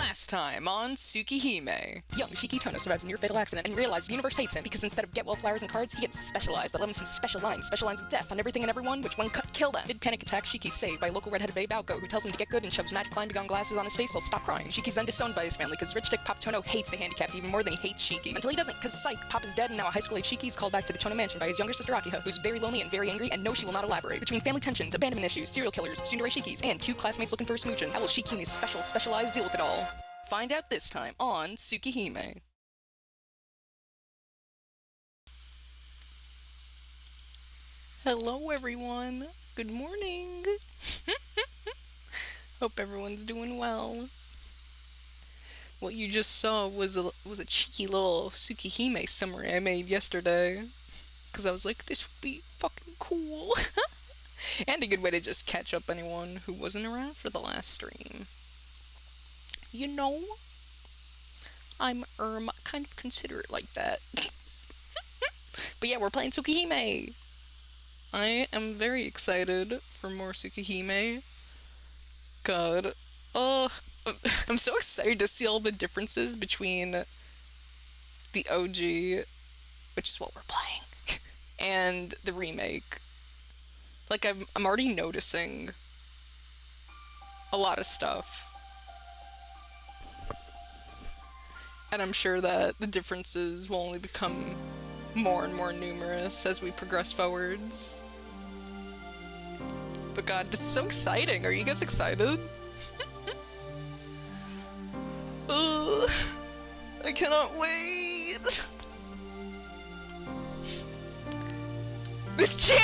Last time on Tsukihime. Young Shiki Tono survives a near-fatal accident and realizes the universe hates him because instead of get-well flowers and cards, he gets specialized that let him see special lines of death on everything and everyone, which when cut, kill them. Mid-panic attack, Shiki's saved by local redheaded babe Aoko, who tells him to get good and shoves magic line beyond glasses on his face so he'll stop crying. Shiki's then disowned by his family because rich dick Pop Tono hates the handicapped even more than he hates Shiki. Until he doesn't, because psych, Pop is dead and now a high school-age Shiki is called back to the Tono mansion by his younger sister Akiha, who's very lonely and very angry and no, she will not elaborate. Between family tensions, abandonment issues, serial killers, tsundere Shikis, and cute classmates looking for a smooch, how will Shiki and his specialized deal with it all? Find out this time on Tsukihime. Hello everyone. Good morning. Hope everyone's doing well. What you just saw was a cheeky little Tsukihime summary I made yesterday. Cause I was like, this would be fucking cool. And a good way to just catch up anyone who wasn't around for the last stream. You know, I'm kind of considerate like that. But yeah, we're playing Tsukihime. I am very excited for more Tsukihime. God, I'm so excited to see all the differences between the OG, which is what we're playing, and the remake. Like, I'm already noticing a lot of stuff. And I'm sure that the differences will only become more and more numerous as we progress forwards. But god, this is so exciting! Are you guys excited? I cannot wait! This chair!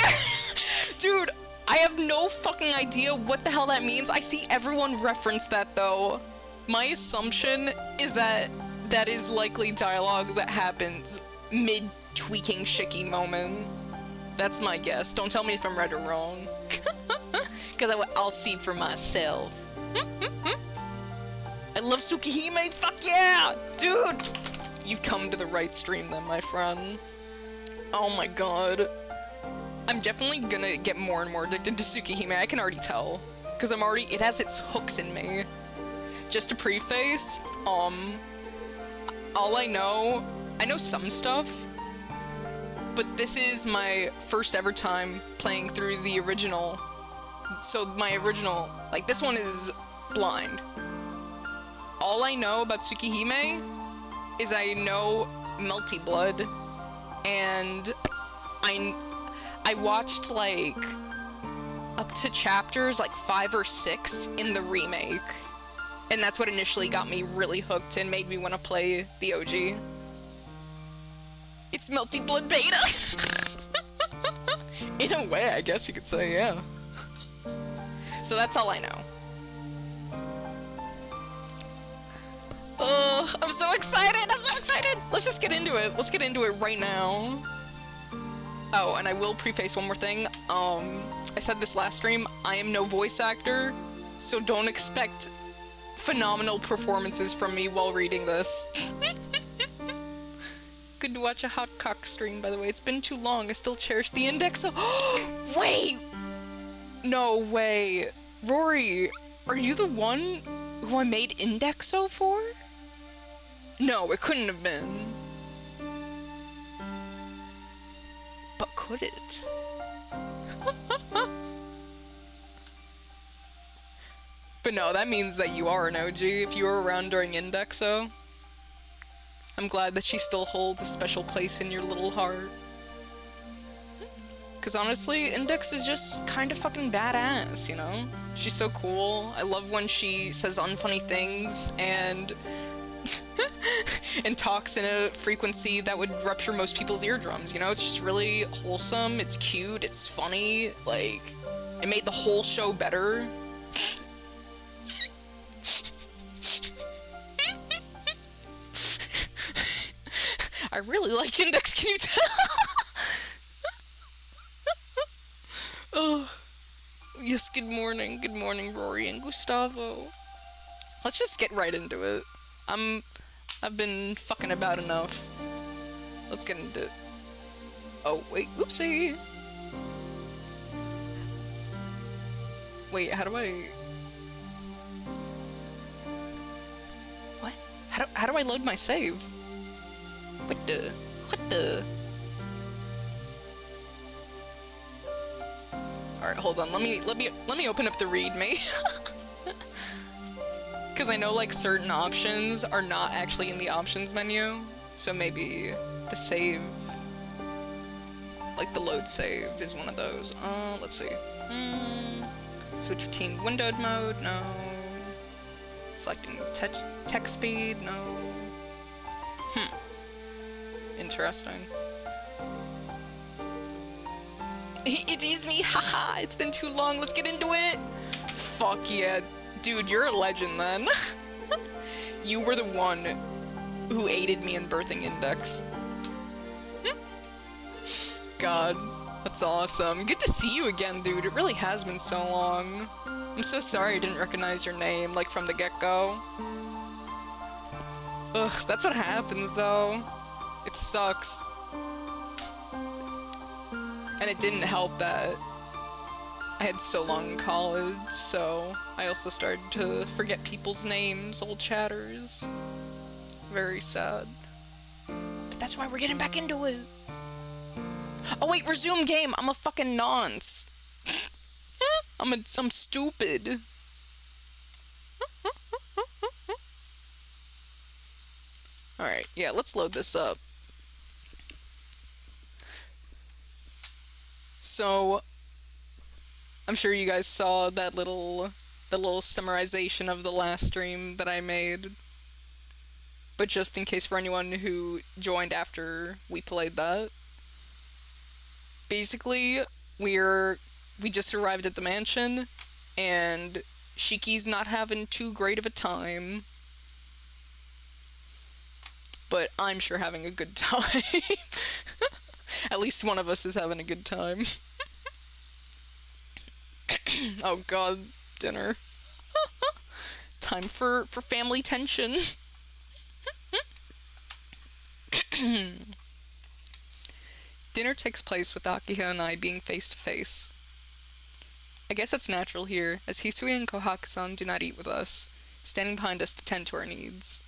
Dude, I have no fucking idea what the hell that means. I see everyone reference that though. My assumption is that that is likely dialogue that happens mid-tweaking Shiki moment. That's my guess. Don't tell me if I'm right or wrong. Because I'll see for myself. I love Tsukihime! Fuck yeah! Dude! You've come to the right stream then, my friend. Oh my god. I'm definitely gonna get more and more addicted to Tsukihime. I can already tell. Because it has its hooks in me. Just to preface, all I know some stuff, but this is my first ever time playing through the original. So my original, like this one is blind. All I know about Tsukihime is I know Melty Blood, and I watched like up to chapters like 5 or 6 in the remake. And that's what initially got me really hooked and made me want to play the OG. It's Melty Blood Beta! In a way, I guess you could say, yeah. So that's all I know. I'm so excited! I'm so excited! Let's just get into it. Let's get into it right now. Oh, and I will preface one more thing. I said this last stream, I am no voice actor, so don't expect phenomenal performances from me while reading this. Good to watch a hot cock stream, by the way. It's been too long. I still cherish the index. Wait! No way. Rory, are you the one who I made Indexo for? No, it couldn't have been. But could it? But no, that means that you are an OG if you were around during Indexo. I'm glad that she still holds a special place in your little heart. Cause honestly, Index is just kind of fucking badass, you know? She's so cool. I love when she says unfunny things and and talks in a frequency that would rupture most people's eardrums, you know? It's just really wholesome, it's cute, it's funny, like, it made the whole show better. I really like Index, can you tell? Oh, yes, good morning, Rory and Gustavo. Let's just get right into it. I've been fucking about enough. Let's get into it. Oh, wait, oopsie! Wait, how do I... How do I load my save? What the? What the? Alright, hold on. Let me open up the readme. Because I know, like, certain options are not actually in the options menu. So maybe the save, like the load save, is one of those. Let's see. Switch between windowed mode, no. Selecting text speed, no. Interesting. It is me, haha! It's been too long, let's get into it! Fuck yeah. Dude, you're a legend then. You were the one who aided me in birthing Index. God, that's awesome. Good to see you again, dude. It really has been so long. I'm so sorry I didn't recognize your name, like, from the get-go. Ugh, that's what happens, though. It sucks. And it didn't help that I had so long in college, so I also started to forget people's names, old chatters. Very sad. But that's why we're getting back into it. Oh wait, resume game! I'm a fucking nonce. I'm stupid. Alright, yeah, let's load this up. So, I'm sure you guys saw the little summarization of the last stream that I made. But just in case for anyone who joined after we played that. Basically, we just arrived at the mansion, and Shiki's not having too great of a time. But I'm sure having a good time. At least one of us is having a good time. Oh god, dinner. Time for family tension. Dinner takes place with Akiha and I being face to face. I guess it's natural here, as Hisui and Kohaku-san do not eat with us, standing behind us to tend to our needs.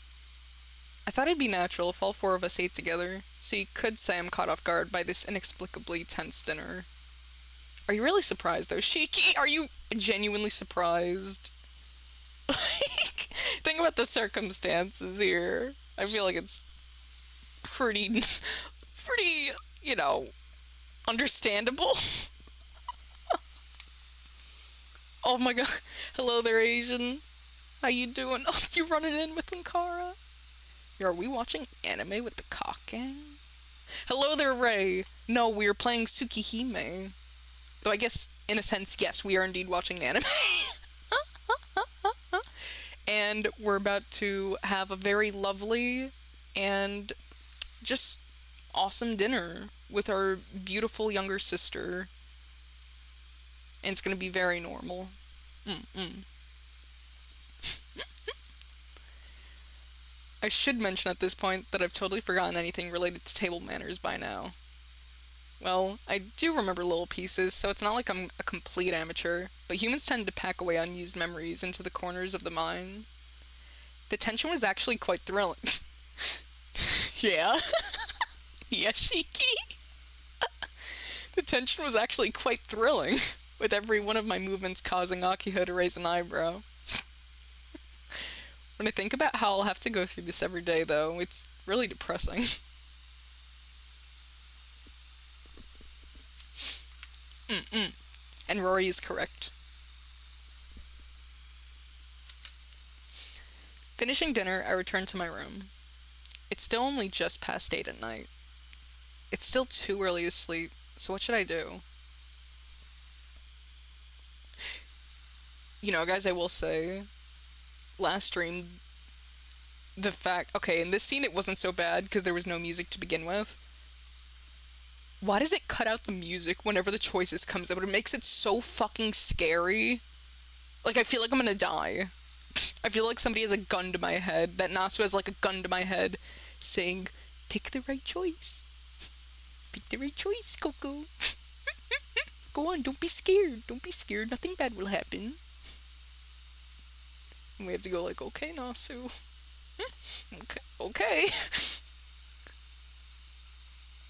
I thought it'd be natural if all four of us ate together, so you could say I'm caught off guard by this inexplicably tense dinner. Are you really surprised, though? Shiki, are you genuinely surprised? Like, think about the circumstances here. I feel like it's pretty, you know, understandable. Oh my god. Hello there, Asian. How you doing? Oh, you running in with Ankara? Are we watching anime with the cock gang? Hello there, Ray. No, we are playing Tsukihime. Though I guess, in a sense, yes, we are indeed watching anime. And we're about to have a very lovely and just awesome dinner with our beautiful younger sister. And it's gonna be very normal. I should mention at this point that I've totally forgotten anything related to table manners by now. Well, I do remember little pieces, so it's not like I'm a complete amateur, but humans tend to pack away unused memories into the corners of the mind. The tension was actually quite thrilling. Yeah? Yeah, Shiki? The tension was actually quite thrilling, with every one of my movements causing Akiha to raise an eyebrow. When I think about how I'll have to go through this every day, though, it's really depressing. And Rory is correct. Finishing dinner, I returned to my room. It's still only just past 8 at night. It's still too early to sleep, so what should I do? You know, guys, I will say, last stream, the fact... Okay, in this scene it wasn't so bad because there was no music to begin with. Why does it cut out the music whenever the choices comes up? It makes it so fucking scary. Like, I feel like I'm gonna die. I feel like somebody has a gun to my head, that Nasu has like a gun to my head, saying, pick the right choice. Pick the right choice, Coco. Go on, don't be scared. Don't be scared, nothing bad will happen. And we have to go like, okay, Nasu. Okay. Okay.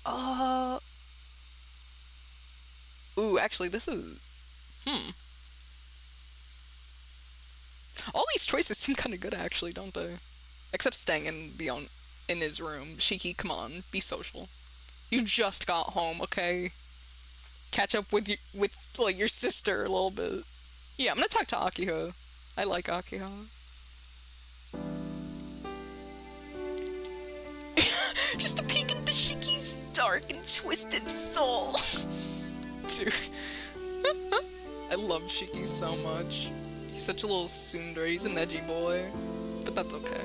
Uh. Ooh, actually, this is. Hmm. All these choices seem kind of good, actually, don't they? Except staying in his room. Shiki, come on, be social. You just got home, okay? Catch up with like your sister a little bit. Yeah, I'm gonna talk to Akiha. I like Akiha. Just a peek into Shiki's dark and twisted soul. Dude, I love Shiki so much. He's such a little tsundere. He's an edgy boy, but that's okay.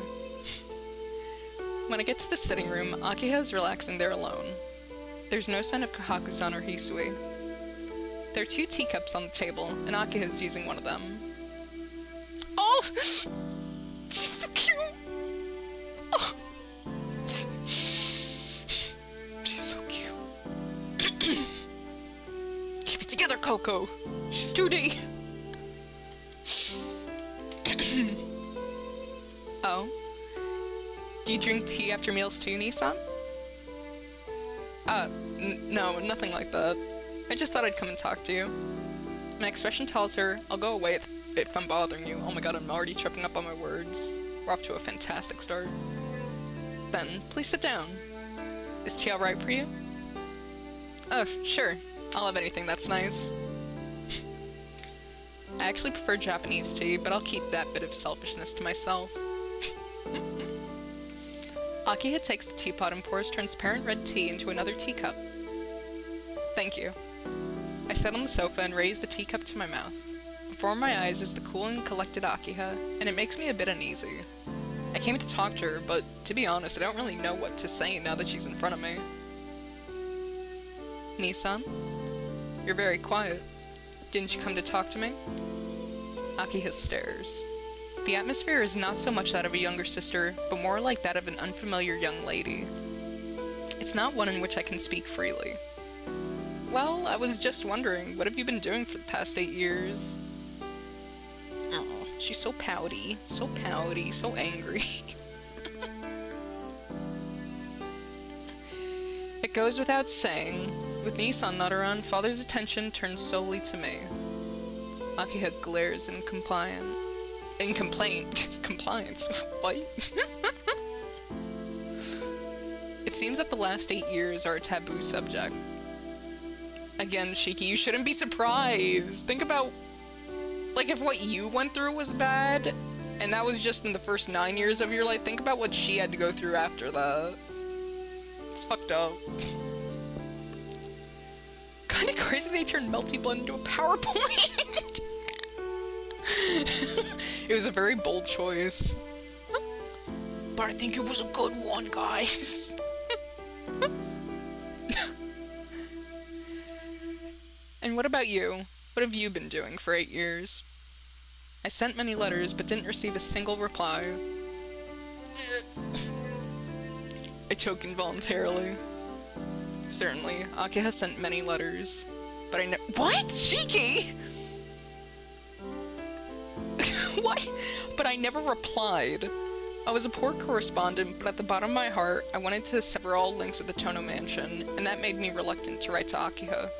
When I get to the sitting room, Akiha is relaxing there alone. There's no sign of Kohaku-san or Hisui. There are 2 teacups on the table, and Akiha is using one of them. Oh! She's so cute! Oh. She's so cute. Keep it together, Coco! She's 2D! Oh? Do you drink tea after meals too, Nissan? No, nothing like that. I just thought I'd come and talk to you. My expression tells her I'll go away if I'm bothering you. Oh my god, I'm already tripping up on my words. We're off to a fantastic start. Then, please sit down. Is tea alright for you? Oh, sure. I'll have anything that's nice. I actually prefer Japanese tea, but I'll keep that bit of selfishness to myself. Akiha takes the teapot and pours transparent red tea into another teacup. Thank you. I sit on the sofa and raise the teacup to my mouth. Before my eyes is the cool and collected Akiha, and it makes me a bit uneasy. I came to talk to her, but to be honest, I don't really know what to say now that she's in front of me. Nissan? You're very quiet. Didn't you come to talk to me? Akiha stares. The atmosphere is not so much that of a younger sister, but more like that of an unfamiliar young lady. It's not one in which I can speak freely. Well, I was just wondering, what have you been doing for the past 8 years? Oh, she's so pouty, so angry. It goes without saying, with Nissan not around, father's attention turns solely to me. Akiha glares in compliance. What? It seems that the last 8 years are a taboo subject. Again, Shiki, you shouldn't be surprised. Think about, like, if what you went through was bad, and that was just in the first 9 years of your life, think about what she had to go through after that. It's fucked up. Kinda crazy they turned Melty Blood into a PowerPoint. It was a very bold choice. But I think it was a good one, guys. And what about you? What have you been doing for 8 years? I sent many letters, but didn't receive a single reply. I choke involuntarily. Certainly, Akiha sent many letters, but I What? Shiki? What? But I never replied. I was a poor correspondent, but at the bottom of my heart, I wanted to sever all links with the Tono Mansion, and that made me reluctant to write to Akiha.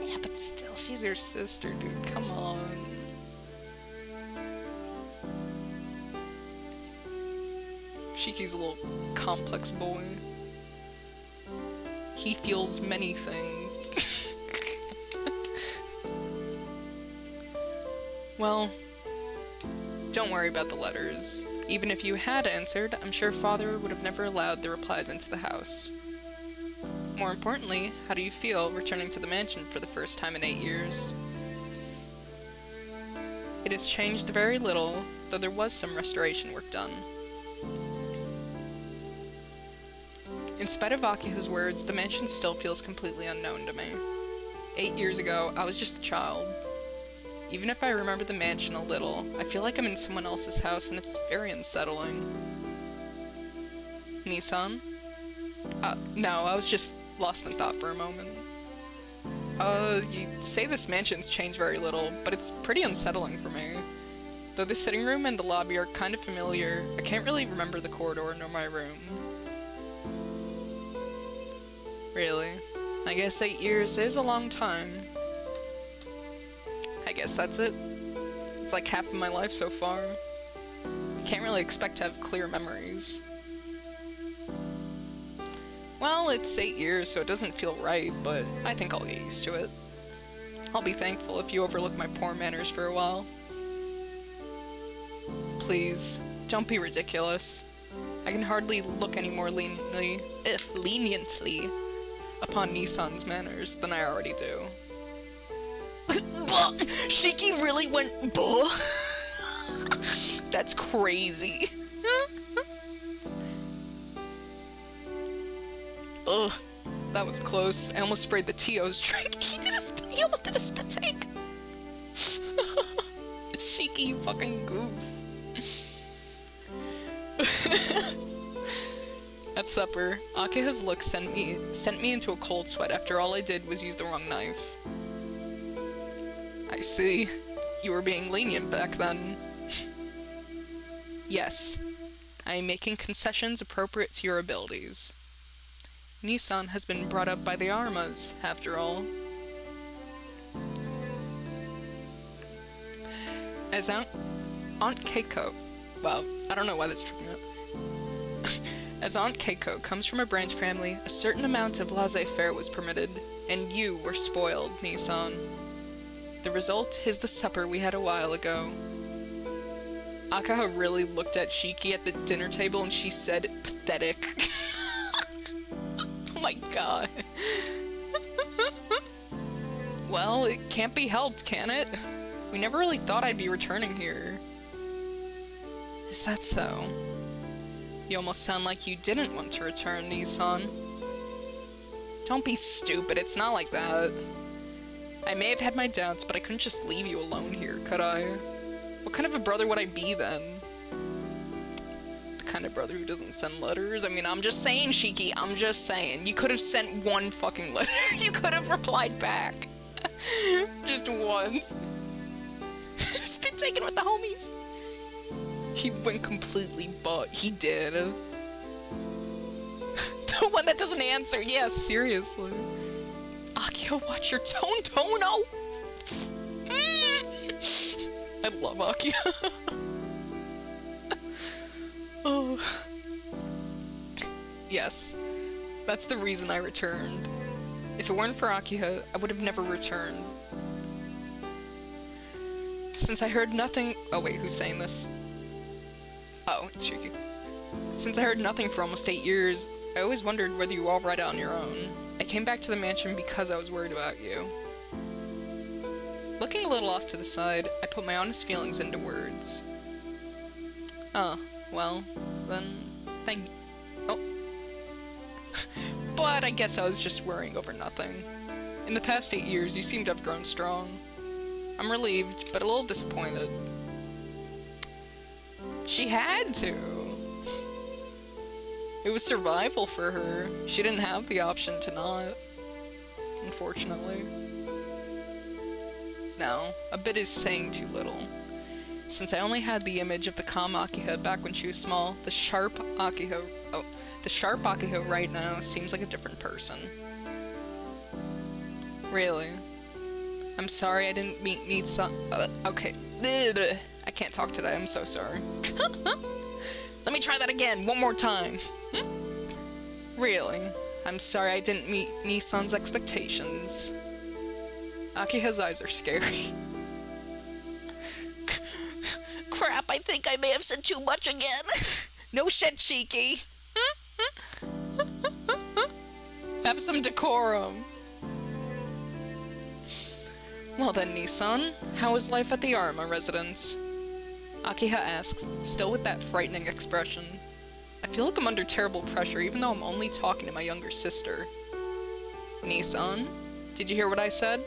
Yeah, but still, she's your sister, dude. Come on. Shiki's a little complex boy. He feels many things. Well, don't worry about the letters. Even if you had answered, I'm sure father would have never allowed the replies into the house. More importantly, how do you feel returning to the mansion for the first time in 8 years? It has changed very little, though there was some restoration work done. In spite of Akiha's words, the mansion still feels completely unknown to me. 8 years ago, I was just a child. Even if I remember the mansion a little, I feel like I'm in someone else's house and it's very unsettling. Nissan? No, I was just lost in thought for a moment. You'd say this mansion's changed very little, but it's pretty unsettling for me. Though the sitting room and the lobby are kind of familiar, I can't really remember the corridor nor my room. Really? I guess 8 years is a long time. I guess that's it. It's like half of my life so far. I can't really expect to have clear memories. Well, it's 8 years, so it doesn't feel right, but I think I'll get used to it. I'll be thankful if you overlook my poor manners for a while. Please, don't be ridiculous. I can hardly look any more leniently upon Nissan's manners than I already do. Shiki really went buh? That's crazy. Ugh, that was close. I almost sprayed the Tio's drink. He almost did a spit take. Shiki, you fucking goof. At supper, Akiha's look sent me into a cold sweat after all I did was use the wrong knife. I see. You were being lenient back then. Yes. I am making concessions appropriate to your abilities. Nissan has been brought up by the Armas, after all. As Aunt Keiko... Well, I don't know why that's tripping up. As Aunt Keiko comes from a branch family, a certain amount of laissez-faire was permitted, and you were spoiled, Nissan. The result is the supper we had a while ago. Akaha really looked at Shiki at the dinner table and she said, pathetic. Oh my god. Well, it can't be helped, can it? We never really thought I'd be returning here. Is that so? You almost sound like you didn't want to return, Nissan. Don't be stupid, it's not like that. I may have had my doubts, but I couldn't just leave you alone here, could I? What kind of a brother would I be then? The kind of brother who doesn't send letters? I mean, I'm just saying, Shiki, I'm just saying. You could have sent one fucking letter. You could have replied back. Just once. It's been taken with the homies. He went completely butt. He did. The one that doesn't answer. Yeah, seriously. Akio, watch your tone, Tono! I love Akio. Oh. Yes. That's the reason I returned. If it weren't for Akiha, I would have never returned. Since I heard nothing... Oh wait, who's saying this? Oh, it's Shiki. Since I heard nothing for almost 8 years, I always wondered whether you were all right on your own. I came back to the mansion because I was worried about you. Looking a little off to the side, I put my honest feelings into words. Oh, well, then, thank you. Oh. But I guess I was just worrying over nothing. In the past 8 years, you seem to have grown strong. I'm relieved, but a little disappointed. She had to. It was survival for her. She didn't have the option to not. Unfortunately. No, a bit is saying too little. Since I only had the image of the calm Akiha back when she was small, the sharp Akiha right now seems like a different person. Really? I'm sorry I didn't need some... okay. I can't talk today, I'm so sorry. Let me try that again, one more time. Really? I'm sorry I didn't meet Nissan's expectations. Akiha's eyes are scary. Crap, I think I may have said too much again. No shit, Shiki. Have some decorum. Well then, Nissan, how is life at the Arma residence? Akiha asks, still with that frightening expression. I feel like I'm under terrible pressure even though I'm only talking to my younger sister. Nissan, did you hear what I said?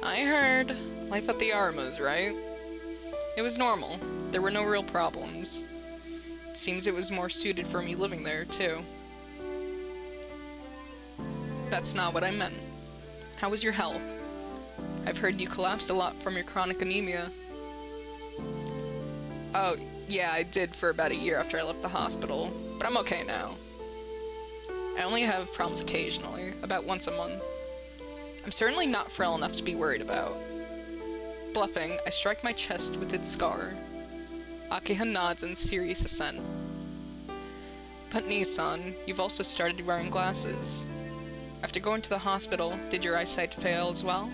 I heard. Life at the Armas, right? It was normal. There were no real problems. It seems it was more suited for me living there, too. That's not what I meant. How was your health? I've heard you collapsed a lot from your chronic anemia. Oh, yeah, I did for about a year after I left the hospital, but I'm okay now. I only have problems occasionally, about once a month. I'm certainly not frail enough to be worried about. Bluffing, I strike my chest with its scar. Akiha nods in serious assent. But Nissan, you've also started wearing glasses. After going to the hospital, did your eyesight fail as well?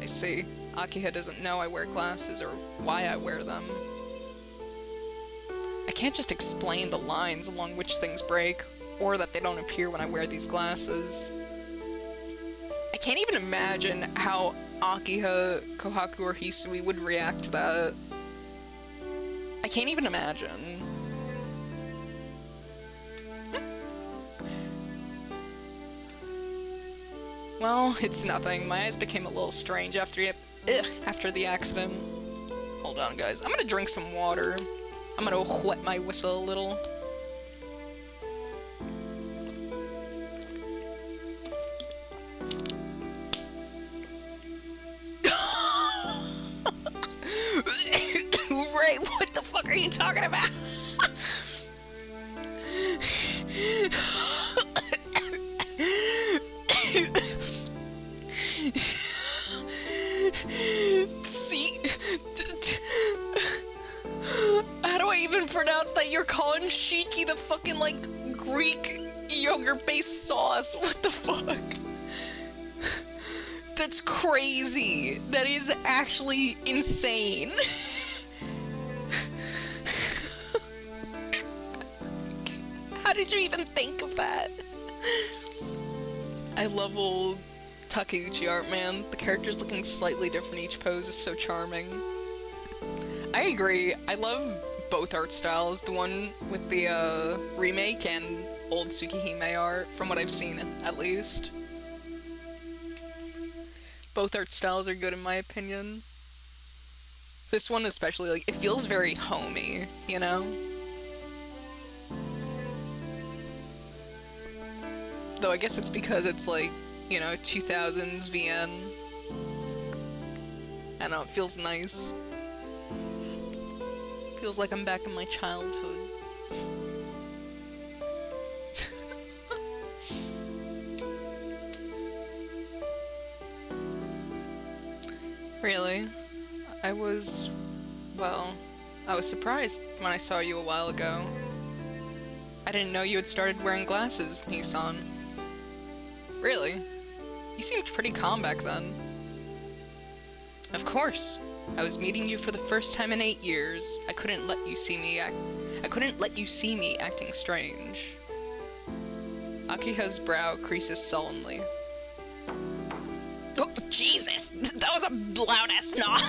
I see. Akiha doesn't know I wear glasses or why I wear them. I can't just explain the lines along which things break, or that they don't appear when I wear these glasses. I can't even imagine how Akiha, Kohaku, or Hisui would react to that. I can't even imagine. Well, it's nothing. My eyes became a little strange after the accident. Hold on, guys. I'm gonna drink some water. I'm gonna wet my whistle a little. Ray, what the fuck are you talking about? See? How do I even pronounce that? You're calling Shiki the fucking, like, Greek yogurt-based sauce? What the fuck? That's crazy. That is actually insane. How did you even think of that? I love old Takeuchi art, man. The characters looking slightly different each pose is so charming. I agree. I love both art styles. The one with the remake and old Tsukihime art, from what I've seen, at least. Both art styles are good in my opinion. This one especially, like, it feels very homey, you know? Though I guess it's because it's like, you know, 2000s VN. I don't know, it feels nice. Feels like I'm back in my childhood. Really? I was surprised when I saw you a while ago. I didn't know you had started wearing glasses, Nissan. Really? You seemed pretty calm back then. Of course. I was meeting you for the first time in 8 years. I couldn't let you see me acting strange. Akiha's brow creases sullenly. Oh, Jesus! That was a loud-ass snot!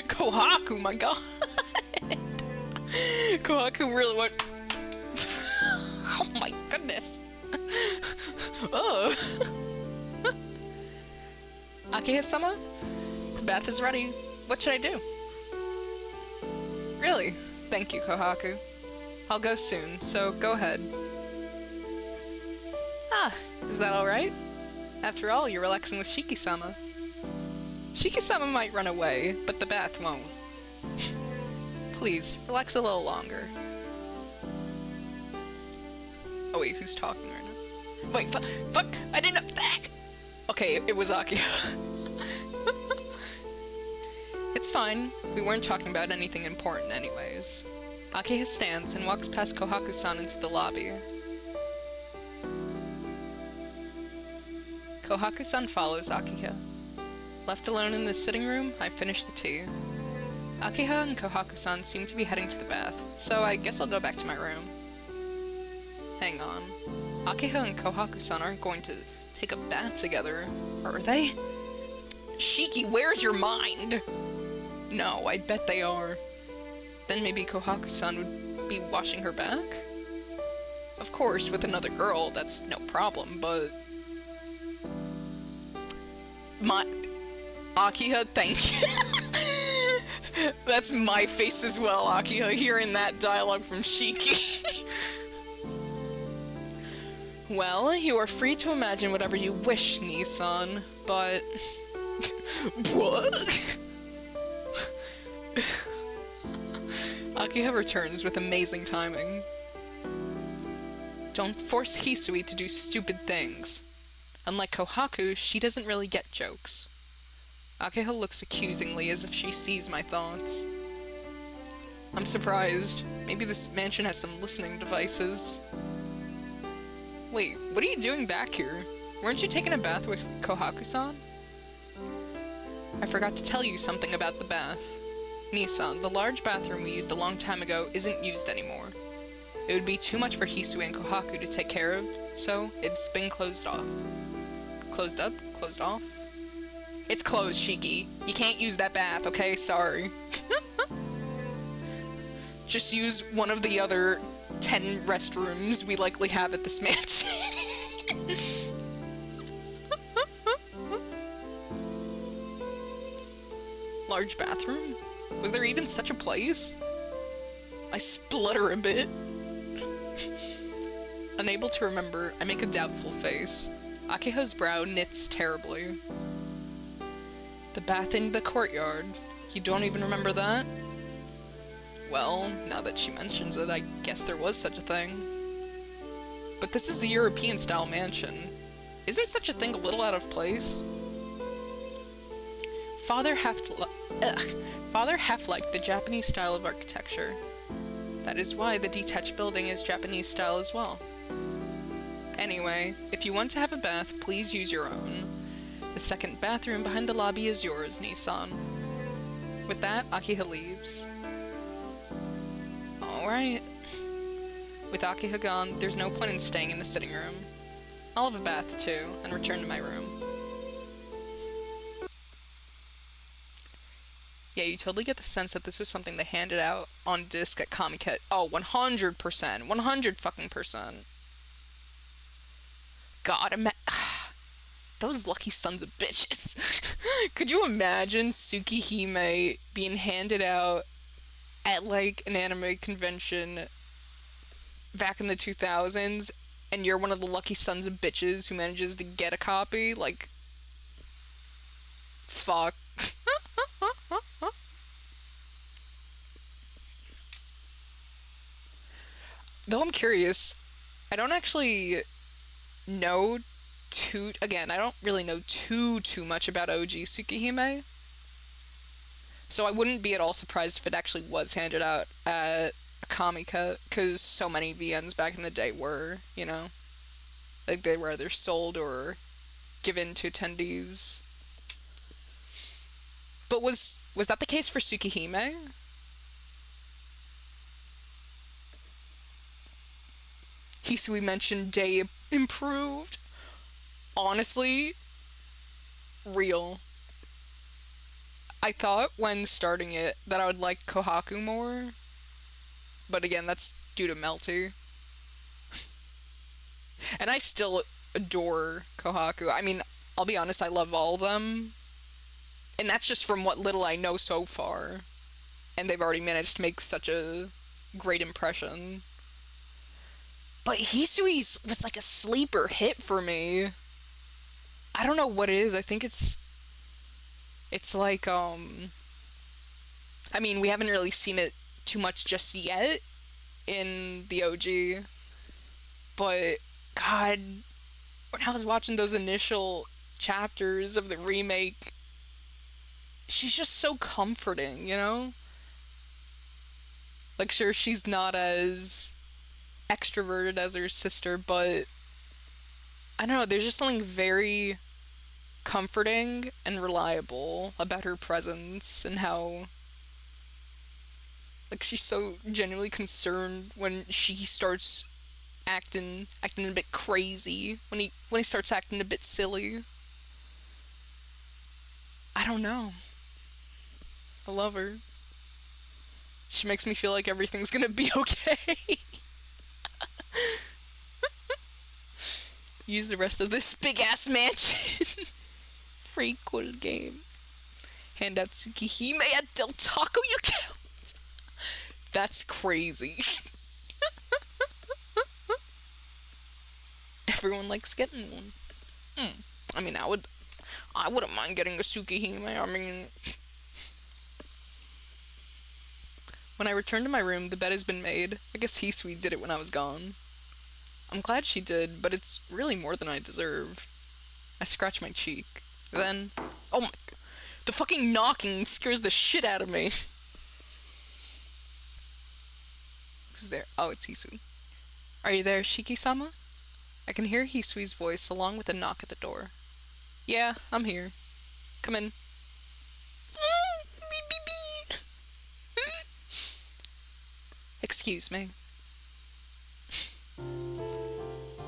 Kohaku, my god! Kohaku really went... Oh my goodness! Oh! Akiha-sama? The bath is ready. What should I do? Really? Thank you, Kohaku. I'll go soon, so go ahead. Ah, is that alright? After all, you're relaxing with Shiki-sama. Shiki-sama might run away, but the bath won't. Please, relax a little longer. Oh wait, who's talking right now? Wait, fuck! I didn't know that! Okay, it was Akiha. It's fine. We weren't talking about anything important anyways. Akiha stands and walks past Kohaku-san into the lobby. Kohaku-san follows Akiha. Left alone in the sitting room, I finish the tea. Akiha and Kohaku-san seem to be heading to the bath, so I guess I'll go back to my room. Hang on. Akiha and Kohaku-san aren't going to take a bath together, are they? Shiki, where's your mind? No, I bet they are. Then maybe Kohaku-san would be washing her back? Of course, with another girl, that's no problem, but... Akiha, thank you. That's my face as well, Akiha, hearing that dialogue from Shiki. Well, you are free to imagine whatever you wish, Nissan, but... What? Akiha returns with amazing timing. Don't force Hisui to do stupid things. Unlike Kohaku, she doesn't really get jokes. Akiha looks accusingly as if she sees my thoughts. I'm surprised. Maybe this mansion has some listening devices. Wait, what are you doing back here? Weren't you taking a bath with Kohaku-san? I forgot to tell you something about the bath. Nissan, the large bathroom we used a long time ago isn't used anymore. It would be too much for Hisui and Kohaku to take care of, so it's been closed off. Closed up? Closed off? It's closed, Shiki. You can't use that bath, okay? Sorry. Just use one of the other 10 restrooms we likely have at this mansion. Large bathroom? Was there even such a place? I splutter a bit. Unable to remember, I make a doubtful face. Akiha's brow knits terribly. The bath in the courtyard. You don't even remember that? Well, now that she mentions it, I guess there was such a thing. But this is a European-style mansion. Isn't such a thing a little out of place? Father half liked the Japanese style of architecture. That is why the detached building is Japanese style as well. Anyway, if you want to have a bath, please use your own. The second bathroom behind the lobby is yours, Nissan. With that, Akiha leaves. Alright. With Akiha gone, there's no point in staying in the sitting room. I'll have a bath too, and return to my room. Yeah, you totally get the sense that this was something they handed out on disc at Comiket. Oh, 100%. 100 fucking %. God, those lucky sons of bitches. Could you imagine Tsukihime being handed out at, like, an anime convention back in the 2000s, and you're one of the lucky sons of bitches who manages to get a copy? Like, fuck. Though I'm curious, I don't actually know I don't really know too much about OG Tsukihime. So I wouldn't be at all surprised if it actually was handed out at a Comiket, because so many VNs back in the day were, you know? Like, they were either sold or given to attendees. But was that the case for Tsukihime? Hisui mentioned day improved. Honestly, real. I thought when starting it that I would like Kohaku more, but again, that's due to Melty. And I still adore Kohaku. I mean, I'll be honest, I love all of them. And that's just from what little I know so far. And they've already managed to make such a great impression. But Hisui's was like a sleeper hit for me. I don't know what it is. I think it's like, I mean, we haven't really seen it too much just yet in the OG. But, God, when I was watching those initial chapters of the remake, she's just so comforting, you know? Like, sure, she's not as extroverted as her sister, but I don't know, there's just something very comforting and reliable about her presence and how, like, she's so genuinely concerned when she starts acting a bit crazy, when he starts acting a bit silly. I don't know. I love her. She makes me feel like everything's gonna be okay. Use the rest of this big-ass mansion. Free cool game. Hand out Tsukihime at Del Taco, you count. That's crazy. everyone likes getting one. I mean, I wouldn't mind getting a Tsukihime. I mean, when I return to my room, the bed has been made. I guess Hisui did it when I was gone. I'm glad she did, but it's really more than I deserve. I scratch my cheek. Then, oh my, the fucking knocking scares the shit out of me. Who's there? Oh, it's Hisui. Are you there, Shiki-sama? I can hear Hisui's voice along with a knock at the door. Yeah, I'm here. Come in. Excuse me.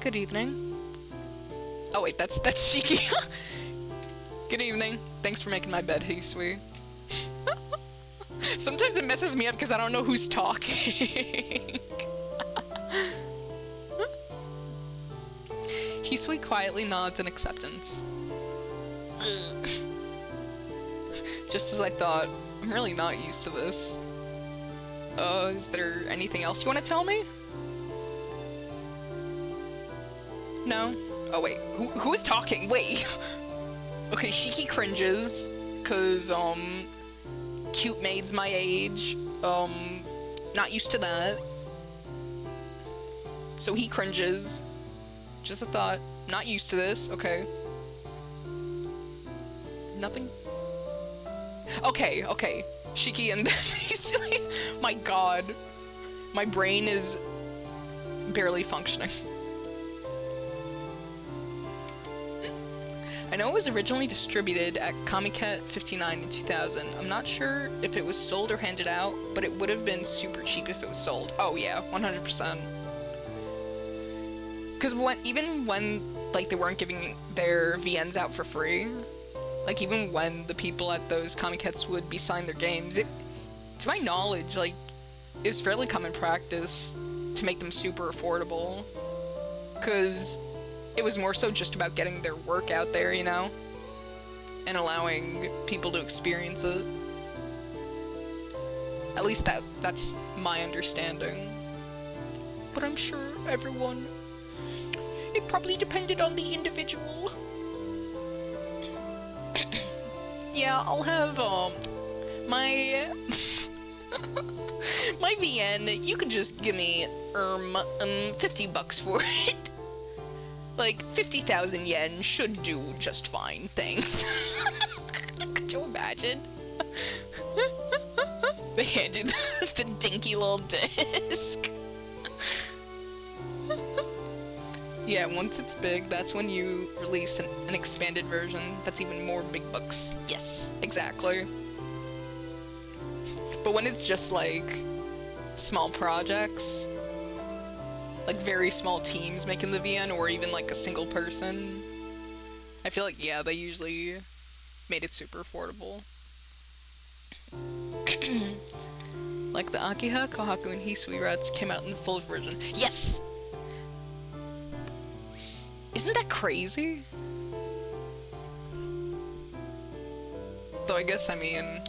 Good evening. Oh wait, that's Shiki. Good evening. Thanks for making my bed, Hisui. Sometimes it messes me up because I don't know who's talking. Hisui quietly nods in acceptance. Just as I thought, I'm really not used to this. Is there anything else you want to tell me? No? Oh wait, who is talking? Wait! Okay, Shiki cringes, cause, cute maids my age, not used to that. So he cringes. Just a thought, not used to this, okay. Nothing? Okay. Shiki and Hisui. My god. My brain is barely functioning. I know it was originally distributed at Comiket 59 in 2000. I'm not sure if it was sold or handed out, but it would have been super cheap if it was sold. Oh yeah, 100%. Because even when, like, they weren't giving their VNs out for free, like, even when the people at those Comikets would be selling their games, to my knowledge, like, it's fairly common practice to make them super affordable. Because it was more so just about getting their work out there, you know? And allowing people to experience it. At least that's my understanding. But I'm sure everyone... It probably depended on the individual. Yeah, I'll have, my... my VN, you could just give me, $50 for it. Like, 50,000 yen should do just fine, thanks. Could you imagine? They handed the dinky little disc. Yeah, once it's big, that's when you release an expanded version that's even more big bucks. Yes, exactly. But when it's just, like, small projects, like very small teams making the VN, or even like a single person, I feel like, yeah, they usually made it super affordable. Like the Akiha, Kohaku, and Hisui routes came out in the full version. Yes! Isn't that crazy? Though I guess, I mean,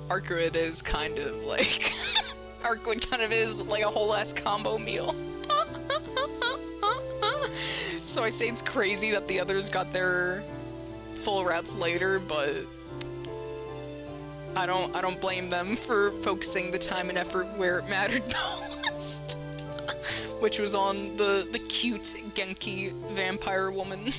Arcwood is kind of like... Arcwood kind of is like a whole ass combo meal. So I say it's crazy that the others got their full routes later, but I don't blame them for focusing the time and effort where it mattered most. Which was on the cute Genki vampire woman.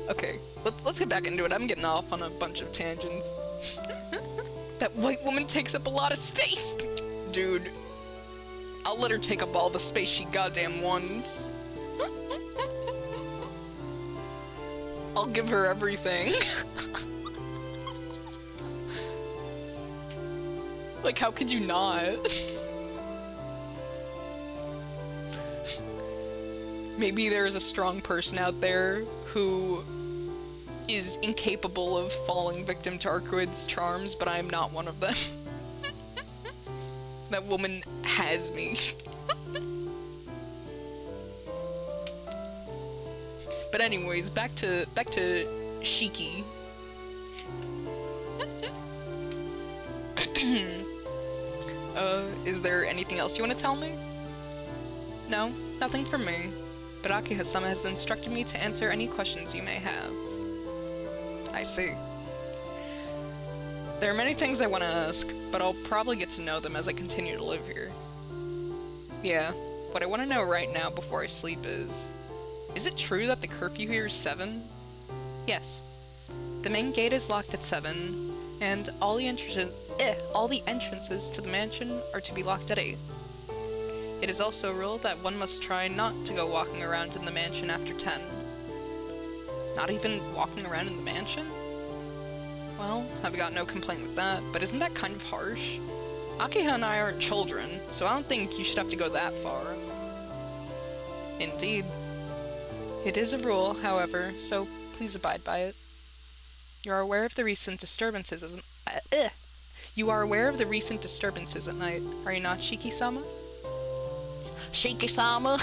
Okay, let's get back into it. I'm getting off on a bunch of tangents. That white woman takes up a lot of space! Dude, I'll let her take up all the space she goddamn wants. I'll give her everything. Like, how could you not? Maybe there's a strong person out there who is incapable of falling victim to Arcwood's charms, but I am not one of them. That woman has me. But anyways, back to Shiki. Is there anything else you want to tell me? No, nothing from me. But Akiha-sama has instructed me to answer any questions you may have. I see. There are many things I want to ask, but I'll probably get to know them as I continue to live here. Yeah, what I want to know right now before I sleep is it true that the curfew here is 7? Yes. The main gate is locked at 7, and all the entrances to the mansion are to be locked at 8. It is also a rule that one must try not to go walking around in the mansion after 10. Not even walking around in the mansion? Well, I've got no complaint with that, but isn't that kind of harsh? Akiha and I aren't children, so I don't think you should have to go that far. Indeed. It is a rule, however, so please abide by it. You are aware of the recent disturbances at night, are you not, Shiki-sama? Shiki-sama?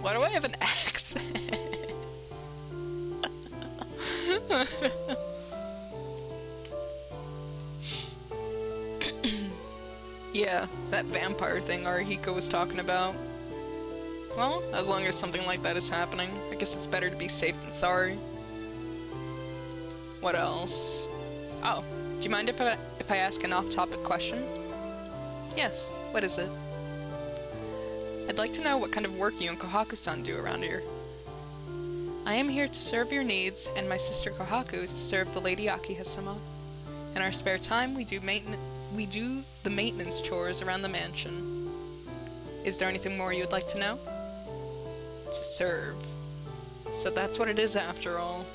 Why do I have an accent? Yeah, that vampire thing Arihiko was talking about. Well, as long as something like that is happening, I guess it's better to be safe than sorry. What else? Oh, do you mind if I ask an off-topic question? Yes, what is it? I'd like to know what kind of work you and Kohaku-san do around here. I am here to serve your needs, and my sister Kohaku is to serve the Lady Akiha-sama. In our spare time, we do the maintenance chores around the mansion. Is there anything more you would like to know? To serve. So that's what it is after all.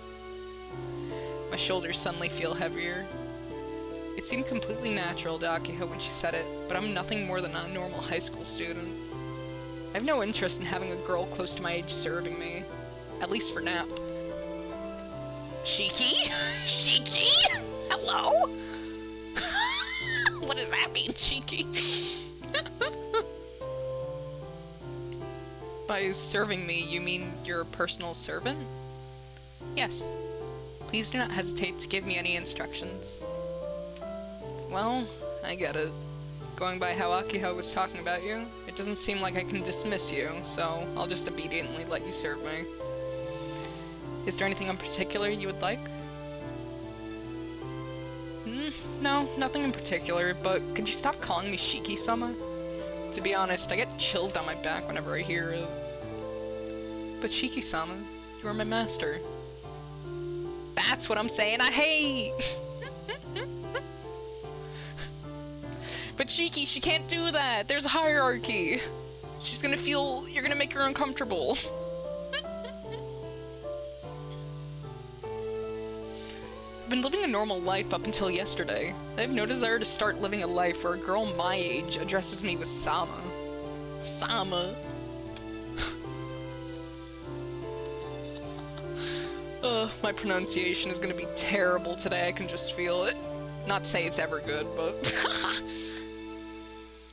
My shoulders suddenly feel heavier. It seemed completely natural to Akiha when she said it, but I'm nothing more than a normal high school student. I have no interest in having a girl close to my age serving me. At least for now. Shiki? Shiki? Hello? What does that mean, Shiki? By serving me, you mean your personal servant? Yes. Please do not hesitate to give me any instructions. Well, I get it. Going by how Akiha was talking about you, it doesn't seem like I can dismiss you, so I'll just obediently let you serve me. Is there anything in particular you would like? No, nothing in particular, but could you stop calling me Shiki-sama? To be honest, I get chills down my back whenever I hear it. But Shiki-sama, you are my master. That's what I'm saying I hate! But Shiki, she can't do that! There's a hierarchy! She's gonna feel... you're gonna make her uncomfortable. I've been living a normal life up until yesterday. I have no desire to start living a life where a girl my age addresses me with Sama. Sama. My pronunciation is gonna be terrible today, I can just feel it. Not to say it's ever good, but...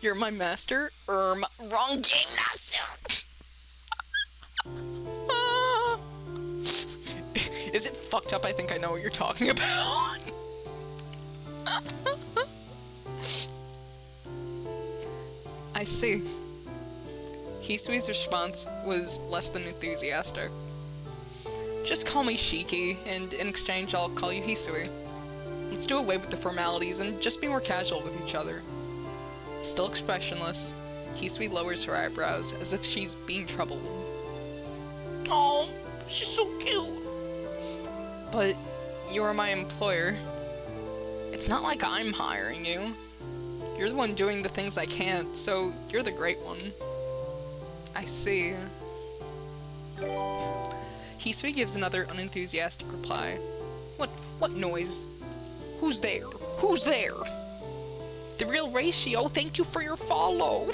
You're my master? Wrong game, Nasu! Is it fucked up? I think I know what you're talking about. I see. Hisui's response was less than enthusiastic. Just call me Shiki, and in exchange I'll call you Hisui. Let's do away with the formalities and just be more casual with each other. Still expressionless, Hisui lowers her eyebrows as if she's being troubled. Oh, she's so cute. But you are my employer. It's not like I'm hiring you. You're the one doing the things I can't, so you're the great one. I see. Hisui gives another unenthusiastic reply. What noise? Who's there? Who's there? The real ratio, thank you for your follow.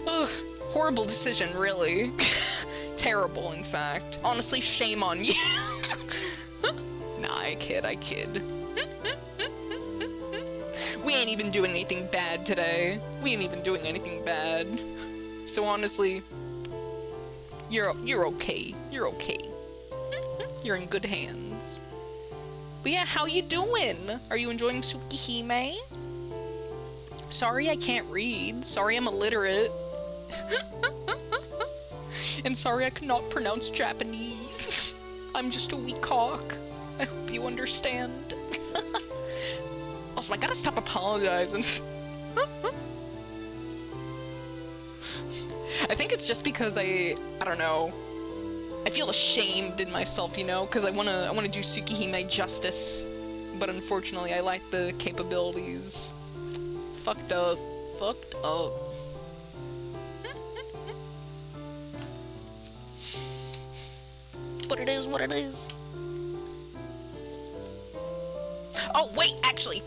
Ugh, horrible decision, really. Terrible, in fact. Honestly, shame on you. Nah, I kid. We ain't even doing anything bad today. We ain't even doing anything bad. So honestly, you're okay. You're okay. You're in good hands. But yeah, how you doing? Are you enjoying Tsukihime? Sorry I can't read. Sorry I'm illiterate. And sorry I cannot pronounce Japanese. I'm just a weak cock. I hope you understand. Also, I gotta stop apologizing. I think it's just because I don't know. I feel ashamed in myself, you know, because I wanna do Tsukihime justice, but unfortunately I lack the capabilities. Fucked up. Fucked up. But it is what it is. Oh wait, actually,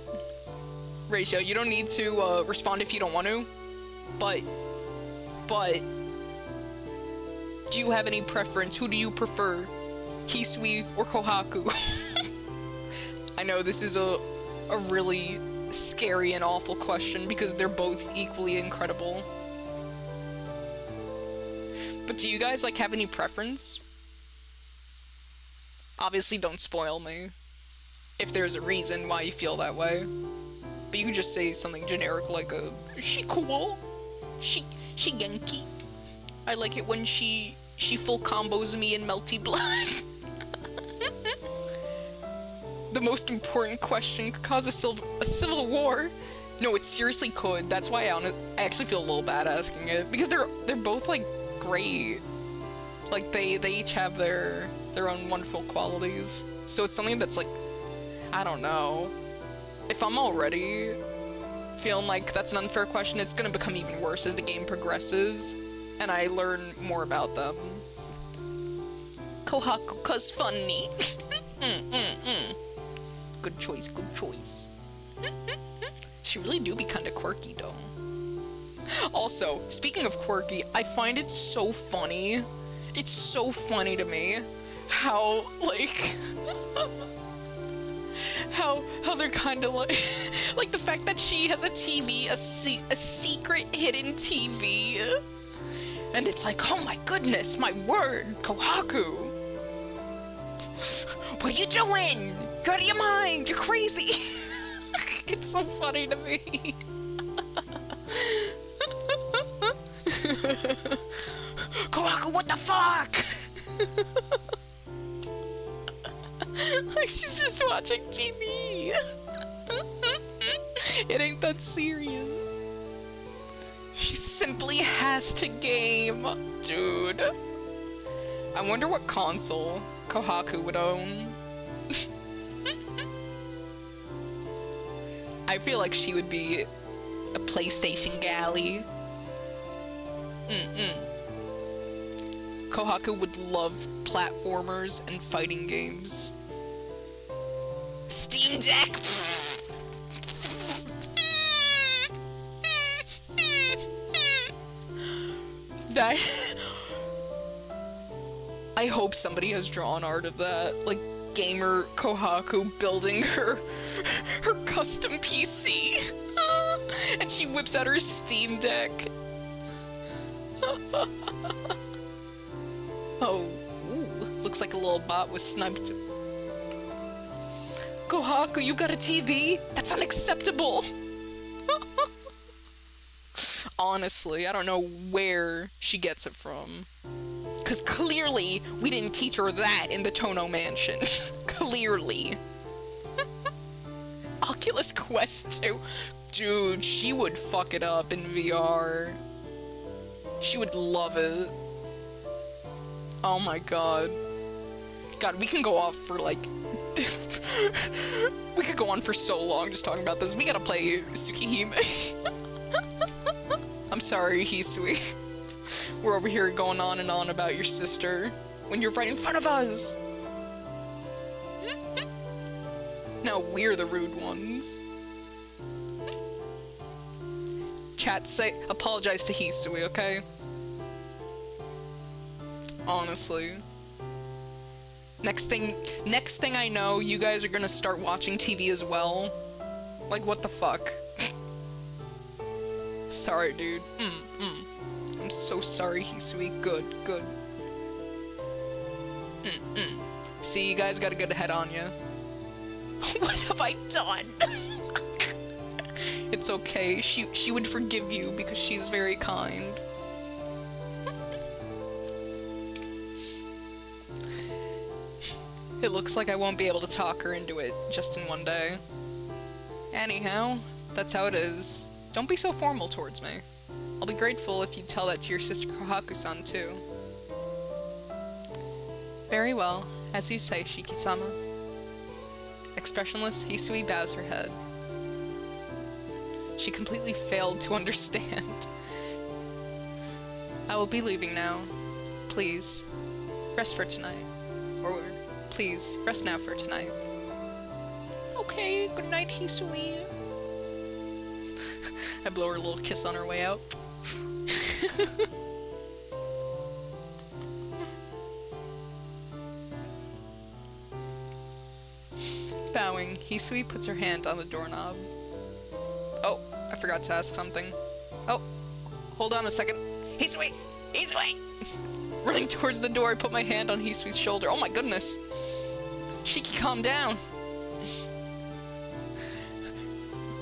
Ratio, you don't need to respond if you don't want to, but do you have any preference? Who do you prefer, Hisui or Kohaku? I know this is a really scary and awful question because they're both equally incredible. But do you guys like have any preference? Obviously don't spoil me if there's a reason why you feel that way. But you could just say something generic like she cool, she genki. I like it when she full combos me in melty blood. The most important question could cause a civil war. No, it seriously could. That's why I actually feel a little bad asking it, because they're both like great. Like they each have their own wonderful qualities. So it's something that's like, I don't know. If I'm already feeling like that's an unfair question, it's gonna become even worse as the game progresses and I learn more about them. Kohaku, 'cause funny. Good choice, good choice. She really do be kinda quirky though. Also, speaking of quirky, I find it so funny. It's so funny to me how, like, how they're kind of like the fact that she has a TV, a secret hidden TV, and it's like, oh my goodness, my word, Kohaku, what are you doing? You're out of your mind, you're crazy. It's so funny to me. Kohaku, what the fuck? Like she's just watching TV. It ain't that serious. She simply has to game, dude. I wonder what console Kohaku would own. I feel like she would be a PlayStation galley. Kohaku would love platformers and fighting games. Steam Deck! That... I hope somebody has drawn art of that. Like, gamer Kohaku building her custom PC. And she whips out her Steam Deck. Oh, ooh, looks like a little bot was sniped. Kohaku, you got a TV? That's unacceptable! Honestly, I don't know where she gets it from. Because clearly, we didn't teach her that in the Tono Mansion. Clearly. Oculus Quest 2. Dude, she would fuck it up in VR. She would love it. Oh my god. God, we can go off for like... we could go on for so long just talking about this. We gotta play Tsukihime. I'm sorry, Hisui. We're over here going on and on about your sister when you're right in front of us. Now we're the rude ones. Chat, say apologize to Hisui, okay? Honestly. Next thing I know, you guys are gonna start watching TV as well. Like, what the fuck? Sorry, dude. I'm so sorry, Hisui. Good. See, you guys got a good head on you. What have I done? It's okay. She would forgive you because she's very kind. It looks like I won't be able to talk her into it just in one day. Anyhow, that's how it is. Don't be so formal towards me. I'll be grateful if you tell that to your sister Kohaku-san too. Very well, as you say, Shiki-sama. Expressionless, Hisui bows her head. She completely failed to understand. I will be leaving now. Please, rest for tonight. Or, please, rest now for tonight. Okay, good night, Hisui. I blow her a little kiss on her way out. Bowing, Hisui puts her hand on the doorknob. Oh, I forgot to ask something. Oh, hold on a second. Hisui! Hisui! Running towards the door, I put my hand on Hisui's shoulder. Oh my goodness! Shiki, calm down!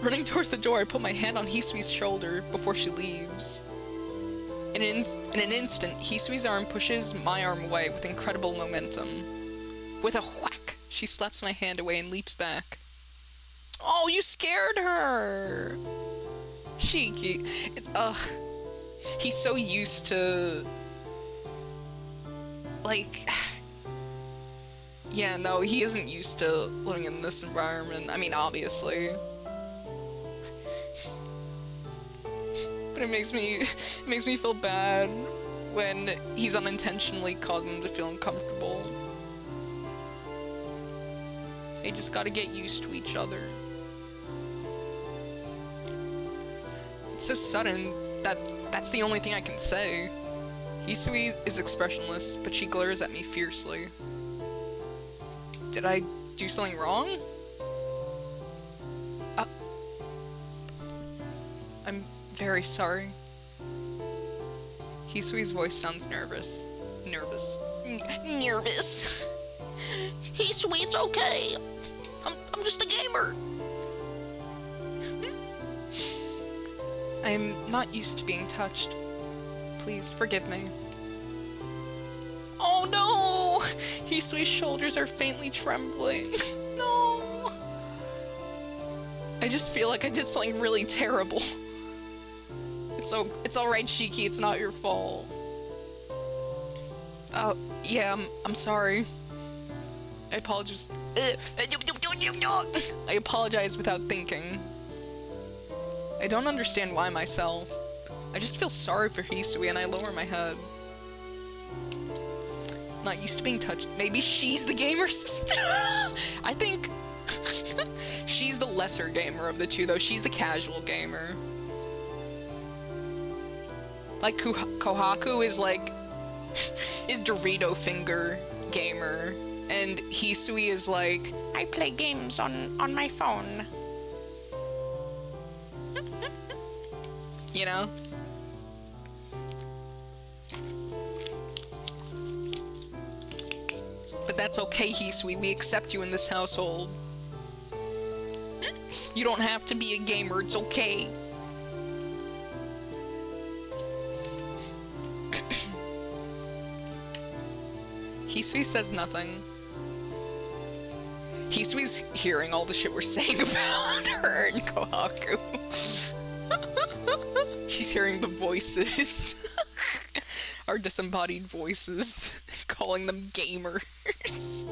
Running towards the door, I put my hand on Hisui's shoulder before she leaves. In an instant, Hisui's arm pushes my arm away with incredible momentum. With a whack, she slaps my hand away and leaps back. Oh, you scared her! Shiki. He's so used to... like... yeah, no, he isn't used to living in this environment. I mean, obviously. But it makes me feel bad when he's unintentionally causing them to feel uncomfortable. They just gotta get used to each other. It's so sudden that that's the only thing I can say. Hisui is expressionless, but she glares at me fiercely. Did I do something wrong? I'm very sorry. Hisui's voice sounds nervous. Nervous. Hisui, it's okay. I'm just a gamer. I'm not used to being touched. Please forgive me. Oh no! Hisui's shoulders are faintly trembling. No! I just feel like I did something really terrible. It's alright, Shiki, it's not your fault. Oh, yeah, I'm sorry. I apologize. I apologize without thinking. I don't understand why myself. I just feel sorry for Hisui and I lower my head. Not used to being touched. Maybe she's the gamer sister? I think she's the lesser gamer of the two, though. She's the casual gamer. Like, Kohaku is like... is Dorito finger gamer. And Hisui is like... I play games on my phone. You know? But that's okay, Hisui. We accept you in this household. You don't have to be a gamer. It's okay. Hisui says nothing. Hisui's hearing all the shit we're saying about her and Kohaku. She's hearing the voices. Our disembodied voices. Calling them gamers.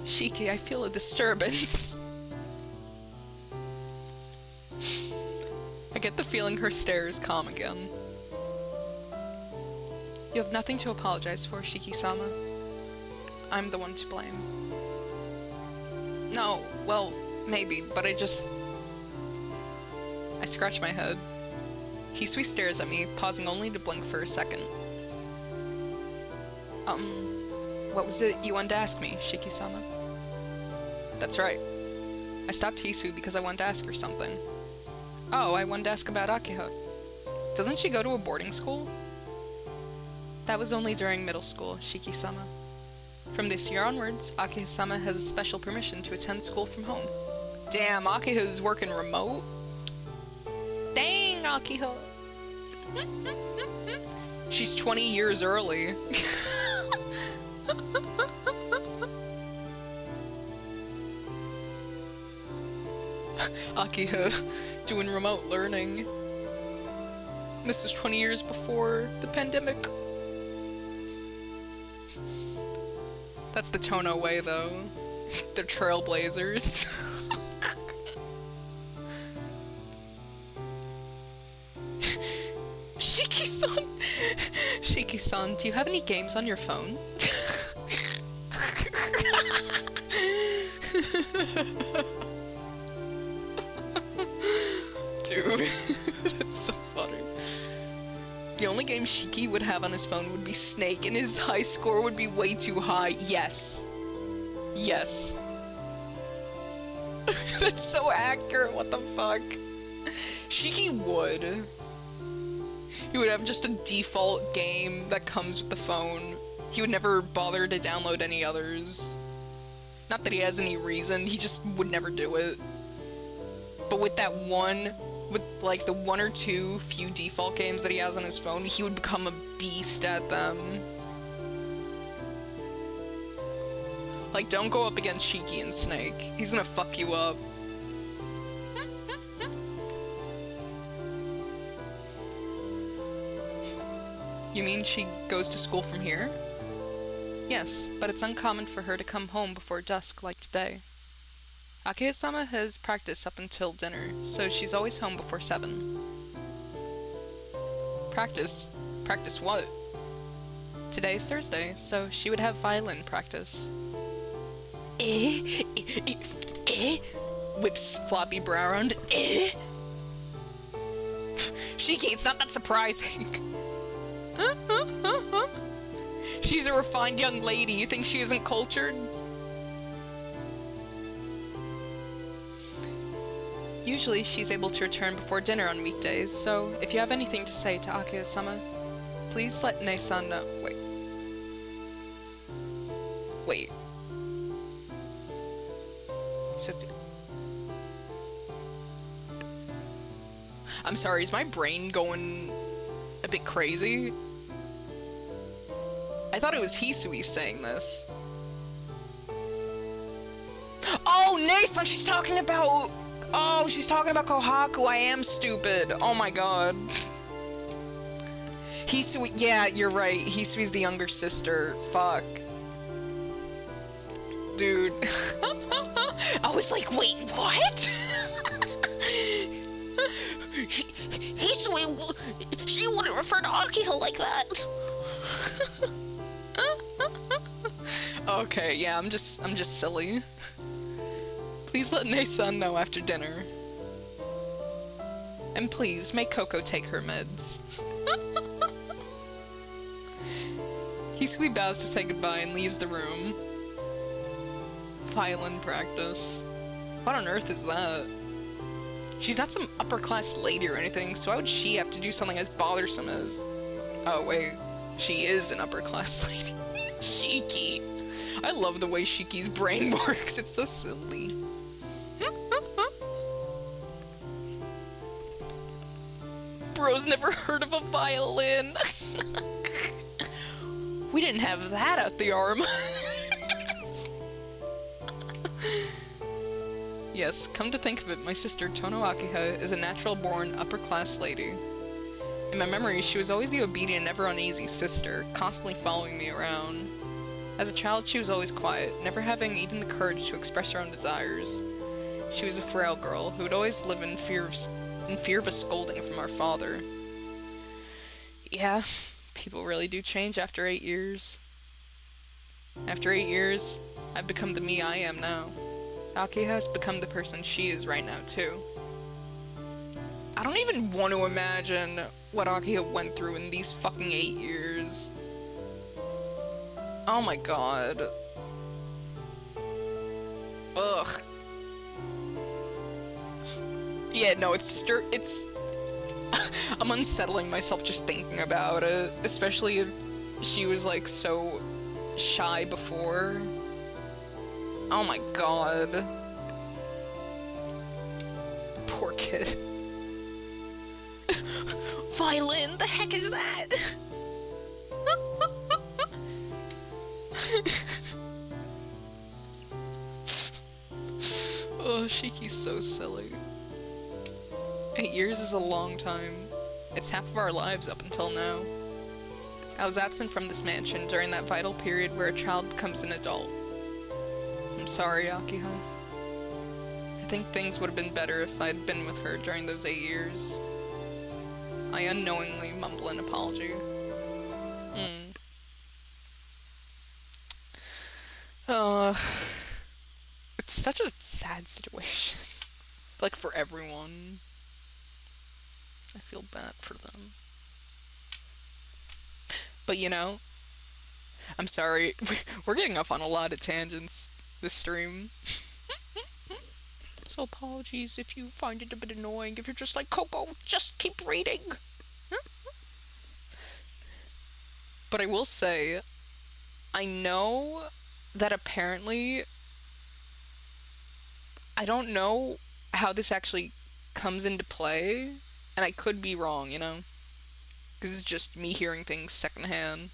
Shiki, I feel a disturbance. I get the feeling her stare is calm again. You have nothing to apologize for, Shiki-sama. I'm the one to blame. No, well, maybe, but I scratch my head. Hisui stares at me, pausing only to blink for a second. What was it you wanted to ask me, Shiki-sama? That's right. I stopped Hisui because I wanted to ask her something. Oh, I wanted to ask about Akiha. Doesn't she go to a boarding school? That was only during middle school, Shiki-sama. From this year onwards, Akiha-sama has special permission to attend school from home. Damn, Akiha's working remote? Dang, Akiha! She's 20 years early. Akiha doing remote learning. This was 20 years before the pandemic. That's the Tono way, though. They're trailblazers. Shiki-san! Shiki-san, do you have any games on your phone? Dude, that's so funny. The only game Shiki would have on his phone would be Snake, and his high score would be way too high. Yes. Yes. That's so accurate, what the fuck? Shiki would. He would have just a default game that comes with the phone. He would never bother to download any others. Not that he has any reason, he just would never do it. But with that one, with like the one or two few default games that he has on his phone, he would become a beast at them. Like, don't go up against Shiki and Snake. He's gonna fuck you up. You mean she goes to school from here? Yes, but it's uncommon for her to come home before dusk like today. Akiha-sama has practice up until dinner, so she's always home before 7. Practice? Practice what? Today's Thursday, so she would have violin practice. Whips floppy brow around. Shiki, it's not that surprising. She's a refined young lady. You think she isn't cultured? Usually, she's able to return before dinner on weekdays, so if you have anything to say to Akiha-sama, please let Ne-san know. Wait. So... I'm sorry, is my brain going a bit crazy? I thought it was Hisui saying this. Oh, Ne-san, she's talking about... Oh, she's talking about Kohaku. I am stupid. Oh my god. Hisui, yeah, you're right. Hisui's the younger sister. Fuck. Dude. I was like, wait, what? Hisui, she wouldn't refer to Akiha like that. Okay, yeah, I'm just silly. Please let Ne-san know after dinner. And please, make Coco take her meds. Hisui bows to say goodbye and leaves the room. Violin practice. What on earth is that? She's not some upper-class lady or anything, so why would she have to do something as bothersome as... Oh, wait. She is an upper-class lady. Shiki. I love the way Shiki's brain works. It's so silly. Bro's never heard of a violin. We didn't have that out the arm. Yes, come to think of it, my sister Tono Akiha is a natural-born, upper-class lady. In my memory, she was always the obedient, never uneasy sister, constantly following me around. As a child, she was always quiet, never having even the courage to express her own desires. She was a frail girl who would always live in fear of a scolding from our father. Yeah, people really do change after 8 years. After 8 years, I've become the me I am now. Akiha has become the person she is right now, too. I don't even want to imagine what Akiha went through in these fucking 8 years. Oh my god. Ugh. Yeah, no, it's I'm unsettling myself just thinking about it, especially if she was like so shy before. Oh my god. Poor kid. Violin, the heck is that? Oh, Shiki's so silly. 8 years is a long time. It's half of our lives up until now. I was absent from this mansion during that vital period where a child becomes an adult. I'm sorry, Akiha. I think things would have been better if I'd been with her during those 8 years. I unknowingly mumble an apology. It's such a sad situation. Like, for everyone. I feel bad for them. But you know, I'm sorry, we're getting off on a lot of tangents this stream. So apologies if you find it a bit annoying, if you're just like, Coco, just keep reading. But I will say, I know that apparently, I don't know how this actually comes into play, and I could be wrong, you know? This is just me hearing things secondhand.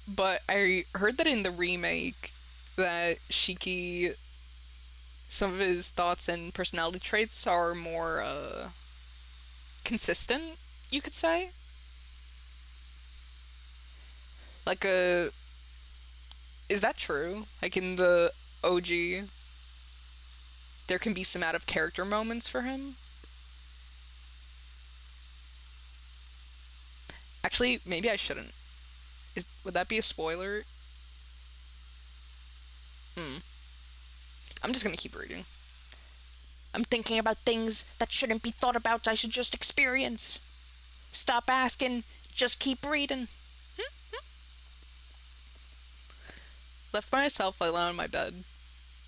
But I heard that in the remake, that Shiki, some of his thoughts and personality traits are more, consistent, you could say? Like, is that true? Like, in the OG, there can be some out-of-character moments for him? Actually, maybe I shouldn't. Would that be a spoiler? I'm just gonna keep reading. I'm thinking about things that shouldn't be thought about, I should just experience. Stop asking, just keep reading. Left by myself, I lie on my bed.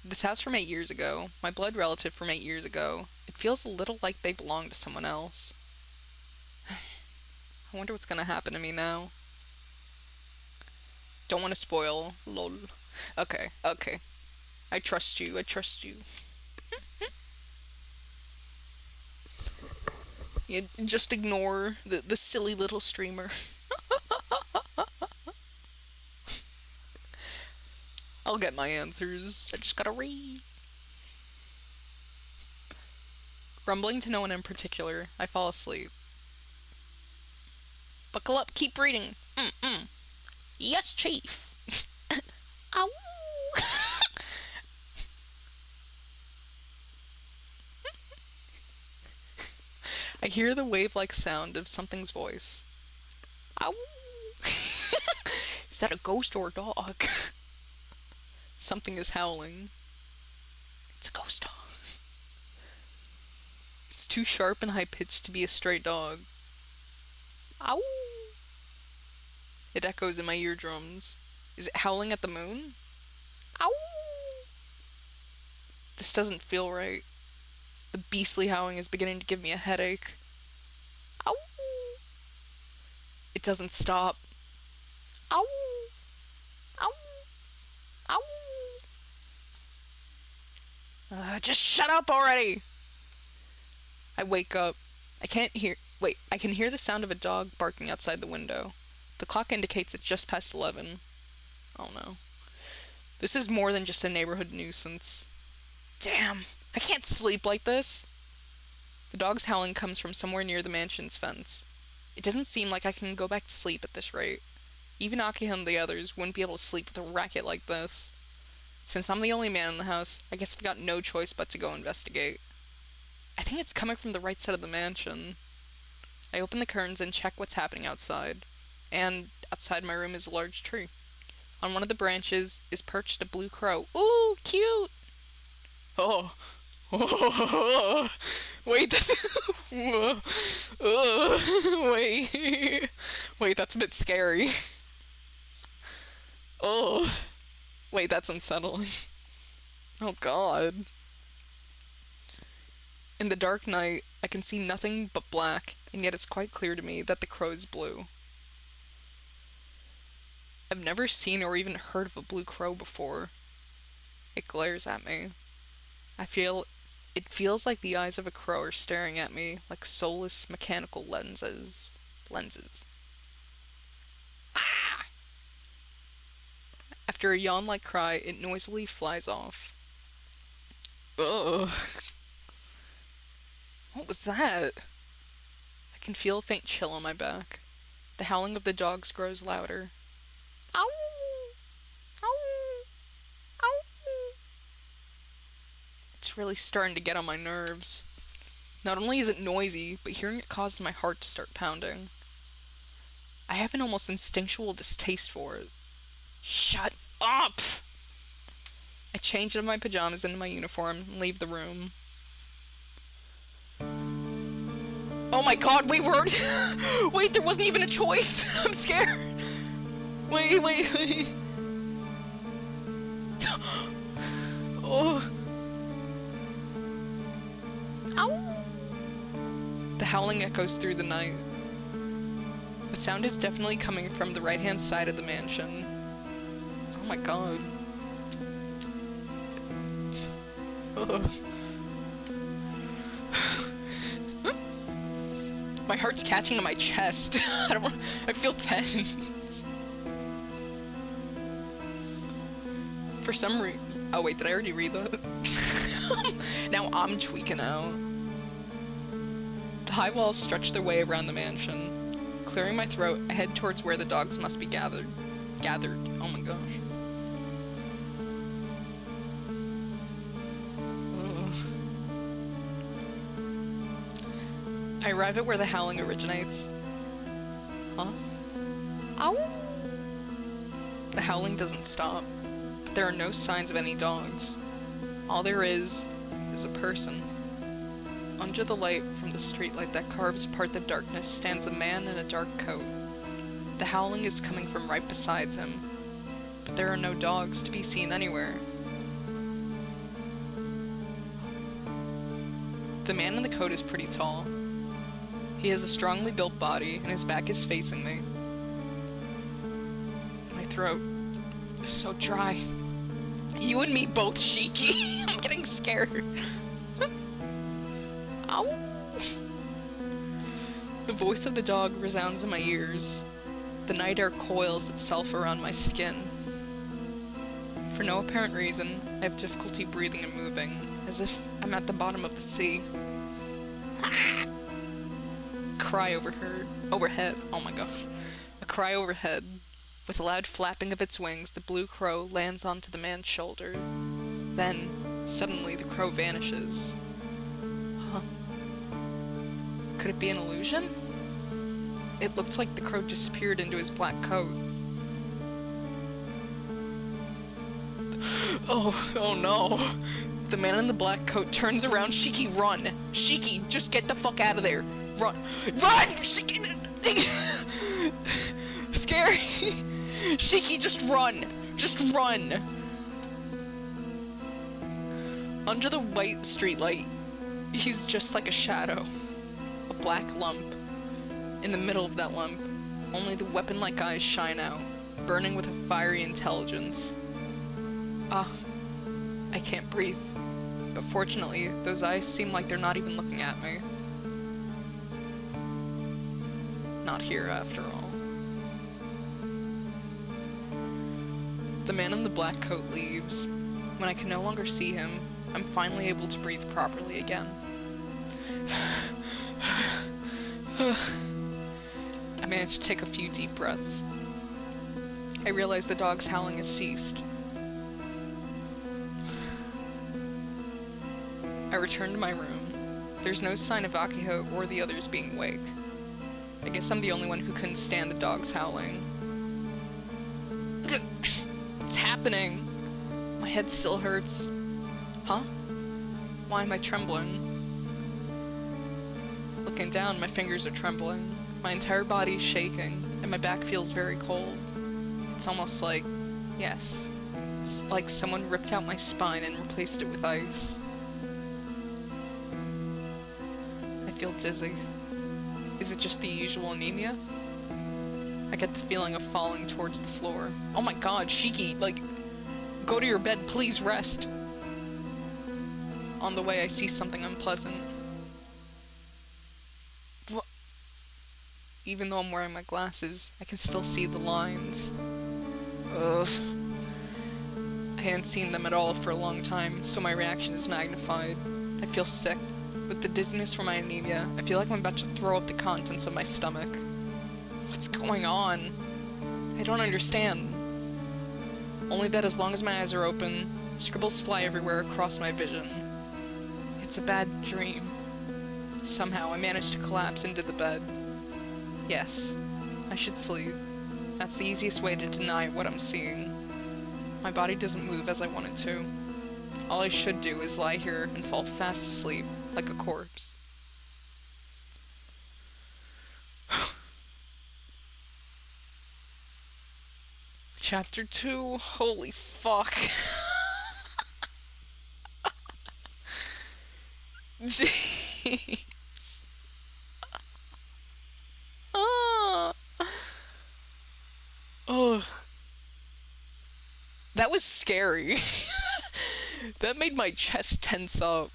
This house from 8 years ago, my blood relative from 8 years ago, it feels a little like they belong to someone else. I wonder what's gonna happen to me now. Don't want to spoil. Lol. Okay. I trust you. You just ignore the silly little streamer. I'll get my answers. I just gotta read. Rumbling to no one in particular, I fall asleep. Buckle up, keep reading. Yes, Chief. Ow. I hear the wave-like sound of something's voice. Ow. Is that a ghost or a dog? Something is howling. It's a ghost dog. It's too sharp and high-pitched to be a stray dog. Ow! It echoes in my eardrums. Is it howling at the moon? Ow! This doesn't feel right. The beastly howling is beginning to give me a headache. Ow! It doesn't stop. Ow! Ow! Ow! Just shut up already! I wake up. I can hear the sound of a dog barking outside the window. The clock indicates it's just past 11. Oh no. This is more than just a neighborhood nuisance. Damn, I can't sleep like this. The dog's howling comes from somewhere near the mansion's fence. It doesn't seem like I can go back to sleep at this rate. Even Akiha and the others wouldn't be able to sleep with a racket like this. Since I'm the only man in the house, I guess I've got no choice but to go investigate. I think it's coming from the right side of the mansion. I open the curtains and check what's happening outside. And outside my room is a large tree. On one of the branches is perched a blue crow. Ooh, cute! Oh. Wait, that's... Wait, that's a bit scary. Oh. Wait, that's unsettling. Oh god. In the dark night, I can see nothing but black, and yet it's quite clear to me that the crow is blue. I've never seen or even heard of a blue crow before. It glares at me. It feels like the eyes of a crow are staring at me like soulless mechanical lenses. Ah! After a yawn-like cry, it noisily flies off. Ugh. What was that? I can feel a faint chill on my back. The howling of the dogs grows louder. Ow! Ow! Ow! It's really starting to get on my nerves. Not only is it noisy, but hearing it caused my heart to start pounding. I have an almost instinctual distaste for it. Shut up! I change out of my pajamas into my uniform and leave the room. Oh my god, wait, wait, there wasn't even a choice! I'm scared! Wait. Oh. Ow! The howling echoes through the night. The sound is definitely coming from the right-hand side of the mansion. Oh my god. Ugh. My heart's catching in my chest. I feel tense. For some reason... Oh wait, did I already read that? Now I'm tweaking out. The high walls stretch their way around the mansion. Clearing my throat, I head towards where the dogs must be gathered. Oh my gosh. Ugh. I arrive at where the howling originates. Huh? Ow! The howling doesn't stop, but there are no signs of any dogs. All there is a person. Under the light from the streetlight that carves apart the darkness stands a man in a dark coat. The howling is coming from right beside him, but there are no dogs to be seen anywhere. The man in the coat is pretty tall. He has a strongly built body, and his back is facing me. My throat is so dry. You and me both, Shiki. I'm getting scared. Ow! The voice of the dog resounds in my ears. The night air coils itself around my skin. For no apparent reason, I have difficulty breathing and moving, as if I'm at the bottom of the sea. Cry overhead. Oh my gosh. A cry overhead. With a loud flapping of its wings, the blue crow lands onto the man's shoulder. Then, suddenly, the crow vanishes. Huh? Could it be an illusion? It looked like the crow disappeared into his black coat. Oh no. The man in the black coat turns around. Shiki, run! Shiki, just get the fuck out of there! Run! Shiki! Scary! Shiki, just run! Just run! Under the white streetlight, he's just like a shadow. A black lump. In the middle of that lump, only the weapon-like eyes shine out, burning with a fiery intelligence. I can't breathe. But fortunately, those eyes seem like they're not even looking at me. Not here, after all. The man in the black coat leaves. When I can no longer see him, I'm finally able to breathe properly again. I managed to take a few deep breaths. I realize the dog's howling has ceased. I return to my room. There's no sign of Akiho or the others being awake. I guess I'm the only one who couldn't stand the dogs howling. What's happening? My head still hurts. Huh? Why am I trembling? Looking down, my fingers are trembling. My entire body is shaking, and my back feels very cold. It's almost like... yes. It's like someone ripped out my spine and replaced it with ice. I feel dizzy. Is it just the usual anemia? I get the feeling of falling towards the floor. Oh my god, Shiki, like, go to your bed, please rest. On the way, I see something unpleasant. Even though I'm wearing my glasses, I can still see the lines. Ugh. I hadn't seen them at all for a long time, so my reaction is magnified. I feel sick. With the dizziness from my anemia, I feel like I'm about to throw up the contents of my stomach. What's going on? I don't understand. Only that as long as my eyes are open, scribbles fly everywhere across my vision. It's a bad dream. Somehow I managed to collapse into the bed. Yes, I should sleep. That's the easiest way to deny what I'm seeing. My body doesn't move as I want it to. All I should do is lie here and fall fast asleep, like a corpse. Chapter 2, holy fuck. Jeez. Oh. That was scary. That made my chest tense up.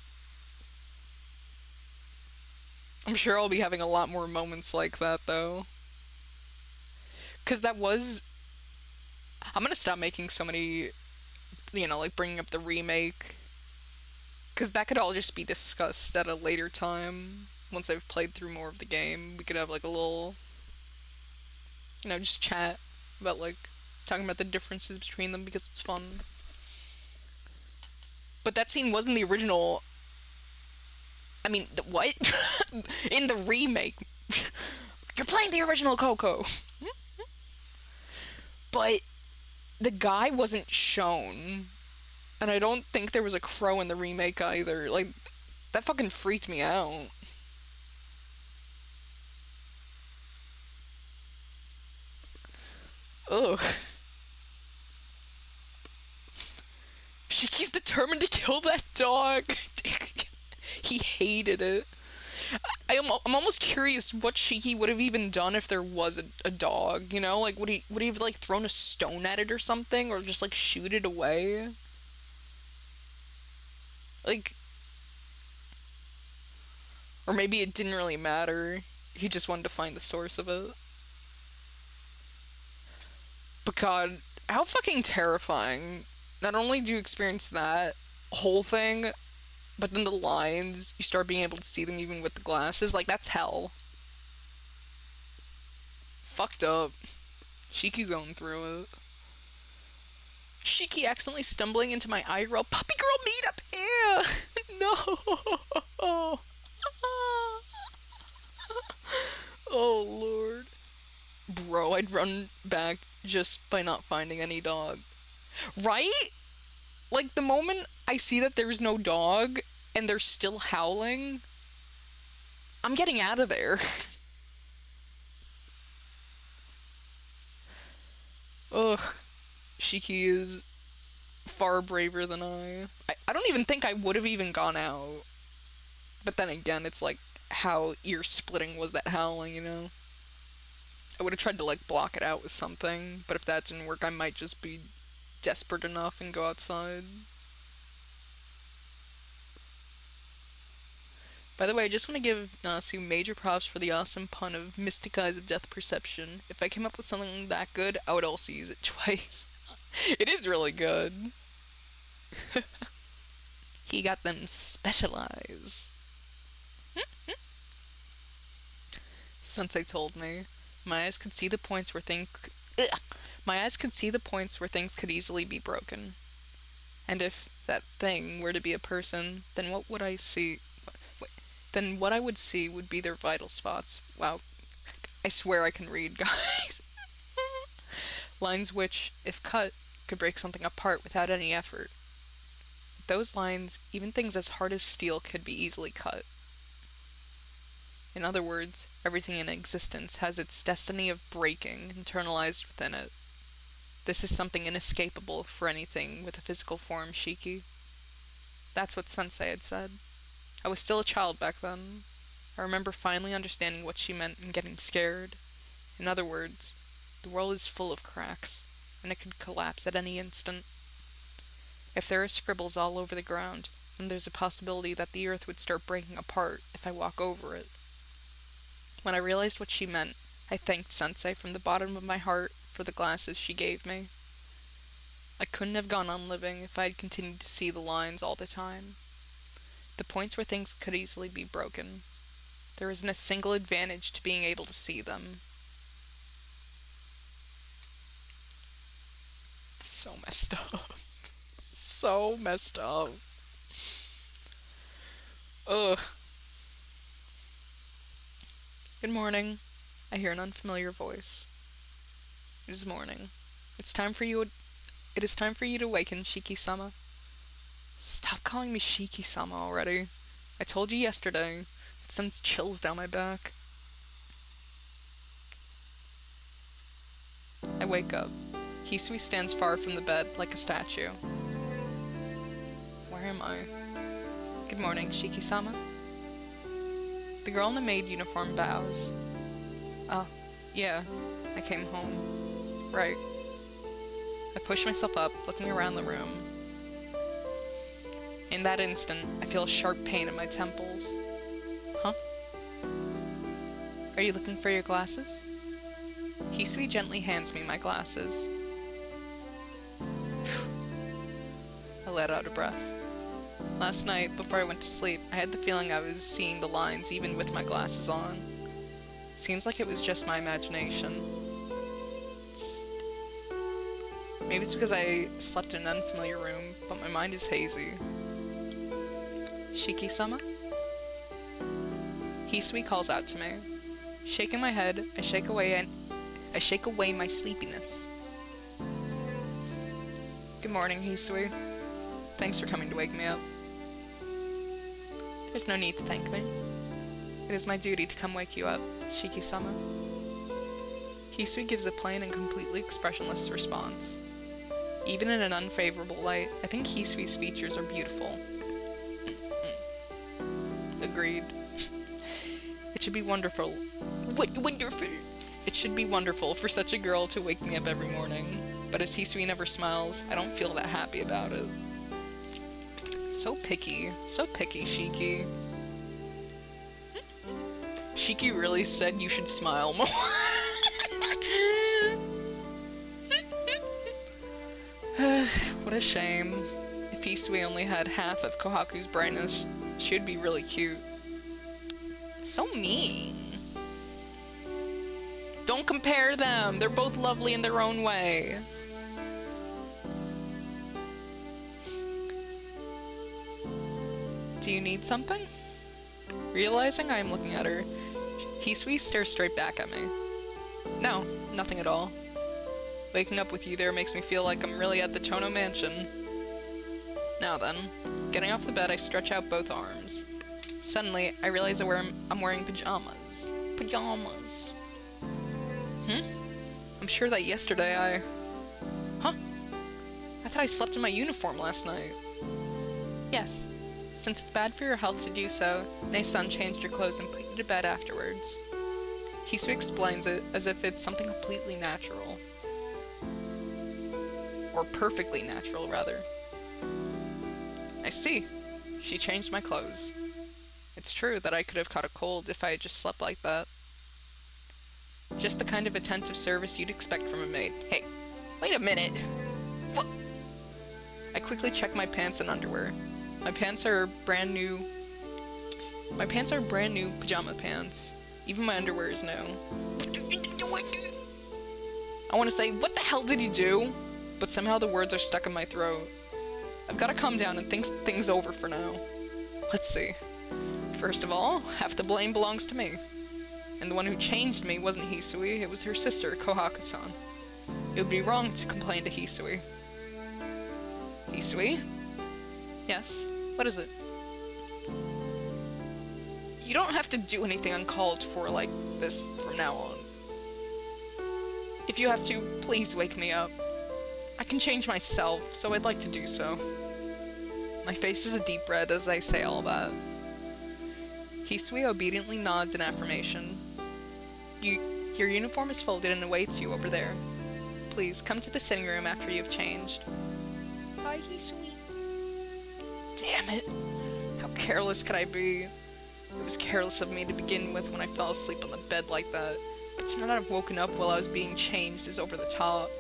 I'm sure I'll be having a lot more moments like that, though. Because that was... I'm gonna stop making so many, like bringing up the remake. Because that could all just be discussed at a later time. Once I've played through more of the game, we could have like a little, just chat about like talking about the differences between them because it's fun. But that scene wasn't the original. I mean, what? In the remake. You're playing the original Coco. But the guy wasn't shown. And I don't think there was a crow in the remake either. Like, that fucking freaked me out. Ugh. Shiki's determined to kill that dog. He hated it. I'm almost curious what Shiki would have even done if there was a dog, Like, would he have, like, thrown a stone at it or something? Or just, like, shoot it away? Like... Or maybe it didn't really matter. He just wanted to find the source of it. But god, how fucking terrifying. Not only do you experience that whole thing, but then the lines, you start being able to see them even with the glasses. Like, that's hell. Fucked up. Shiki's going through it. Shiki accidentally stumbling into my IRL puppy girl meetup. Ew. No. Oh, Lord. Bro, I'd run back just by not finding any dog. Right? Like, the moment I see that there's no dog and they're still howling, I'm getting out of there. Ugh. Shiki is far braver than I don't even think I would have even gone out. But then again, it's like, how ear-splitting was that howling, I would have tried to, like, block it out with something, but if that didn't work, I might just be desperate enough and go outside. By the way, I just want to give Nasu major props for the awesome pun of Mystic Eyes of Death Perception. If I came up with something that good, I would also use it twice. It is really good. He got them special eyes. Sensei told me, my eyes could see the points where things... Ugh. My eyes could see the points where things could easily be broken. And if that thing were to be a person, then what would I see? Then what I would see would be their vital spots. Wow. I swear I can read, guys. Lines which, if cut, could break something apart without any effort. With those lines, even things as hard as steel could be easily cut. In other words, everything in existence has its destiny of breaking internalized within it. This is something inescapable for anything with a physical form, Shiki. That's what Sensei had said. I was still a child back then. I remember finally understanding what she meant and getting scared. In other words, The world is full of cracks, and it could collapse at any instant. If there are scribbles all over the ground, then there's a possibility that the earth would start breaking apart if I walk over it. When I realized what she meant, I thanked Sensei from the bottom of my heart for the glasses she gave me. I couldn't have gone on living if I had continued to see the lines all the time. The points where things could easily be broken. There isn't a single advantage to being able to see them. It's so messed up. So messed up. Ugh. Good morning. I hear an unfamiliar voice. It is morning. It is time for you to awaken, Shiki-sama. Stop calling me Shiki-sama already. I told you yesterday. It sends chills down my back. I wake up. Hisui stands far from the bed, like a statue. Where am I? Good morning, Shiki-sama. The girl in the maid uniform bows. Oh, yeah, I came home. Right. I push myself up, looking around the room. In that instant, I feel a sharp pain in my temples. Huh? Are you looking for your glasses? Hisui gently hands me my glasses. I let out a breath. Last night, before I went to sleep, I had the feeling I was seeing the lines even with my glasses on. Seems like it was just my imagination. Maybe it's because I slept in an unfamiliar room, but my mind is hazy. Shiki-sama? Hisui calls out to me. Shaking my head, I shake away my sleepiness. Good morning, Hisui. Thanks for coming to wake me up. There's no need to thank me. It is my duty to come wake you up, Shiki-sama. Hisui gives a plain and completely expressionless response. Even in an unfavorable light, I think Hisui's features are beautiful. Agreed. It should be wonderful. Wonderful! It should be wonderful for such a girl to wake me up every morning. But as Hisui never smiles, I don't feel that happy about it. So picky, Shiki. Shiki really said you should smile more. What a shame. If Hisui only had half of Kohaku's brightness, she'd be really cute. So mean. Don't compare them! They're both lovely in their own way. Do you need something? Realizing I am looking at her, Hisui stares straight back at me. No, nothing at all. Waking up with you there makes me feel like I'm really at the Tono Mansion. Now then, getting off the bed, I stretch out both arms. Suddenly, I realize I'm wearing pajamas. Pajamas. I'm sure that yesterday Huh? I thought I slept in my uniform last night. Yes. Since it's bad for your health to do so, Ne-san changed your clothes and put you to bed afterwards. Hisui explains it as if it's something completely natural. Or perfectly natural, rather. I see. She changed my clothes. It's true that I could have caught a cold if I had just slept like that. Just the kind of attentive service you'd expect from a maid. Hey, wait a minute! What? I quickly check my pants and underwear. My pants are brand new pajama pants. Even my underwear is new. I want to say, what the hell did you do? But somehow the words are stuck in my throat. I've got to calm down and think things over for now. Let's see. First of all, half the blame belongs to me. And the one who changed me wasn't Hisui, it was her sister, Kohaku-san. It would be wrong to complain to Hisui. Hisui? Yes? What is it? You don't have to do anything uncalled for like this from now on. If you have to, please wake me up. I can change myself, so I'd like to do so. My face is a deep red as I say all that. Hisui obediently nods in affirmation. Your uniform is folded and awaits you over there. Please, come to the sitting room after you've changed. Bye, Hisui. Damn it. How careless could I be? It was careless of me to begin with when I fell asleep on the bed like that. But to not have woken up while I was being changed is over the top.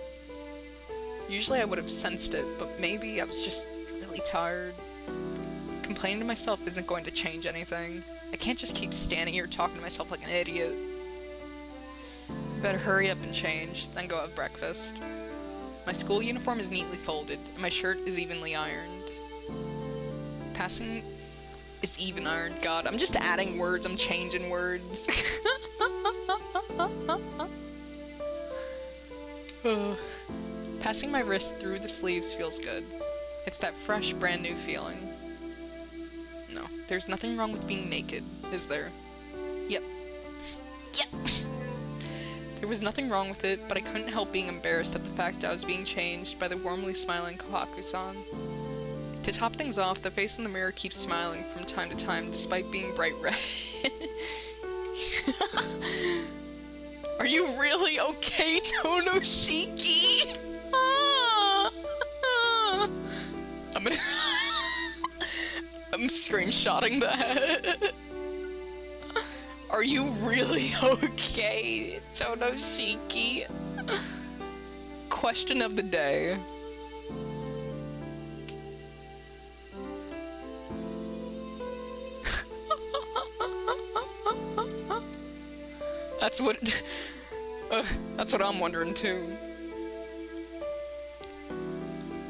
Usually I would have sensed it, but maybe I was just really tired. Complaining to myself isn't going to change anything. I can't just keep standing here talking to myself like an idiot. Better hurry up and change, then go have breakfast. My school uniform is neatly folded, and my shirt is evenly ironed. Passing is even ironed. God, I'm just adding words, I'm changing words. Passing my wrist through the sleeves feels good. It's that fresh, brand new feeling. No, there's nothing wrong with being naked, is there? Yep. Yep! There was nothing wrong with it, but I couldn't help being embarrassed at the fact I was being changed by the warmly smiling Kohaku-san. To top things off, the face in the mirror keeps smiling from time to time, despite being bright red. Are you really okay, Tonoshiki? I'm screenshotting that. Are you really okay, Tonoshiki? Question of the day. That's what I'm wondering too.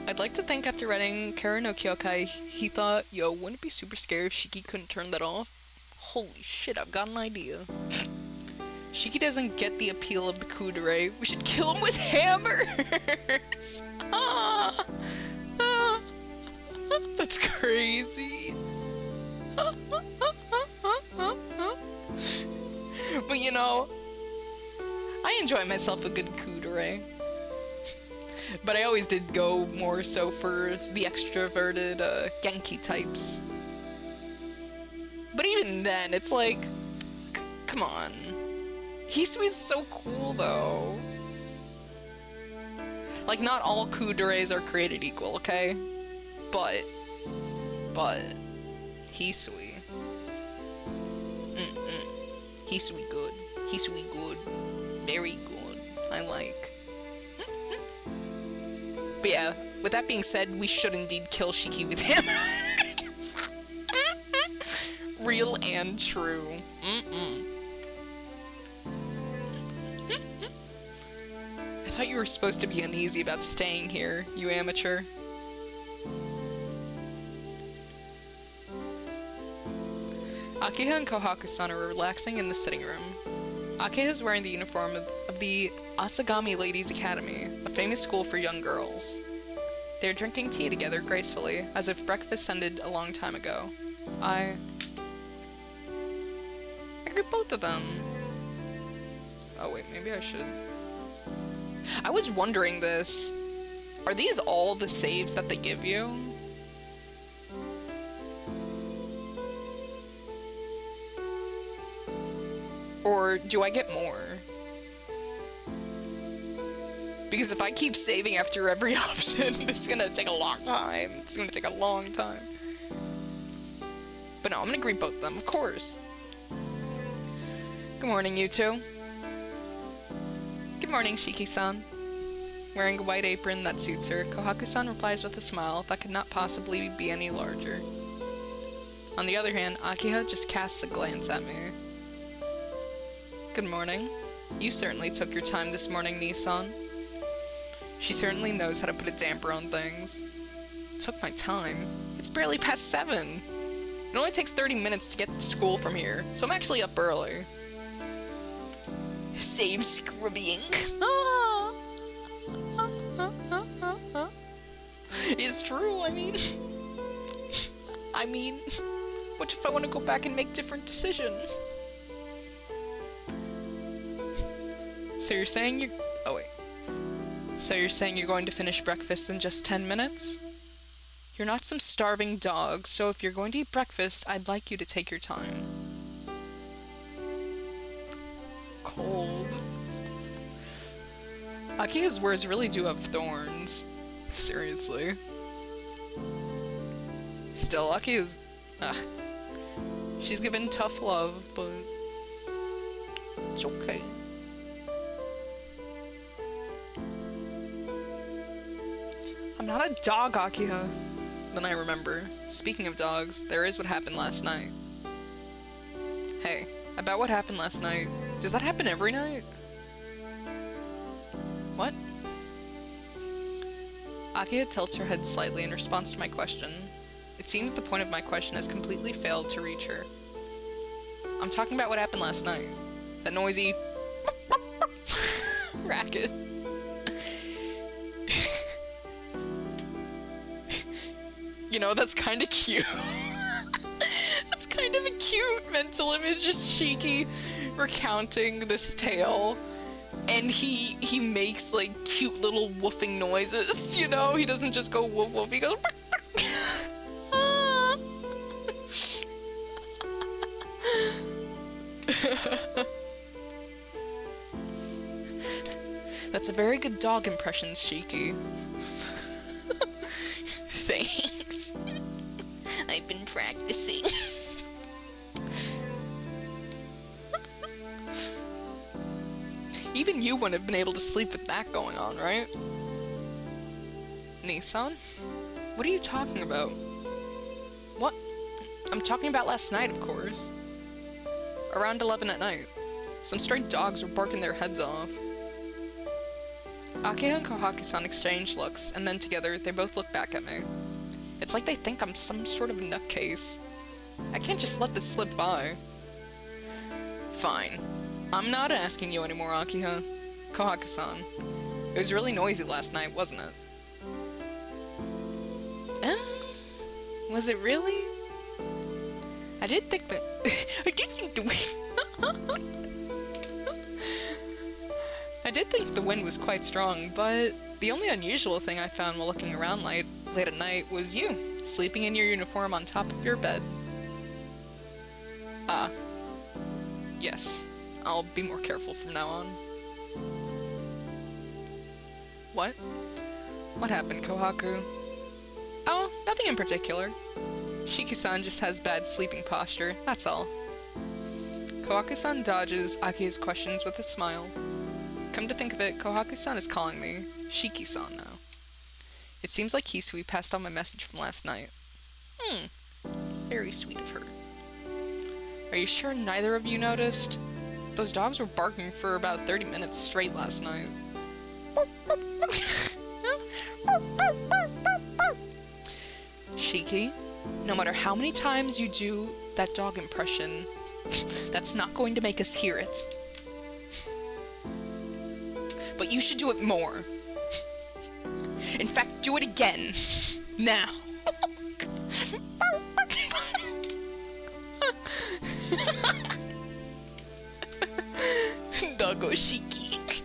I'd like to think after writing Kara no Kyokai, he thought, yo, wouldn't it be super scary if Shiki couldn't turn that off? Holy shit, I've got an idea. Shiki doesn't get the appeal of the kudere. We should kill him with hammers! That's crazy. But you know, I enjoy myself a good kudere. But I always did go more so for the extroverted, Genki types. But even then, it's like, come on. Hisui's so cool, though. Like, not all kuderes are created equal, okay? But, Hisui. Hisui good. Hisui good. Very good. I like. But yeah, with that being said, we should indeed kill Shiki with hammers. Real and true. I thought you were supposed to be uneasy about staying here, you amateur. Akiha and Kohaku-san are relaxing in the sitting room. Akiha is wearing the uniform of the Asagami Ladies Academy, a famous school for young girls. They are drinking tea together gracefully, as if breakfast ended a long time ago. I agree both of them. Oh wait, maybe I should. I was wondering this. Are these all the saves that they give you? Or do I get more? Because if I keep saving after every option, this is gonna take a long time. It's gonna take a long time. But no, I'm gonna greet both of them, of course. Good morning, you two. Good morning, Shiki-san. Wearing a white apron that suits her, Kohaku-san replies with a smile that could not possibly be any larger. On the other hand, Akiha just casts a glance at me. Good morning. You certainly took your time this morning, Nissan. She certainly knows how to put a damper on things. Took my time? It's barely past 7. It only takes 30 minutes to get to school from here, so I'm actually up early. Save scrubbying. It's true, I mean, what if I want to go back and make different decisions? So you're saying you're... Oh, wait. So you're saying you're going to finish breakfast in just 10 minutes? You're not some starving dog, so if you're going to eat breakfast, I'd like you to take your time. Cold. Akia's words really do have thorns. Seriously. Still, Akia's... she's given tough love, but... it's okay. I'm not a dog, Akiha. Then I remember. Speaking of dogs, there is what happened last night. Hey, about what happened last night. Does that happen every night? What? Akiha tilts her head slightly in response to my question. It seems the point of my question has completely failed to reach her. I'm talking about what happened last night. That noisy racket. You know, that's kind of cute. That's kind of a cute mental image, just Shiki recounting this tale. And he makes, like, cute little woofing noises, you know? He doesn't just go woof woof, he goes... That's a very good dog impression, Shiki. Thanks. I've been practicing. Even you wouldn't have been able to sleep with that going on, right? Nissan? What are you talking about? What? I'm talking about last night, of course. Around 11 at night. Some stray dogs were barking their heads off. Akiha and Kohaku-san exchange looks, and then together, they both look back at me. It's like they think I'm some sort of nutcase. I can't just let this slip by. Fine. I'm not asking you anymore, Akiha. Kohaku-san. It was really noisy last night, wasn't it? Was it really? I did think that... I did think the wind was quite strong, but the only unusual thing I found while looking around late at night was you, sleeping in your uniform on top of your bed. Ah. Yes. I'll be more careful from now on. What? What happened, Kohaku? Oh, nothing in particular. Shiki-san just has bad sleeping posture, that's all. Kohaku-san dodges Aki's questions with a smile. Come to think of it, Kohaku-san is calling me Shiki-san now. It seems like Hisui passed on my message from last night. Very sweet of her. Are you sure neither of you noticed? Those dogs were barking for about 30 minutes straight last night. Shiki, no matter how many times you do that dog impression, that's not going to make us hear it. But you should do it more. In fact, do it again. Now. Doggo Shiki.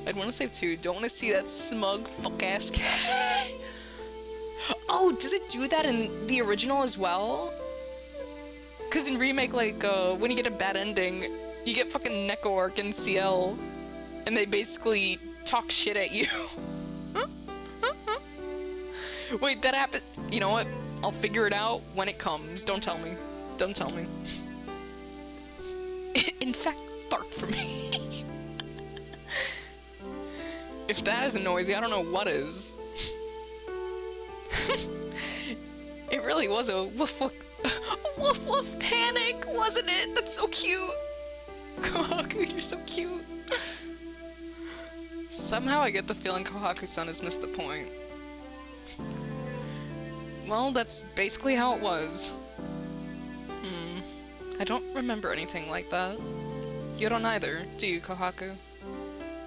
I'd want to say too, don't want to see that smug fuck-ass cat. Oh, does it do that in the original as well? Because in remake, like, when you get a bad ending, you get fucking Neko Arc and CL, and they basically talk shit at you. Wait, that happened? You know what? I'll figure it out when it comes. Don't tell me. Don't tell me. In fact, bark for me. If that isn't noisy, I don't know what is. It really was a woof woof, woof woof panic, wasn't it? That's so cute. Kohaku, you're so cute. Somehow I get the feeling Kohaku-san has missed the point. Well, that's basically how it was. I don't remember anything like that. You don't either, do you, Kohaku?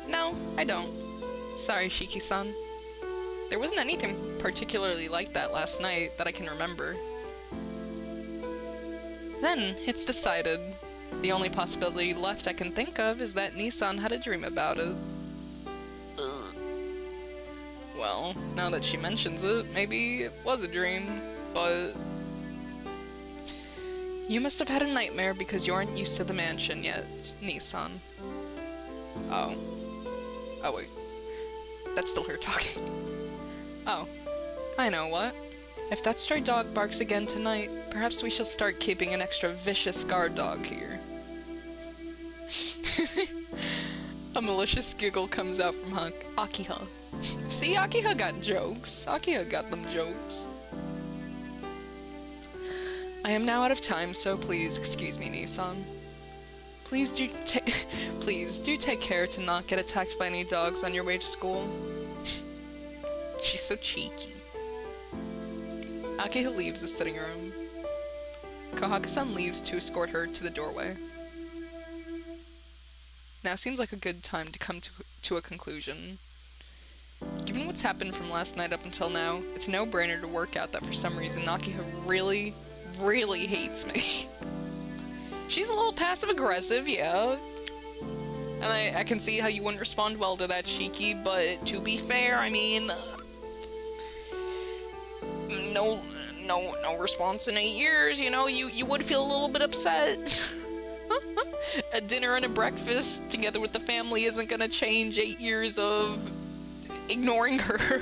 No, I don't. Sorry, Shiki-san. There wasn't anything particularly like that last night that I can remember. Then, it's decided. The only possibility left I can think of is that Nissan had a dream about it. Ugh. Well, now that she mentions it, maybe it was a dream, but... You must have had a nightmare because you aren't used to the mansion yet, Nissan. Oh. Oh wait. That's still her talking. Oh. I know what. If that stray dog barks again tonight, perhaps we shall start keeping an extra vicious guard dog here. A malicious giggle comes out from Akiha. See, Akiha got jokes. Akiha got them jokes. I am now out of time, so please excuse me, Nissan. Please do take care to not get attacked by any dogs on your way to school. She's so cheeky. Akiha leaves the sitting room. Kohaka-san leaves to escort her to the doorway. Now seems like a good time to come to a conclusion. Given what's happened from last night up until now, it's a no-brainer to work out that for some reason Akiha really hates me. She's a little passive-aggressive, yeah. And I can see how you wouldn't respond well to that, Shiki, but to be fair, I mean... no response in 8 years, you know, you would feel a little bit upset. A dinner and a breakfast together with the family isn't gonna change 8 years of ignoring her.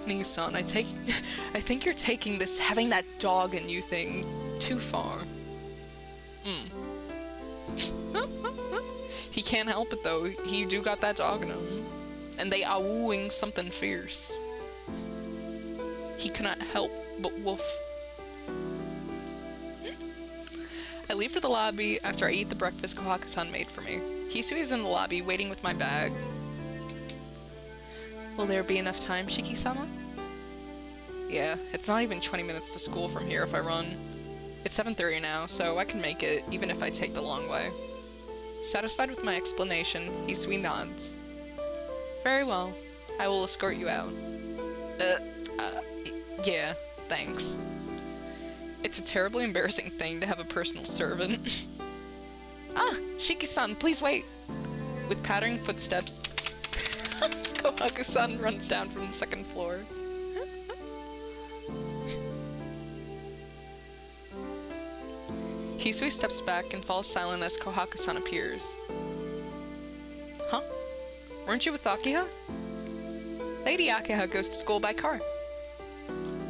Nissan, I think you're taking this having that dog in you thing too far. He can't help it though, he do got that dog in him. And they are wooing something fierce. He cannot help but woof. I leave for the lobby after I eat the breakfast Kohaka-san made for me. Hisui's in the lobby waiting with my bag. Will there be enough time, Shiki-sama? Yeah, it's not even 20 minutes to school from here if I run. It's 7:30 now, so I can make it, even if I take the long way. Satisfied with my explanation, Hisui nods. Very well. I will escort you out. Yeah, thanks. It's a terribly embarrassing thing to have a personal servant. Ah, Shiki-san, please wait. With pattering footsteps, Kohaku-san runs down from the second floor. Hisui steps back and falls silent as Kohaku-san appears. Huh? Weren't you with Akiha? Lady Akiha goes to school by car.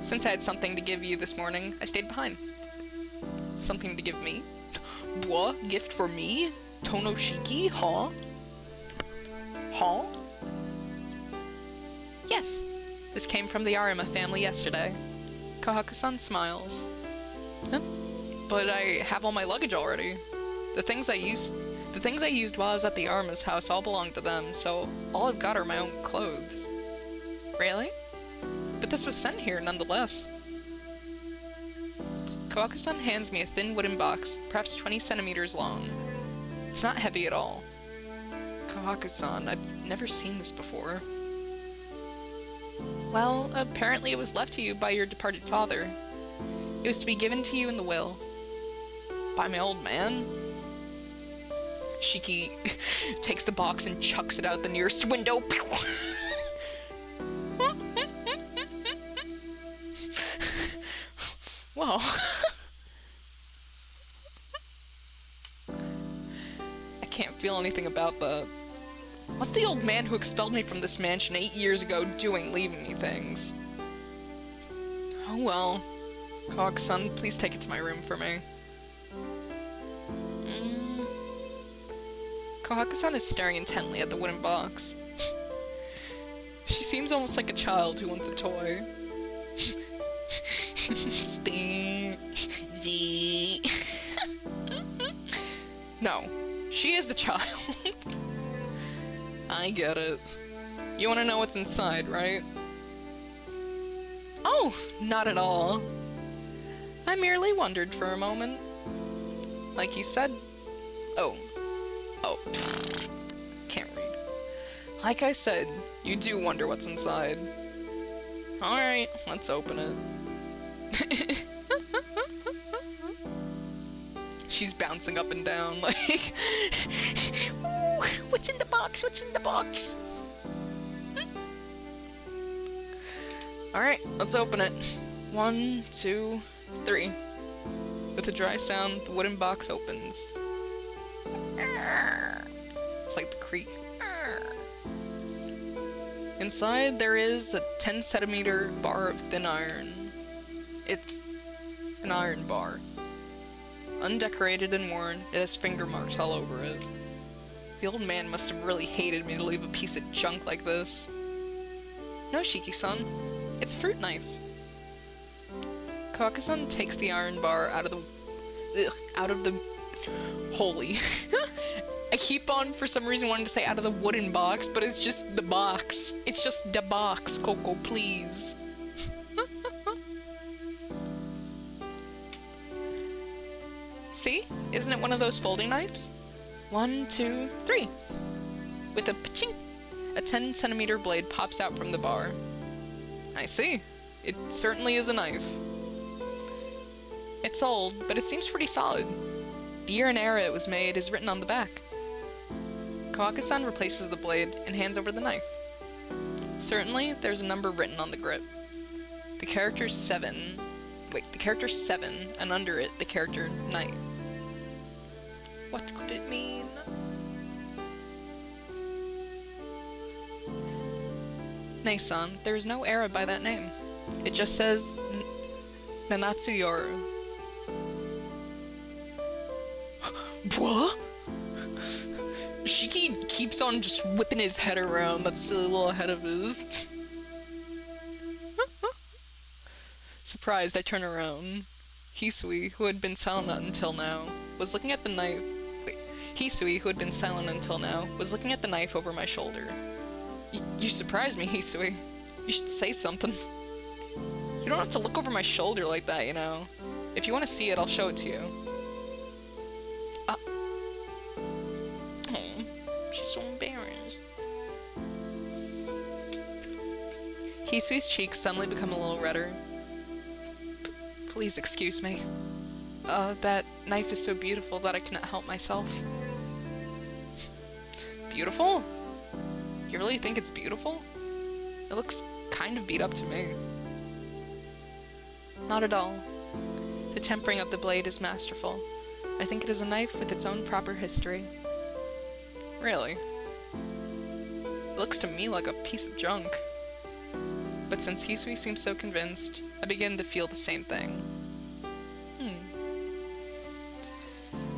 Since I had something to give you this morning, I stayed behind. Something to give me? What? Gift for me? Tonoshiki? Huh? Huh? Yes. This came from the Arima family yesterday. Kohaku-san smiles. Huh? But I have all my luggage already. The things I used while I was at the Arima's house all belong to them, so all I've got are my own clothes. Really? But this was sent here nonetheless. Kohaku-san hands me a thin wooden box, perhaps 20 centimeters long. It's not heavy at all. Kohaku-san, I've never seen this before. Well, apparently it was left to you by your departed father. It was to be given to you in the will. By my old man? Shiki takes the box and chucks it out the nearest window. Whoa. I can't feel anything about that. What's the old man who expelled me from this mansion 8 years ago doing, leaving me things? Oh well. Kohaku-san, please take it to my room for me. Kohaku-san is staring intently at the wooden box. She seems almost like a child who wants a toy. No, she is the child. I get it. You want to know what's inside, right? Oh, not at all. I merely wondered for a moment. Like you said... Oh, can't read. Like I said, you do wonder what's inside. Alright, let's open it. She's bouncing up and down, like... Ooh, what's in the box? What's in the box? Alright, let's open it. 1, 2, 3. With a dry sound, the wooden box opens. It's like the creak. Inside, there is a 10-centimeter bar of thin iron. It's an iron bar. Undecorated and worn, it has finger marks all over it. The old man must have really hated me to leave a piece of junk like this. No, Shiki-san. It's a fruit knife. Coco-san takes the iron bar out of the holy. I keep on, for some reason, wanting to say out of the wooden box, but it's just the box. It's just the box, Coco, please. See? Isn't it one of those folding knives? 1, 2, 3. With a pa-chink, a 10-centimeter blade pops out from the bar. I see. It certainly is a knife. It's old, but it seems pretty solid. The year and era it was made is written on the back. Coco-san replaces the blade and hands over the knife. Certainly, there's a number written on the grip. The character 7, and under it, the character knight. What could it mean? Nei-san, there is no era by that name. It just says Nanatsuyoru. What? Shiki keeps on just whipping his head around, that silly little head of his. Surprised, I turn around. Hisui, who had been silent until now, was looking at the knife. Hisui, who had been silent until now, was looking at the knife over my shoulder. You surprised me, Hisui. You should say something. You don't have to look over my shoulder like that, you know. If you want to see it, I'll show it to you. She's so embarrassed. Hisui's cheeks suddenly become a little redder. Please excuse me. That knife is so beautiful that I cannot help myself. Beautiful? You really think it's beautiful? It looks kind of beat up to me. Not at all. The tempering of the blade is masterful. I think it is a knife with its own proper history. Really? It looks to me like a piece of junk. But since Hisui seems so convinced, I begin to feel the same thing.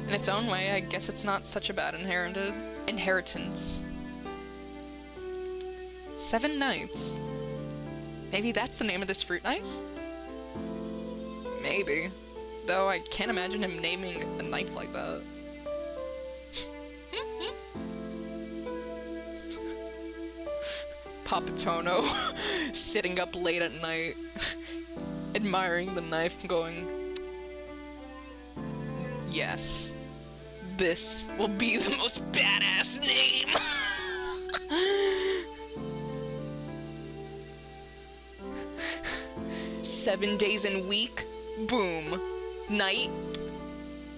In its own way, I guess it's not such a bad inheritance. 7 knights. Maybe that's the name of this fruit knife? Maybe. Though I can't imagine him naming a knife like that. Papatono sitting up late at night, admiring the knife and going, yes, this will be the most badass name! 7 days in week, boom. Night,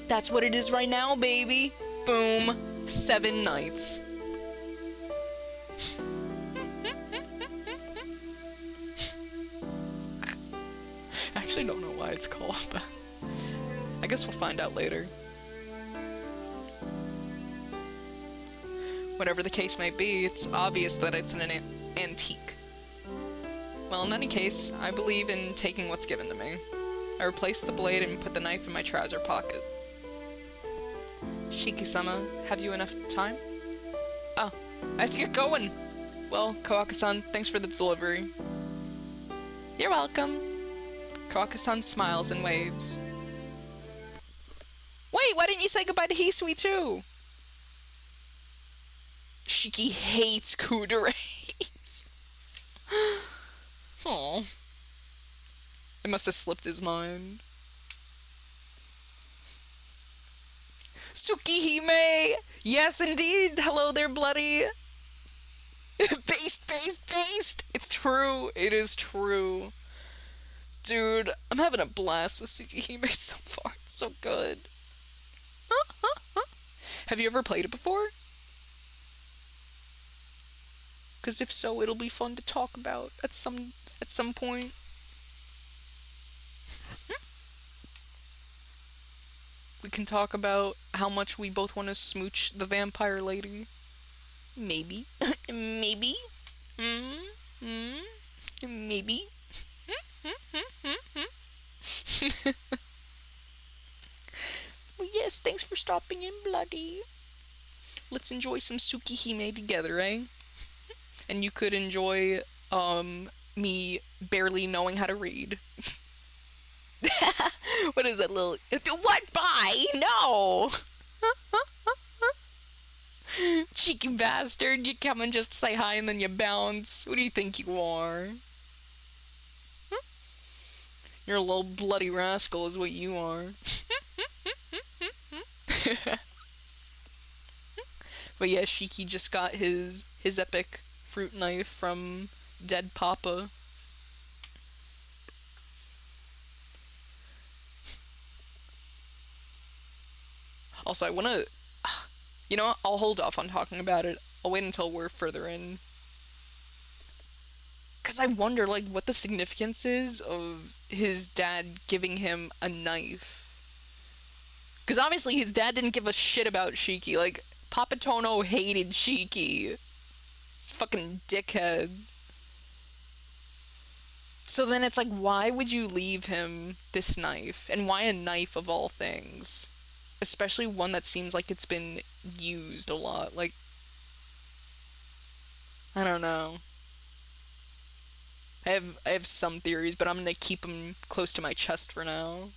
that's what it is right now, baby. Boom, 7 nights. I actually don't know why it's called that. I guess we'll find out later. Whatever the case may be, it's obvious that it's an antique. Well, in any case, I believe in taking what's given to me. I replace the blade and put the knife in my trouser pocket. Shiki-sama, have you enough time? Oh, I have to get going! Well, Coco-san, thanks for the delivery. You're welcome. Coco-san smiles and waves. Wait, why didn't you say goodbye to Hisui too? Shiki hates kudereis. Aw. It must have slipped his mind. Tsukihime! Yes, indeed! Hello there, bloody! Based! It's true! It is true. Dude, I'm having a blast with Tsukihime so far. It's so good. Have you ever played it before? Because if so, it'll be fun to talk about at some point. We can talk about how much we both want to smooch the vampire lady. Maybe. Maybe. Mm, mm, maybe. Well, yes, thanks for stopping in, Bloody. Let's enjoy some Tsukihime together, eh? And you could enjoy, me barely knowing how to read. What is that little... What? Bye? No! Cheeky bastard, you come and just say hi and then you bounce. What do you think you are? You're a little bloody rascal is what you are. But yeah, Shiki just got his epic fruit knife from Dead Papa. Also, I wanna... You know what? I'll hold off on talking about it. I'll wait until we're further in. Because I wonder, like, what the significance is of his dad giving him a knife. Because obviously his dad didn't give a shit about Shiki. Like, Papa Tono hated Shiki. He's fucking dickhead. So then it's like, why would you leave him this knife? And why a knife of all things? Especially one that seems like it's been used a lot. Like, I don't know. I have some theories, but I'm gonna keep them close to my chest for now.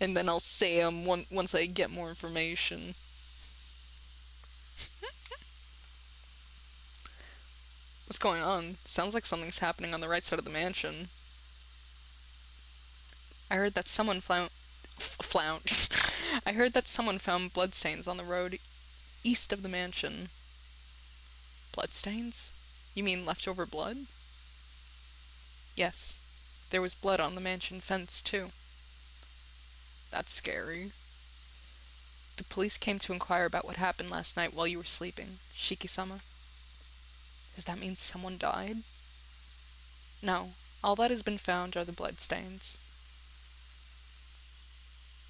And then I'll say them once I get more information. What's going on? Sounds like something's happening on the right side of the mansion. I heard that someone I heard that someone found bloodstains on the road east of the mansion. Bloodstains? You mean leftover blood? Yes. There was blood on the mansion fence, too. That's scary. The police came to inquire about what happened last night while you were sleeping, Shiki-sama. Does that mean someone died? No. All that has been found are the bloodstains.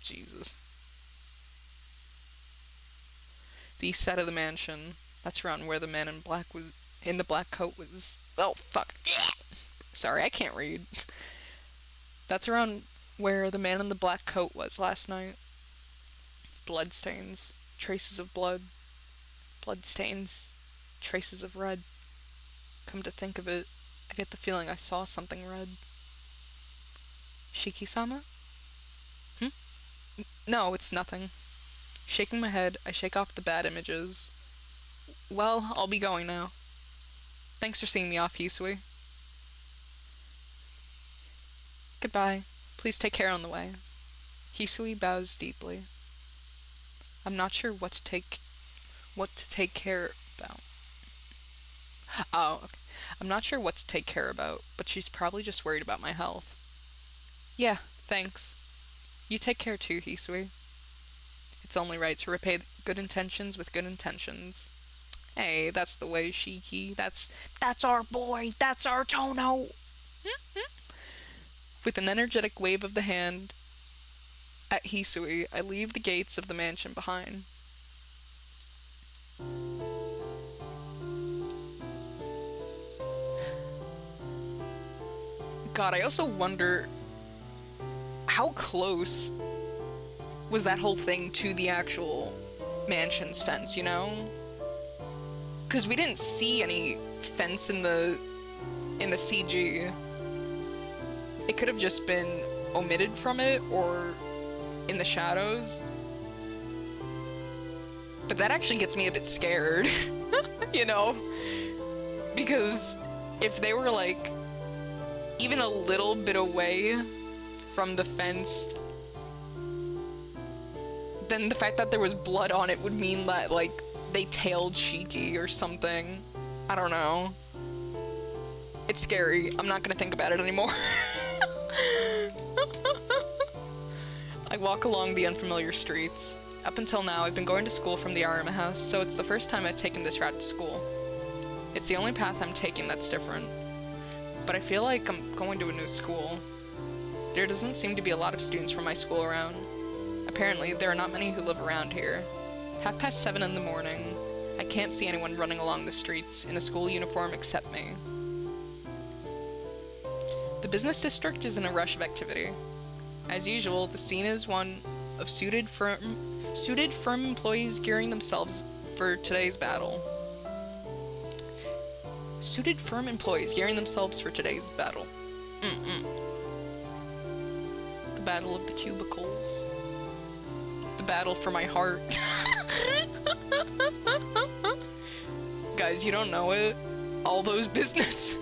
Jesus. The east side of the mansion. That's around where the man in the black coat was... Oh, fuck. Sorry, I can't read. That's around where the man in the black coat was last night. Bloodstains. Traces of blood. Bloodstains. Traces of red. Come to think of it, I get the feeling I saw something red. Shiki-sama? No, it's nothing. Shaking my head, I shake off the bad images. Well, I'll be going now. Thanks for seeing me off, Hisui. Goodbye. Please take care on the way. Hisui bows deeply. I'm not sure what to take care about. Oh, okay. I'm not sure what to take care about, but she's probably just worried about my health. Yeah, thanks. You take care too, Hisui. It's only right to repay good intentions with good intentions. Hey, that's the way, Shiki. That's our boy. That's our Tono. With an energetic wave of the hand at Hisui, I leave the gates of the mansion behind. God, I also wonder how close was that whole thing to the actual mansion's fence, you know? Because we didn't see any fence in the CG. It could have just been omitted from it or in the shadows. But that actually gets me a bit scared, you know? Because if they were like even a little bit away from the fence, then the fact that there was blood on it would mean that, like, they tailed Shiki or something. I don't know. It's scary. I'm not gonna think about it anymore. I walk along the unfamiliar streets. Up until now, I've been going to school from the Arima house, so it's the first time I've taken this route to school. It's the only path I'm taking that's different. But I feel like I'm going to a new school. There doesn't seem to be a lot of students from my school around. Apparently, there are not many who live around here. 7:30 in the morning. I can't see anyone running along the streets in a school uniform except me. The business district is in a rush of activity. As usual, the scene is one of suited firm employees gearing themselves for today's battle. Suited firm employees gearing themselves for today's battle. The battle of the cubicles. The battle for my heart. Guys, you don't know it. All those businessmen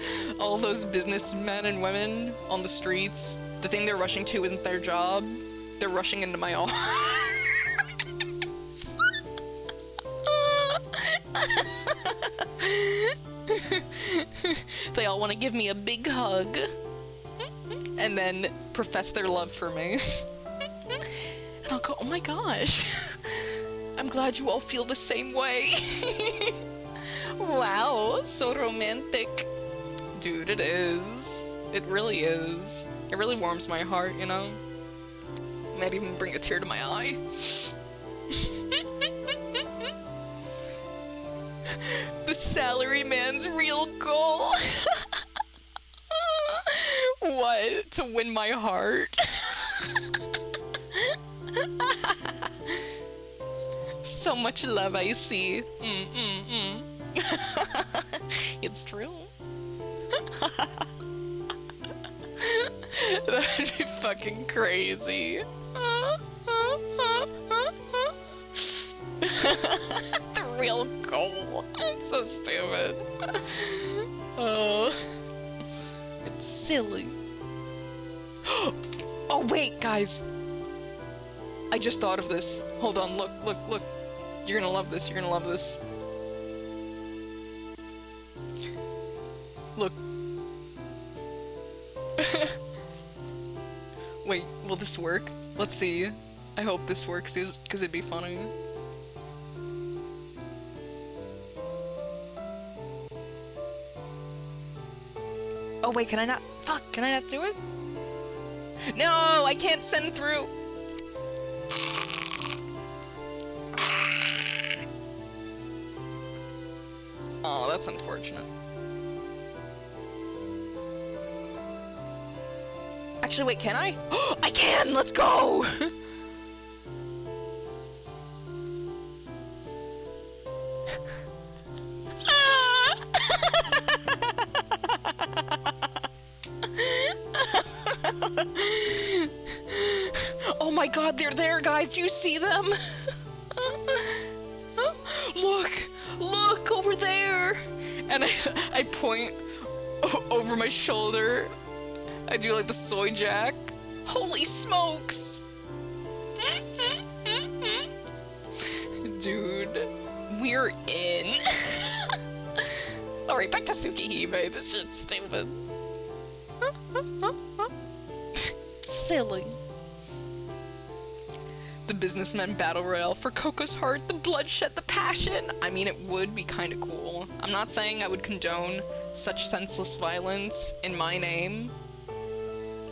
and women on the streets, the thing they're rushing to isn't their job. They're rushing into my arms. They all want to give me a big hug and then profess their love for me. And I'll go, oh my gosh, I'm glad you all feel the same way. Wow, so romantic. Dude, it is. It really is. It really warms my heart, you know? Might even bring a tear to my eye. The salaryman's real goal. What? To win my heart? So much love I see. It's true. That'd be fucking crazy. The real goal. It's so stupid. Oh, it's silly. Oh wait, guys. I just thought of this. Hold on, look. You're gonna love this, Look. Wait, will this work? Let's see. I hope this works, because it'd be funny. Oh wait, can I not? Fuck, can I not do it? No, I can't send through. Oh, that's unfortunate. Actually, wait, can I? I can! Let's go! Oh my god, they're there, guys! Do you see them? Look over there! And I point over my shoulder. I do like the soy jack. Holy smokes! Dude, we're in. Alright, back to Tsukihime. This shit's stupid. Silly. The businessmen battle royale for Coco's heart, the bloodshed, the passion. I mean, it would be kind of cool. I'm not saying I would condone such senseless violence in my name,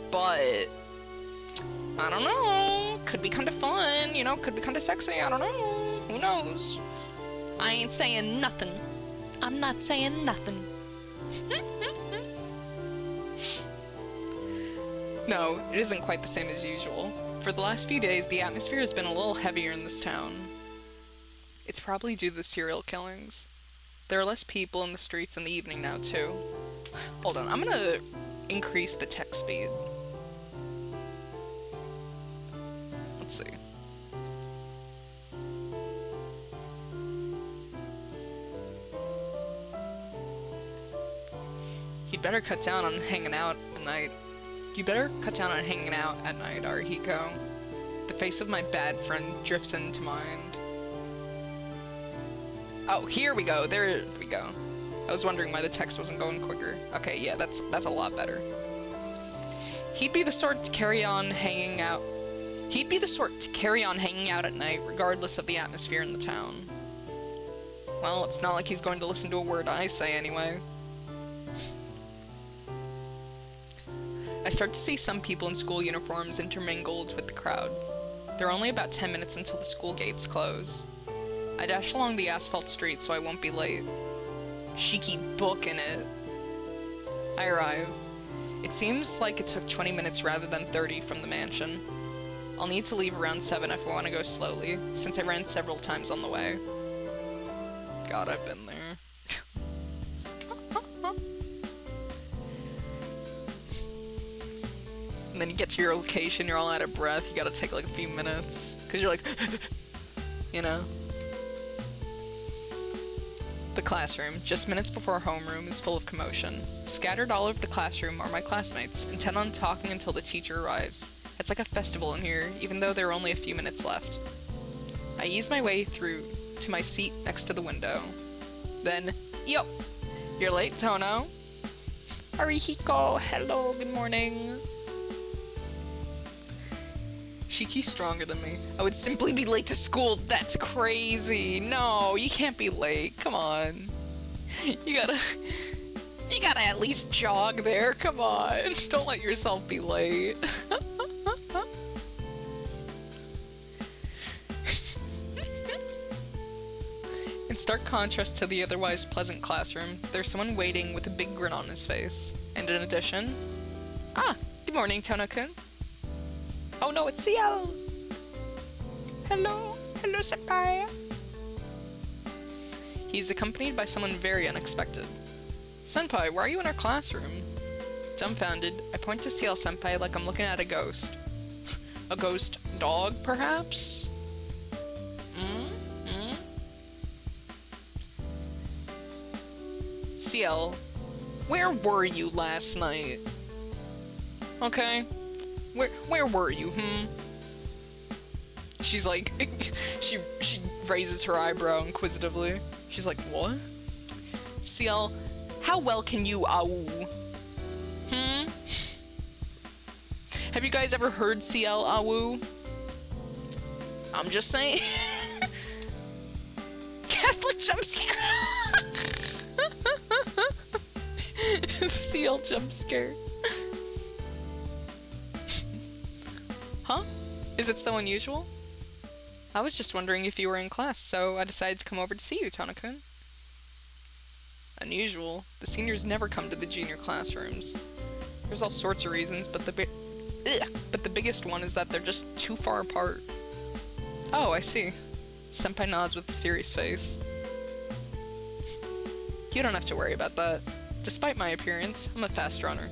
but I don't know. Could be kind of fun, you know, could be kind of sexy. I don't know. Who knows? I ain't saying nothing. I'm not saying nothing. No, it isn't quite the same as usual. For the last few days, the atmosphere has been a little heavier in this town. It's probably due to the serial killings. There are less people in the streets in the evening now, too. Hold on, I'm gonna increase the text speed. Let's see. You'd better cut down on hanging out at night. You better cut down on hanging out at night, Arihiko. The face of my bad friend drifts into mind. Oh, here we go. There we go. I was wondering why the text wasn't going quicker. Okay, yeah, that's a lot better. He'd be the sort to carry on hanging out He'd be the sort to carry on hanging out at night, regardless of the atmosphere in the town. Well, it's not like he's going to listen to a word I say anyway. I start to see some people in school uniforms intermingled with the crowd. There are only about 10 minutes until the school gates close. I dash along the asphalt street so I won't be late. Cheeky book in it. I arrive. It seems like it took 20 minutes rather than 30 from the mansion. I'll need to leave around 7 if I want to go slowly, since I ran several times on the way. God, I've been there. And then you get to your location, you're all out of breath, you gotta take like a few minutes, because you're like, you know? The classroom, just minutes before homeroom, is full of commotion. Scattered all over the classroom are my classmates, intent on talking until the teacher arrives. It's like a festival in here, even though there are only a few minutes left. I ease my way through to my seat next to the window. Then, yo! You're late, Tono. Arihiko, hello, good morning. Shiki's stronger than me. I would simply be late to school. That's crazy. No, you can't be late. Come on. You gotta at least jog there. Come on. Don't let yourself be late. In stark contrast to the otherwise pleasant classroom, there's someone waiting with a big grin on his face. And in addition... good morning, Tono-kun. Oh no, it's CL! Hello senpai! He's accompanied by someone very unexpected. Senpai, why are you in our classroom? Dumbfounded, I point to CL senpai like I'm looking at a ghost. A ghost dog, perhaps? CL, where were you last night? Okay. Where were you, She's like, she raises her eyebrow inquisitively. She's like, what? CL, how well can you awu? Have you guys ever heard CL awu? I'm just saying. Catholic jump scare. CL jump scare. Huh? Is it so unusual? I was just wondering if you were in class, so I decided to come over to see you, Tono-kun. Unusual? The seniors never come to the junior classrooms. There's all sorts of reasons, but the biggest one is that they're just too far apart. Oh, I see. Senpai nods with a serious face. You don't have to worry about that. Despite my appearance, I'm a fast runner.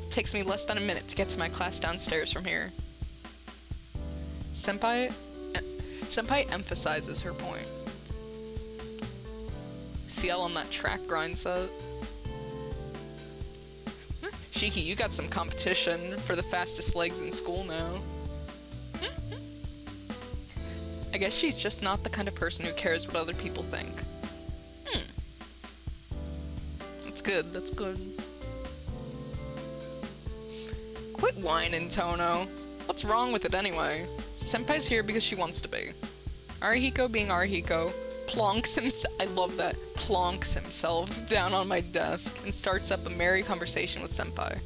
It takes me less than a minute to get to my class downstairs from here. Senpai emphasizes her point. CL on that track grind set. Shiki, you got some competition for the fastest legs in school now. I guess she's just not the kind of person who cares what other people think. That's good, that's good. Quit whining, Tono. What's wrong with it anyway? Senpai's here because she wants to be. Arihiko being Arihiko, plonks himself, I love that, plonks himself down on my desk and starts up a merry conversation with Senpai.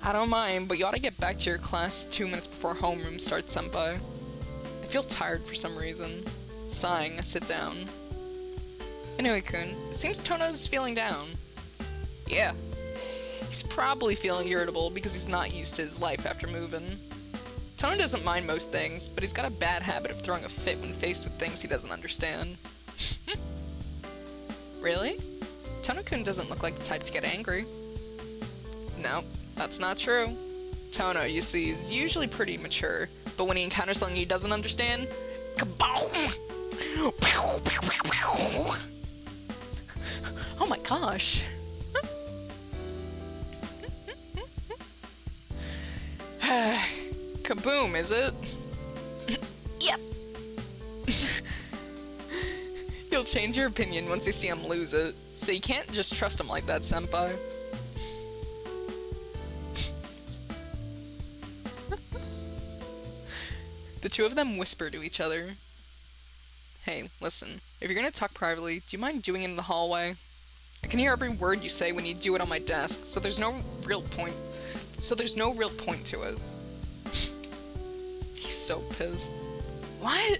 I don't mind, but you ought to get back to your class 2 minutes before homeroom starts, Senpai. I feel tired for some reason. Sighing, I sit down. Anyway-kun, it seems Tono's feeling down. Yeah. He's probably feeling irritable because he's not used to his life after moving. Tono doesn't mind most things, but he's got a bad habit of throwing a fit when faced with things he doesn't understand. Really? Tono-kun doesn't look like the type to get angry. No, that's not true. Tono, you see, is usually pretty mature, but when he encounters something he doesn't understand, kaboom! Oh my gosh. Kaboom, is it? Yep. You'll change your opinion once you see him lose it, so you can't just trust him like that, Senpai. The two of them whisper to each other. Hey, listen, if you're gonna talk privately, do you mind doing it in the hallway? I can hear every word you say when you do it on my desk, so there's no real point to it. He's so pissed. What?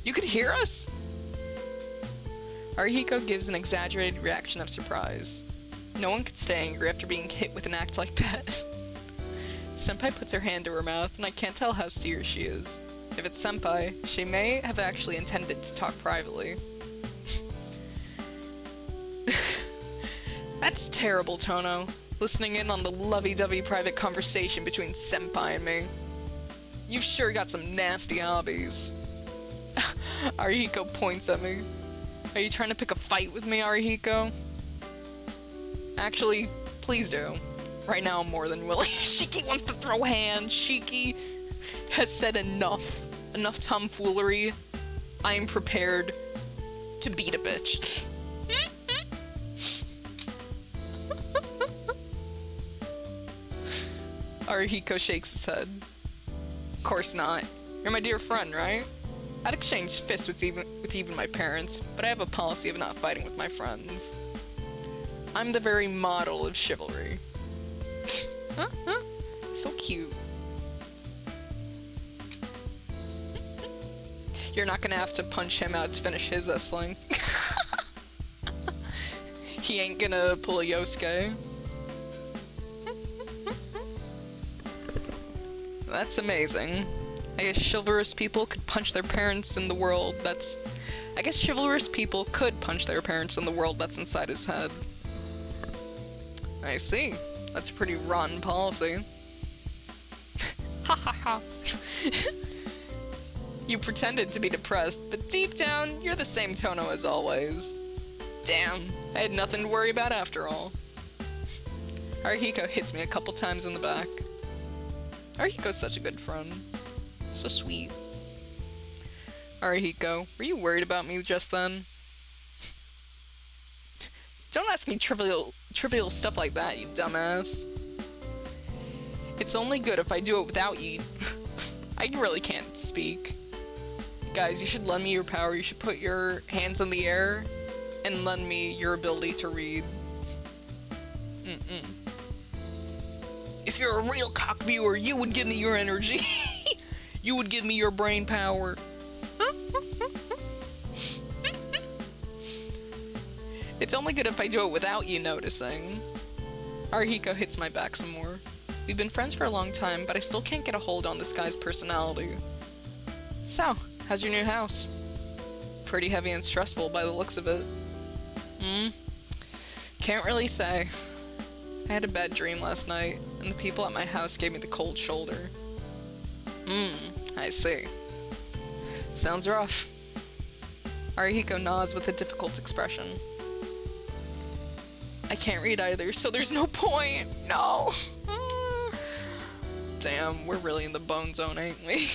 You could hear us? Arihiko gives an exaggerated reaction of surprise. No one could stay angry after being hit with an act like that. Senpai puts her hand to her mouth, and I can't tell how serious she is. If it's Senpai, she may have actually intended to talk privately. That's terrible, Tono. Listening in on the lovey-dovey private conversation between Senpai and me. You've sure got some nasty hobbies. Arihiko points at me. Are you trying to pick a fight with me, Arihiko? Actually, please do. Right now I'm more than willing. Shiki wants to throw hands. Shiki has said enough. Enough tomfoolery. I am prepared to beat a bitch. Arihiko shakes his head. Of course not. You're my dear friend, right? I'd exchange fists with even my parents, but I have a policy of not fighting with my friends. I'm the very model of chivalry. So cute. You're not gonna have to punch him out to finish his wrestling. He ain't gonna pull a Yosuke. That's amazing. I guess chivalrous people could punch their parents in the world that's... I guess chivalrous people could punch their parents in the world that's inside his head. I see. That's a pretty rotten policy. Ha ha ha. You pretended to be depressed, but deep down, you're the same Tono as always. Damn, I had nothing to worry about after all. Arihiko hits me a couple times in the back. Arihiko's such a good friend. So sweet. Arihiko, were you worried about me just then? Don't ask me trivial stuff like that, you dumbass. It's only good if I do it without you. I really can't speak. Guys, you should lend me your power. You should put your hands in the air and lend me your ability to read. If you're a real cock viewer, you would give me your energy. You would give me your brain power. It's only good if I do it without you noticing. Arihiko hits my back some more. We've been friends for a long time, but I still can't get a hold on this guy's personality. So, how's your new house? Pretty heavy and stressful by the looks of it. Can't really say. I had a bad dream last night, and the people at my house gave me the cold shoulder. I see. Sounds rough. Arihiko nods with a difficult expression. I can't read either, so there's no point. No. Damn, we're really in the bone zone, ain't we?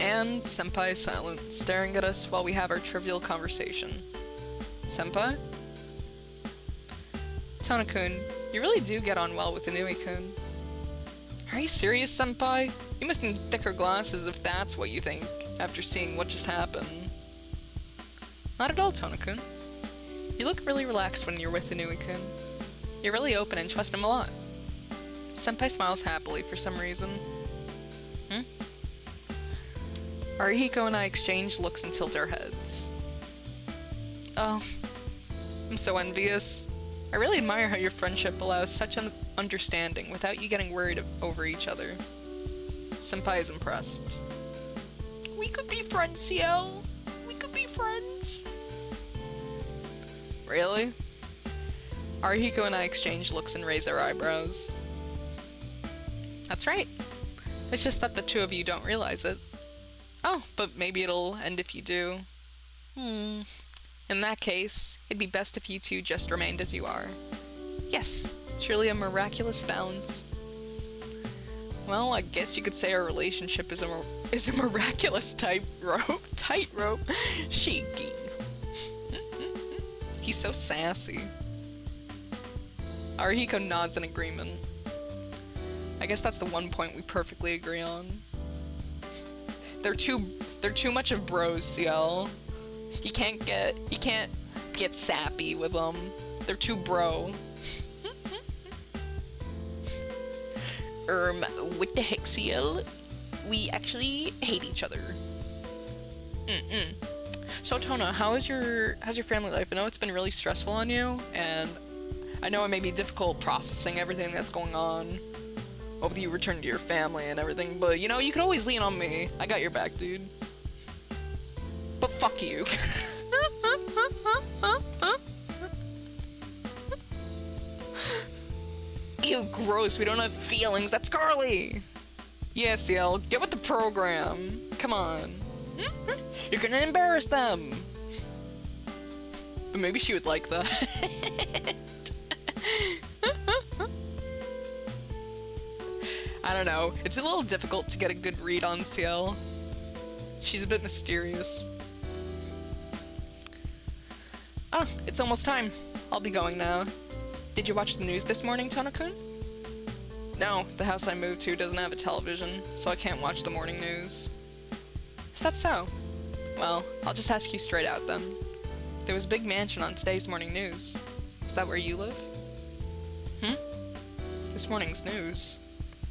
And Senpai is silent, staring at us while we have our trivial conversation. Senpai? Tona-kun, you really do get on well with Inui-kun. Are you serious, Senpai? You must need thicker glasses if that's what you think, after seeing what just happened. Not at all, Tona-kun. You look really relaxed when you're with Inui-kun. You're really open and trust him a lot. Senpai smiles happily for some reason. Arihiko and I exchange looks and tilt our heads. Oh, I'm so envious. I really admire how your friendship allows such an understanding without you getting worried over each other. Senpai is impressed. We could be friends, Ciel. We could be friends. Really? Arihiko and I exchange looks and raise our eyebrows. That's right. It's just that the two of you don't realize it. Oh, but maybe it'll end if you do. In that case, it'd be best if you two just remained as you are. Yes, truly a miraculous balance. Well, I guess you could say our relationship is a miraculous tightrope. Shiki. He's so sassy. Arihiko nods in agreement. I guess that's the one point we perfectly agree on. They're too much of bros, CL. You can't get sappy with them. They're too bro. What the heck, CL? We actually hate each other. So Tona, how's your family life? I know it's been really stressful on you, and I know it may be difficult processing everything that's going on with you returning to your family and everything, but you know, you can always lean on me. I got your back, dude. But fuck you. Ew, gross, we don't have feelings, that's Carly! Yeah, CL, get with the program. Come on. You're gonna embarrass them! But maybe she would like that. I don't know, it's a little difficult to get a good read on CL. She's a bit mysterious. Ah, it's almost time. I'll be going now. Did you watch the news this morning, Tona-kun? No, the house I moved to doesn't have a television, so I can't watch the morning news. Is that so? Well, I'll just ask you straight out then. There was a big mansion on today's morning news. Is that where you live? This morning's news.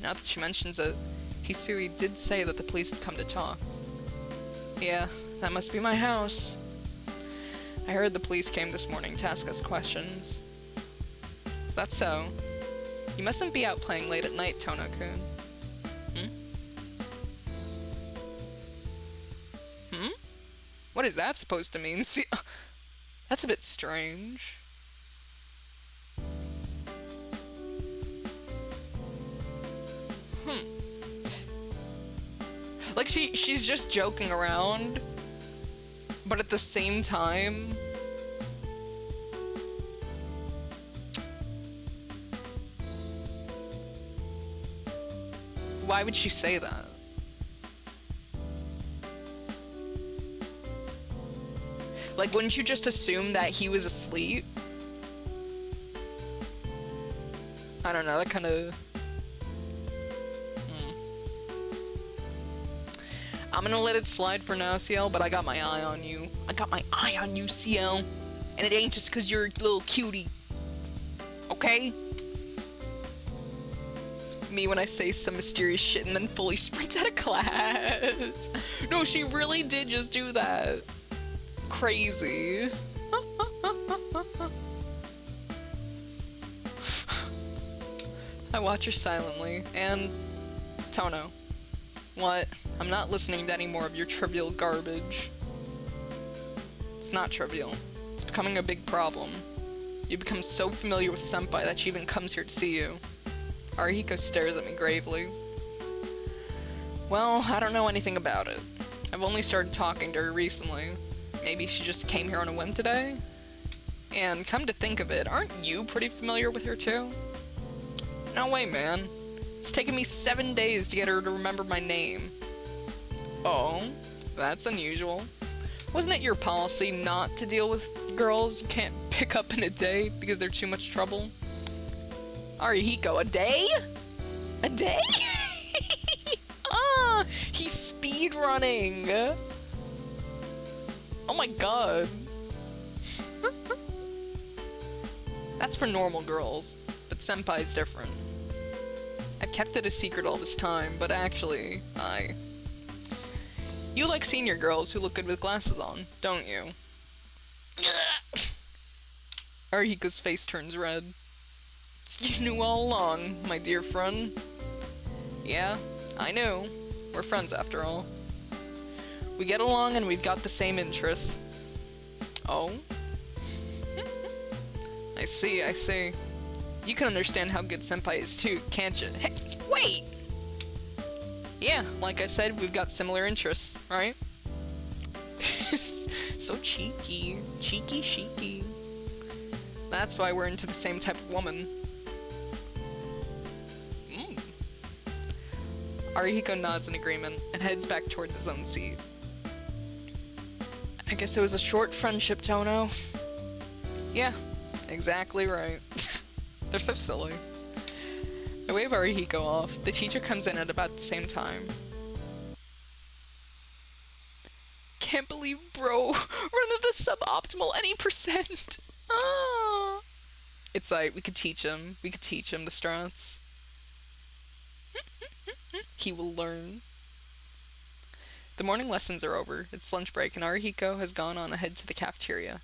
Now that she mentions it, Hisui did say that the police had come to talk. Yeah, that must be my house. I heard the police came this morning to ask us questions. Is that so? You mustn't be out playing late at night, Tona-kun. What is that supposed to mean? See, that's a bit strange. Like, she's just joking around, but at the same time... Why would she say that? Like, wouldn't you just assume that he was asleep? I don't know, that kind of... I'm gonna let it slide for now, CL, but I got my eye on you. I got my eye on you, CL. And it ain't just 'cause you're a little cutie. Okay? Me when I say some mysterious shit and then fully sprint out of class. No, she really did just do that. Crazy. I watch her silently, and... Tono. What? I'm not listening to any more of your trivial garbage. It's not trivial. It's becoming a big problem. You become so familiar with Senpai that she even comes here to see you. Arihiko stares at me gravely. Well, I don't know anything about it. I've only started talking to her recently. Maybe she just came here on a whim today? And come to think of it, aren't you pretty familiar with her too? No way, man. It's taken me 7 days to get her to remember my name. Oh, that's unusual. Wasn't it your policy not to deal with girls you can't pick up in a day because they're too much trouble? Arihiko, a day? A day? Ah, he's speed running. Oh my god. That's for normal girls, but Senpai's different. I've kept it a secret all this time, but actually, You like senior girls who look good with glasses on, don't you? Arihiko's face turns red. You knew all along, my dear friend. Yeah, I knew. We're friends after all. We get along and we've got the same interests. Oh? I see, I see. You can understand how good Senpai is too, can't you? Hey, wait! Yeah, like I said, we've got similar interests, right? So cheeky. Cheeky, cheeky. That's why we're into the same type of woman. Arihiko nods in agreement and heads back towards his own seat. I guess it was a short friendship, Tono. Yeah, exactly right. They're so silly. I wave Arihiko off. The teacher comes in at about the same time. Can't believe, bro. Run to the suboptimal any percent. Ah. It's like, we could teach him. We could teach him the strats. He will learn. The morning lessons are over. It's lunch break, and Arihiko has gone on ahead to the cafeteria.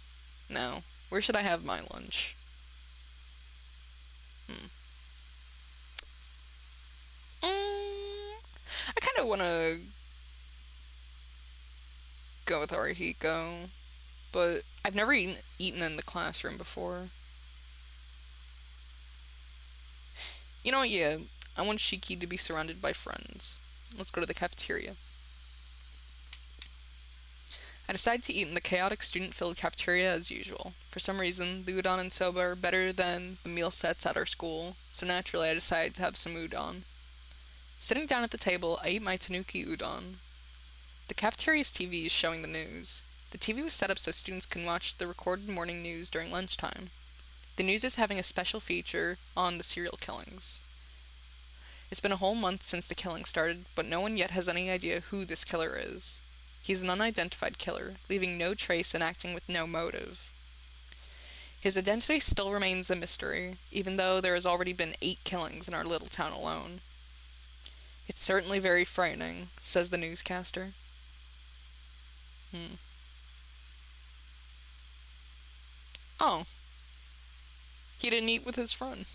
Now, where should I have my lunch? I kind of want to go with Arihiko, but I've never eaten in the classroom before. You know what, yeah, I want Shiki to be surrounded by friends. Let's go to the cafeteria. I decide to eat in the chaotic student-filled cafeteria as usual. For some reason, the udon and soba are better than the meal sets at our school, so naturally I decide to have some udon. Sitting down at the table, I eat my tanuki udon. The cafeteria's TV is showing the news. The TV was set up so students can watch the recorded morning news during lunchtime. The news is having a special feature on the serial killings. It's been a whole month since the killing started, but no one yet has any idea who this killer is. He's an unidentified killer, leaving no trace and acting with no motive. His identity still remains a mystery, even though there has already been 8 killings in our little town alone. It's certainly very frightening, says the newscaster. Oh. He didn't eat with his friend.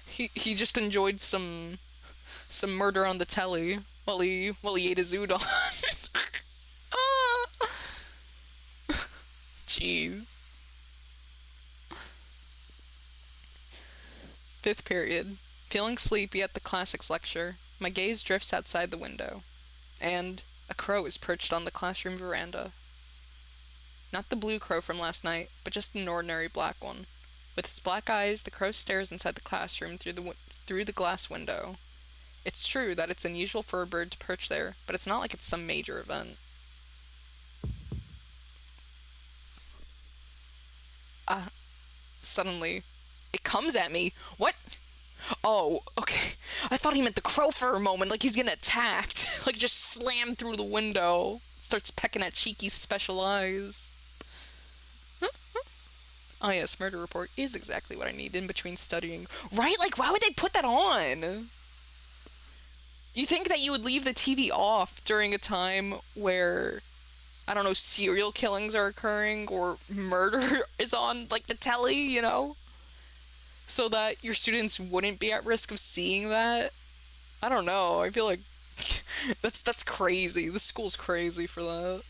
He just enjoyed some murder on the telly while he ate his udon. Jeez. 5th period. Feeling sleepy at the classics lecture, my gaze drifts outside the window, and a crow is perched on the classroom veranda. Not the blue crow from last night, but just an ordinary black one. With its black eyes, the crow stares inside the classroom through the glass window. It's true that it's unusual for a bird to perch there, but it's not like it's some major event. Suddenly, it comes at me. What? Oh, okay. I thought he meant the crow for a moment, like he's getting attacked. Like just slammed through the window. Starts pecking at Shiki's special eyes. Oh yes, murder report is exactly what I need in between studying. Right? Like, why would they put that on? You think that you would leave the TV off during a time where, I don't know, serial killings are occurring or murder is on, like, the telly, you know? So that your students wouldn't be at risk of seeing that? I don't know. I feel like that's crazy. The school's crazy for that.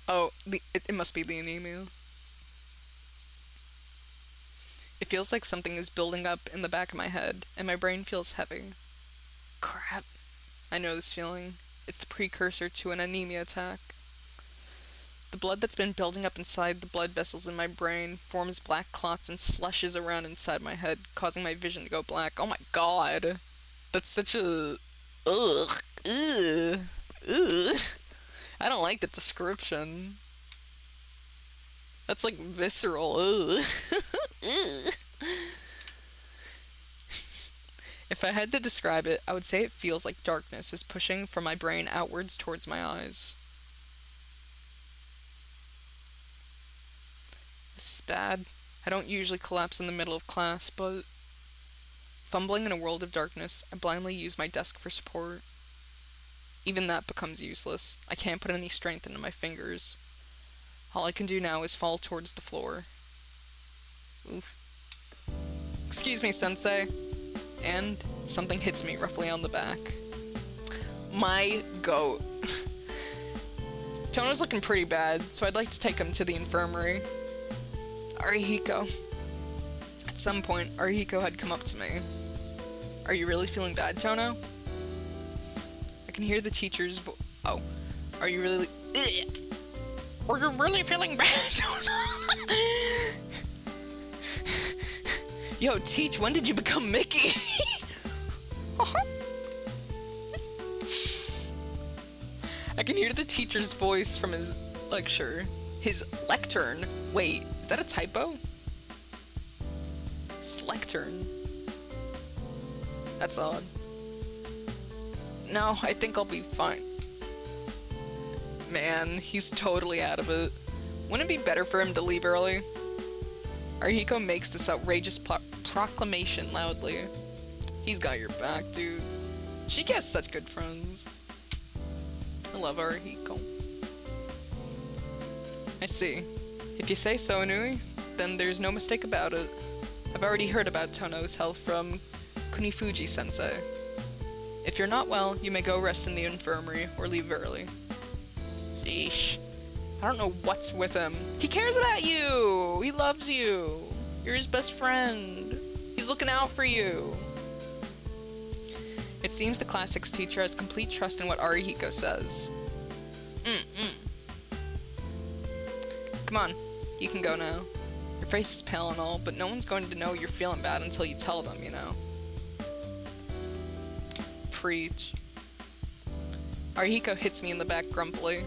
Oh, it must be the anemia. It feels like something is building up in the back of my head, and my brain feels heavy. Crap. I know this feeling. It's the precursor to an anemia attack. The blood that's been building up inside the blood vessels in my brain forms black clots and slushes around inside my head, causing my vision to go black. Oh my god. That's such a... Ugh. Ugh. Ugh. I don't like the description. That's like visceral. Ugh. Ugh. If I had to describe it, I would say it feels like darkness is pushing from my brain outwards towards my eyes. This is bad. I don't usually collapse in the middle of class, but... Fumbling in a world of darkness, I blindly use my desk for support. Even that becomes useless. I can't put any strength into my fingers. All I can do now is fall towards the floor. Oof. Excuse me, sensei. And something hits me roughly on the back. My goat. Tono's looking pretty bad, so I'd like to take him to the infirmary. Arihiko. At some point, Arihiko had come up to me. Are you really feeling bad, Tono? I can hear the teacher's Oh. Are you really... Ugh. Are you really feeling bad, Tono? Yo, Teach, when did you become Mickey? I can hear the teacher's voice from his lecture. His lectern. Wait, is that a typo? His lectern. That's odd. No, I think I'll be fine. Man, he's totally out of it. Wouldn't it be better for him to leave early? Arihiko makes this outrageous proclamation loudly. He's got your back, dude. She has such good friends. I love Arihiko. I see. If you say so, Inui, then there's no mistake about it. I've already heard about Tono's health from Kunifuji-sensei. If you're not well, you may go rest in the infirmary or leave early. Sheesh. I don't know what's with him. He cares about you! He loves you! You're his best friend. He's looking out for you. It seems the classics teacher has complete trust in what Arihiko says. Come on, you can go now. Your face is pale and all, but no one's going to know you're feeling bad until you tell them, you know. Preach. Arihiko hits me in the back grumpily.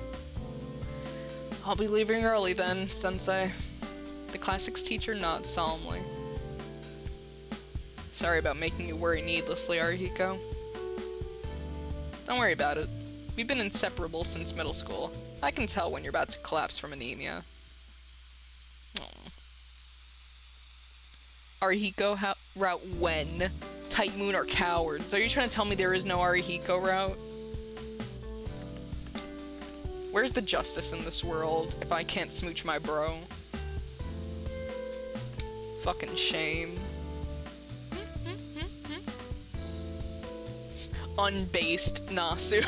I'll be leaving early then, sensei. The classics teacher nods solemnly. Sorry about making you worry needlessly, Arihiko. Don't worry about it. We've been inseparable since middle school. I can tell when you're about to collapse from anemia. Aww. Arihiko route when? Tight Moon are cowards. Are you trying to tell me there is no Arihiko route? Where's the justice in this world if I can't smooch my bro? Fucking shame. Unbased Nasu.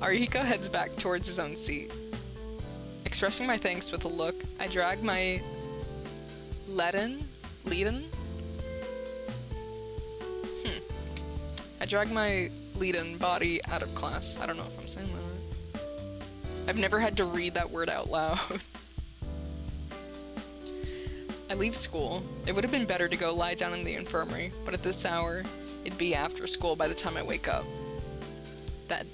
Arihiko heads back towards his own seat. Expressing my thanks with a look, I drag my I drag my lead-in body out of class. I don't know if I'm saying that right. I've never had to read that word out loud. I leave school. It would have been better to go lie down in the infirmary, but at this hour, it'd be after school by the time I wake up. That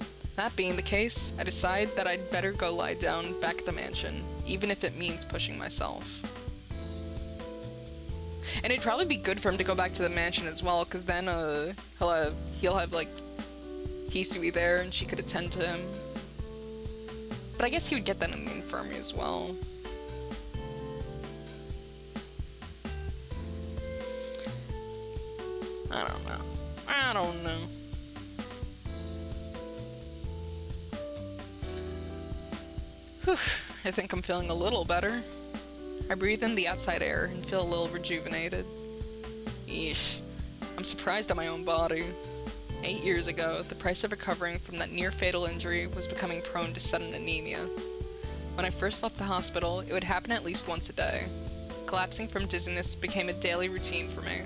being the case, I decide that I'd better go lie down back at the mansion, even if it means pushing myself. And it'd probably be good for him to go back to the mansion as well, because then he'll have like Hisui there and she could attend to him. But I guess he would get that in the infirmary as well. I don't know. Whew, I think I'm feeling a little better. I breathe in the outside air and feel a little rejuvenated. Eesh. I'm surprised at my own body. 8 years ago, the price of recovering from that near-fatal injury was becoming prone to sudden anemia. When I first left the hospital, it would happen at least once a day. Collapsing from dizziness became a daily routine for me.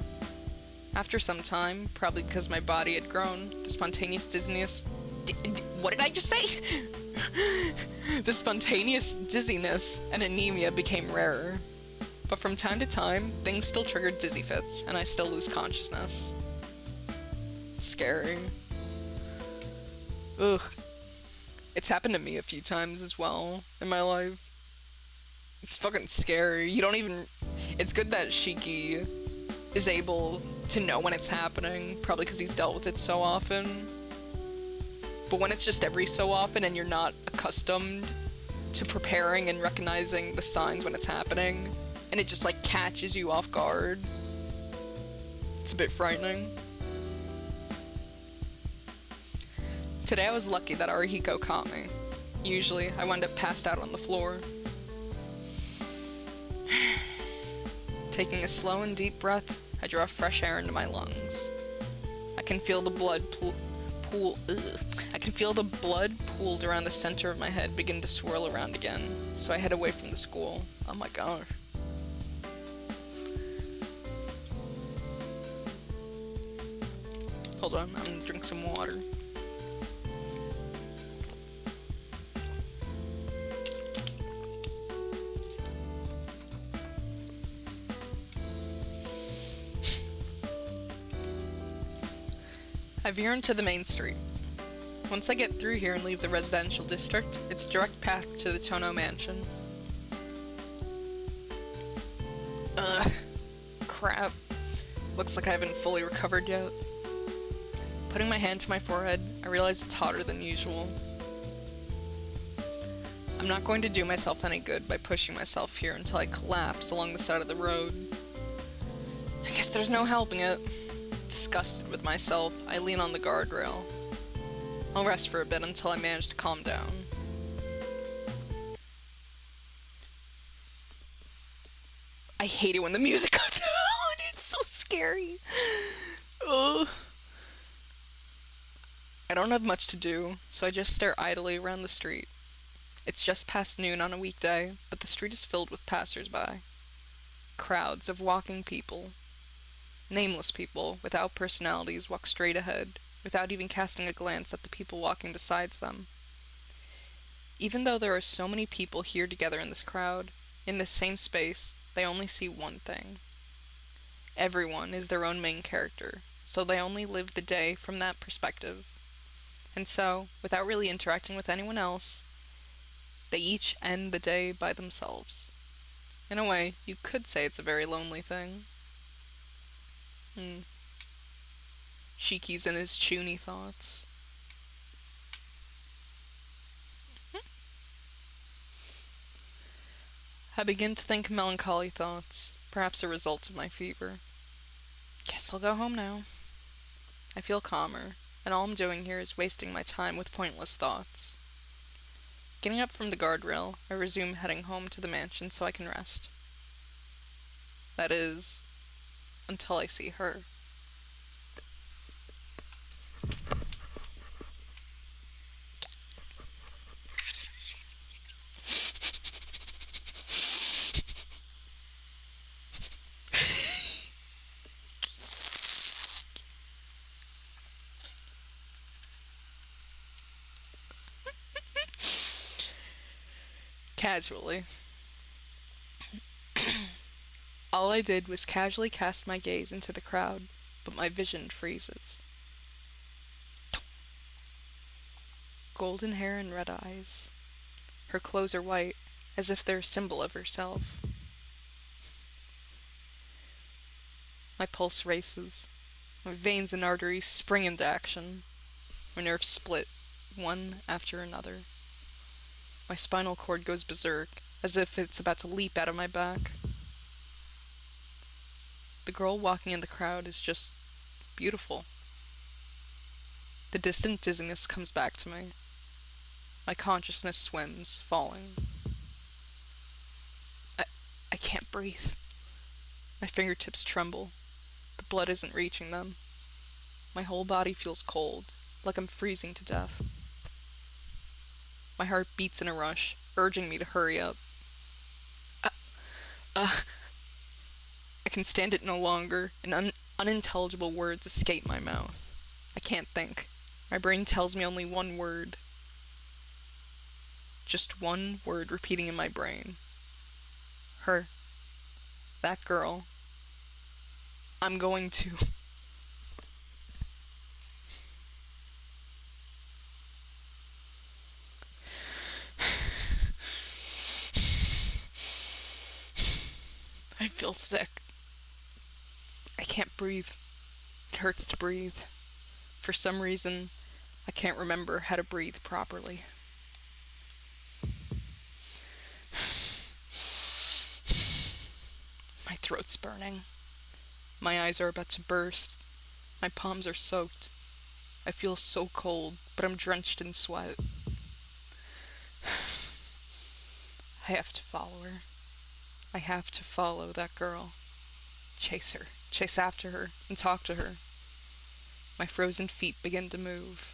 After some time, probably because my body had grown, the spontaneous dizziness... what did I just say? The spontaneous dizziness and anemia became rarer. But from time to time, things still triggered dizzy fits, and I still lose consciousness. It's scary. Ugh. It's happened to me a few times as well in my life. It's fucking scary. You don't even... It's good that Shiki is able to know when it's happening, probably because he's dealt with it so often. But when it's just every so often and you're not accustomed to preparing and recognizing the signs when it's happening, and it just like catches you off guard, it's a bit frightening. Today I was lucky that Arihiko caught me. Usually I wind up passed out on the floor. Taking a slow and deep breath, I draw fresh air into my lungs. I can feel the blood pooled around the center of my head begin to swirl around again, so I head away from the school. Oh my gosh. Hold on, I'm gonna drink some water. I veer into the main street. Once I get through here and leave the residential district, it's a direct path to the Tono mansion. Ugh. Crap. Looks like I haven't fully recovered yet. Putting my hand to my forehead, I realize it's hotter than usual. I'm not going to do myself any good by pushing myself here until I collapse along the side of the road. I guess there's no helping it. Disgusted with myself, I lean on the guardrail. I'll rest for a bit until I manage to calm down. I hate it when the music goes out. It's so scary. Ugh. I don't have much to do, so I just stare idly around the street. It's just past noon on a weekday, but the street is filled with passers-by. Crowds of walking people. Nameless people, without personalities, walk straight ahead, without even casting a glance at the people walking beside them. Even though there are so many people here together in this crowd, in this same space, they only see one thing. Everyone is their own main character, so they only live the day from that perspective. And so, without really interacting with anyone else, they each end the day by themselves. In a way, you could say it's a very lonely thing. Shiki's in his chuny thoughts. I begin to think melancholy thoughts, perhaps a result of my fever. Guess I'll go home now. I feel calmer, and all I'm doing here is wasting my time with pointless thoughts. Getting up from the guardrail, I resume heading home to the mansion so I can rest. That is, until I see her. Casually. All I did was casually cast my gaze into the crowd, but my vision freezes. Golden hair and red eyes. Her clothes are white, as if they're a symbol of herself. My pulse races. My veins and arteries spring into action. My nerves split, one after another. My spinal cord goes berserk, as if it's about to leap out of my back. The girl walking in the crowd is just beautiful. The distant dizziness comes back to me. My consciousness swims, falling. I can't breathe. My fingertips tremble. The blood isn't reaching them. My whole body feels cold, like I'm freezing to death. My heart beats in a rush, urging me to hurry up. I can stand it no longer, and unintelligible words escape my mouth. I can't think. My brain tells me only one word. Just one word repeating in my brain. Her. That girl. I'm going to... I feel sick. I can't breathe. It hurts to breathe. For some reason, I can't remember how to breathe properly. My throat's burning. My eyes are about to burst. My palms are soaked. I feel so cold, but I'm drenched in sweat. I have to follow her. I have to follow that girl. Chase her. Chase after her and talk to her. My frozen feet begin to move.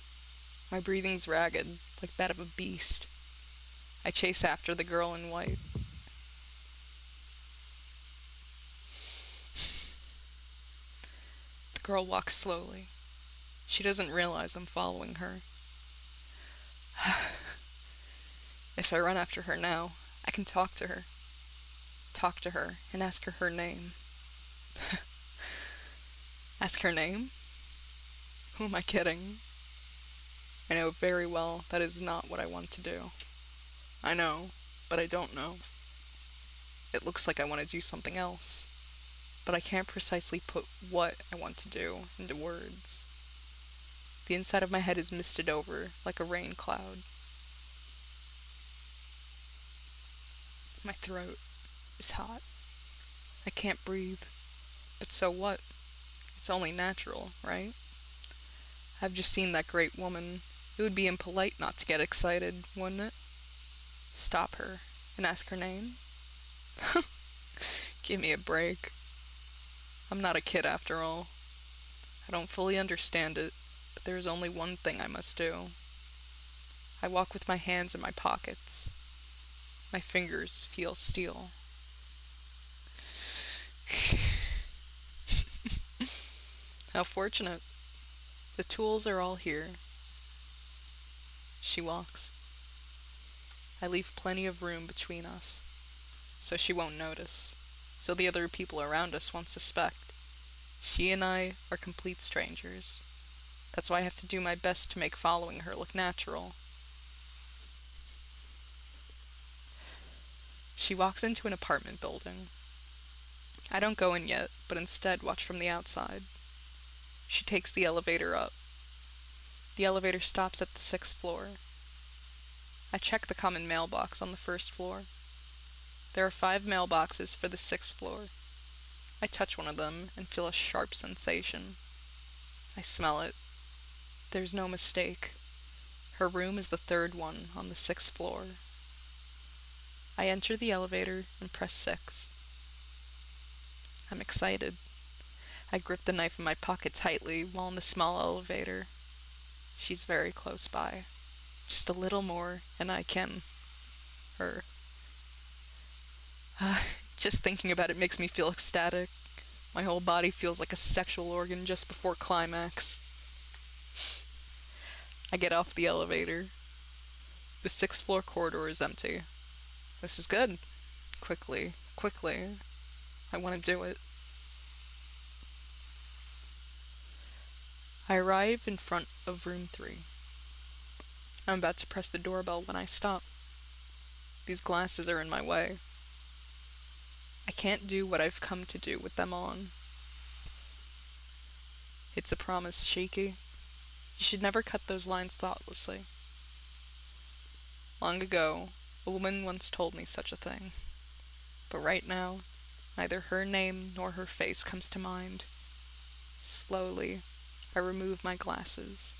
My breathing's ragged, like that of a beast. I chase after the girl in white. The girl walks slowly. She doesn't realize I'm following her. If I run after her now, I can talk to her. Talk to her and ask her her name. Ask her name? Who am I kidding? I know very well that is not what I want to do. I know, but I don't know. It looks like I want to do something else, but I can't precisely put what I want to do into words. The inside of my head is misted over like a rain cloud. My throat is hot. I can't breathe. But so what? It's only natural, right? I've just seen that great woman. It would be impolite not to get excited, wouldn't it? Stop her and ask her name? Give me a break. I'm not a kid after all. I don't fully understand it, but there is only one thing I must do. I walk with my hands in my pockets. My fingers feel steel. How fortunate. The tools are all here. She walks. I leave plenty of room between us, so she won't notice, so the other people around us won't suspect. She and I are complete strangers. That's why I have to do my best to make following her look natural. She walks into an apartment building. I don't go in yet, but instead watch from the outside. She takes the elevator up. The elevator stops at the 6th floor. I check the common mailbox on the 1st floor. There are 5 mailboxes for the 6th floor. I touch one of them and feel a sharp sensation. I smell it. There's no mistake. Her room is the 3rd one on the 6th floor. I enter the elevator and press 6. I'm excited. I grip the knife in my pocket tightly while in the small elevator. She's very close by. Just a little more, and I can... her. Just thinking about it makes me feel ecstatic. My whole body feels like a sexual organ just before climax. I get off the elevator. The 6th floor corridor is empty. This is good. Quickly. I want to do it. I arrive in front of room 3. I'm about to press the doorbell when I stop. These glasses are in my way. I can't do what I've come to do with them on. It's a promise, Shiki. You should never cut those lines thoughtlessly. Long ago, a woman once told me such a thing. But right now, neither her name nor her face comes to mind. Slowly, I remove my glasses.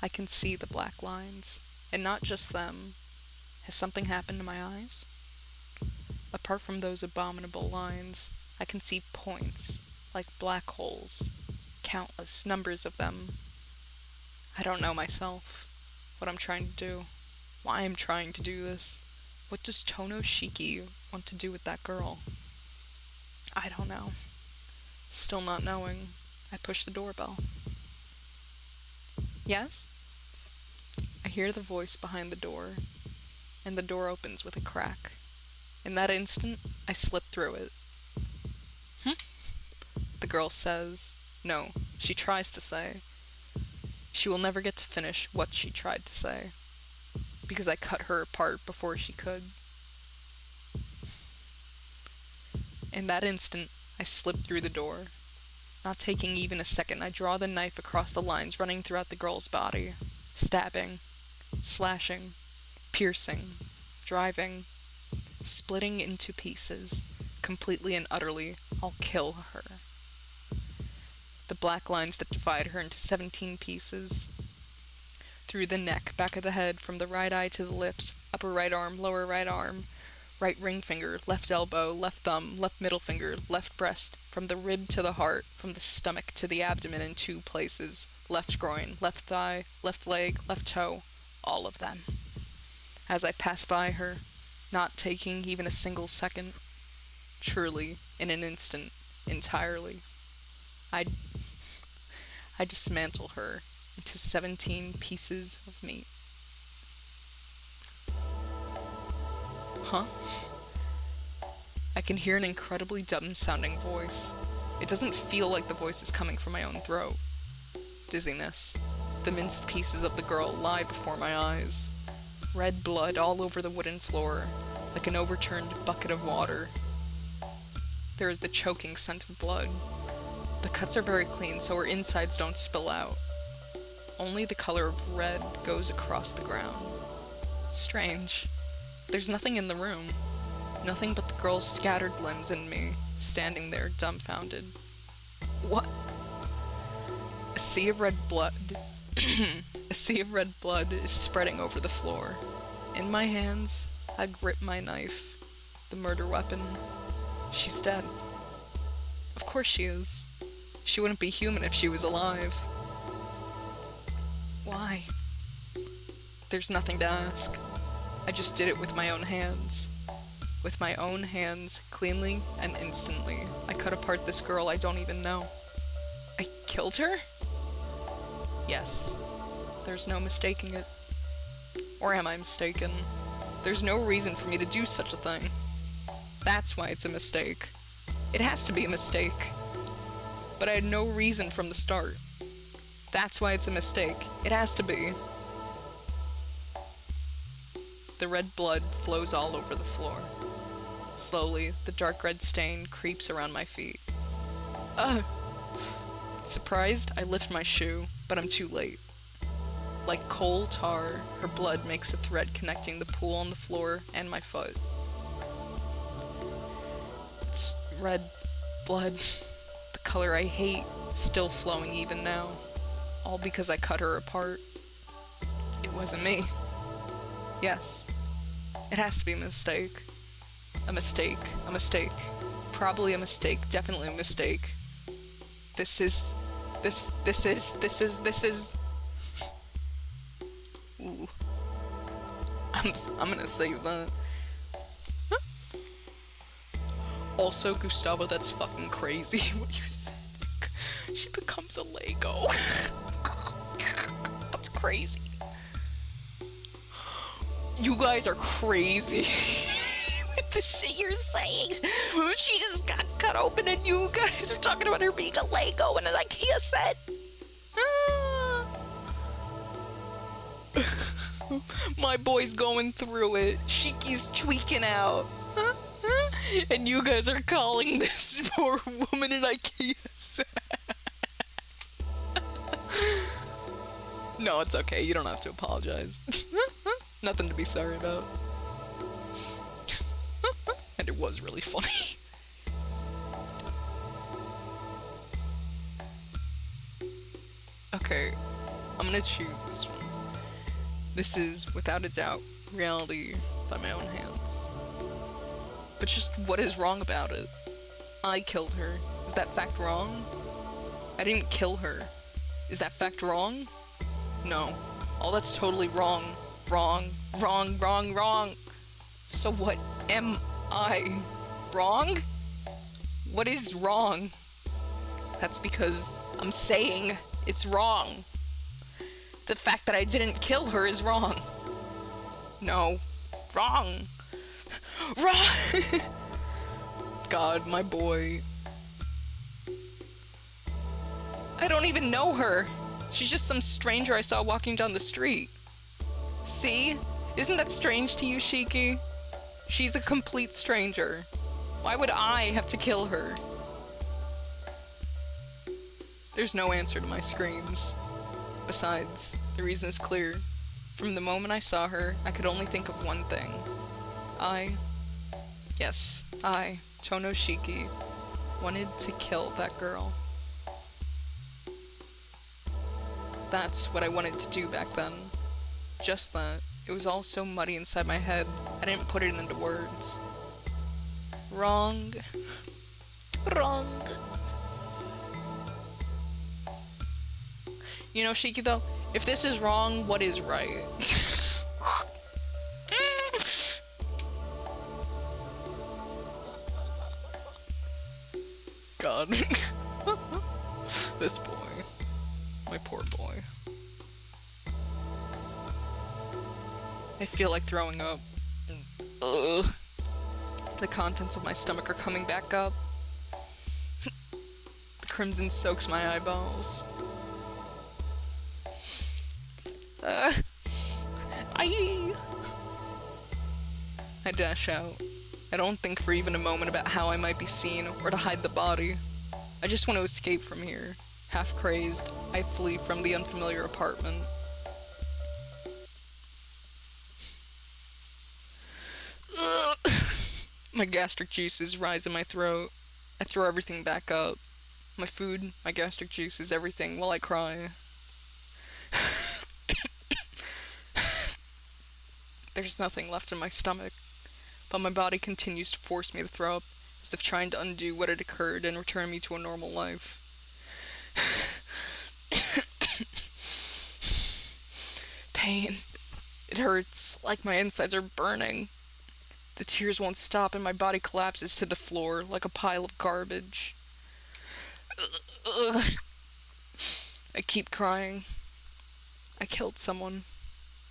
I can see the black lines, and not just them. Has something happened to my eyes? Apart from those abominable lines, I can see points, like black holes, countless numbers of them. I don't know myself, what I'm trying to do, why I'm trying to do this. What does Tono Shiki want to do with that girl? I don't know. Still not knowing, I push the doorbell. Yes? I hear the voice behind the door, and the door opens with a crack. In that instant, I slip through it. The girl says. No, she tries to say. She will never get to finish what she tried to say, because I cut her apart before she could. In that instant, I slip through the door. Not taking even a second, I draw the knife across the lines running throughout the girl's body, stabbing, slashing, piercing, driving, splitting into pieces. Completely and utterly, I'll kill her. The black lines that divide her into 17 pieces. Through the neck, back of the head, from the right eye to the lips, upper right arm, lower right arm, right ring finger, left elbow, left thumb, left middle finger, left breast, from the rib to the heart, from the stomach to the abdomen in 2 places, left groin, left thigh, left leg, left toe, all of them. As I pass by her, not taking even a single second, truly, in an instant, entirely, I dismantle her into 17 pieces of meat. I can hear an incredibly dumb-sounding voice. 「君の声が聞こえる」It doesn't feel like the voice is coming from my own throat. Dizziness. The minced pieces of the girl lie before my eyes. Red blood all over the wooden floor, like an overturned bucket of water. There is the choking scent of blood. The cuts are very clean, so her insides don't spill out. Only the color of red goes across the ground. Strange. There's nothing in the room. Nothing but the girl's scattered limbs and me, standing there dumbfounded. What? A sea of red blood. A sea of red blood is spreading over the floor. In my hands, I grip my knife, the murder weapon. She's dead. Of course she is. She wouldn't be human if she was alive. Why? There's nothing to ask. I just did it with my own hands. With my own hands, cleanly and instantly, I cut apart this girl I don't even know. I killed her? Yes. There's no mistaking it. Or am I mistaken? There's no reason for me to do such a thing. That's why it's a mistake. It has to be a mistake. But I had no reason from the start. That's why it's a mistake. It has to be. The red blood flows all over the floor. Slowly, the dark red stain creeps around my feet. Surprised, I lift my shoe, but I'm too late. Like coal tar, her blood makes a thread connecting the pool on the floor and my foot. It's red blood, the color I hate, still flowing even now. All because I cut her apart. It wasn't me. Yes, it has to be a mistake. A mistake, a mistake. Probably a mistake, definitely a mistake. This is... Ooh. I'm gonna save that. Also, Gustavo, that's fucking crazy what you said. She becomes a Lego. That's crazy. You guys are crazy. With the shit you're saying. She just got cut open and you guys are talking about her being a Lego in an IKEA set. My boy's going through it. Shiki's tweaking out. And you guys are calling this poor woman an IKEA set. No, it's okay. You don't have to apologize. Nothing to be sorry about. And it was really funny. Okay, I'm gonna choose this one. This is, without a doubt, reality by my own hands. But just what is wrong about it? I killed her. Is that fact wrong? I didn't kill her. Is that fact wrong? No. All that's totally wrong. Wrong. Wrong, wrong, wrong. So what am I? Wrong? What is wrong? That's because I'm saying it's wrong. The fact that I didn't kill her is wrong. No. Wrong. Wrong! God, my boy. I don't even know her. She's just some stranger I saw walking down the street. See? Isn't that strange to you, Shiki? She's a complete stranger. Why would I have to kill her? There's no answer to my screams. Besides, the reason is clear. From the moment I saw her, I could only think of one thing. Yes, I, Tono Shiki, wanted to kill that girl. That's what I wanted to do back then. Just that. It was all so muddy inside my head, I didn't put it into words. Wrong. Wrong. You know, Shiki, though, if this is wrong, what is right? God. This boy. My poor boy. I feel like throwing up. Ugh. The contents of my stomach are coming back up. crimson soaks my eyeballs. Uh, I dash out. I don't think for even a moment about how I might be seen or to hide the body. I just want to escape from here. Half crazed, I flee from the unfamiliar apartment. My gastric juices rise in my throat. I throw everything back up. My food, my gastric juices, everything, while I cry. There's nothing left in my stomach, but my body continues to force me to throw up, as if trying to undo what had occurred and return me to a normal life. Pain. It hurts, like my insides are burning. The tears won't stop and my body collapses to the floor like a pile of garbage. I keep crying. I killed someone.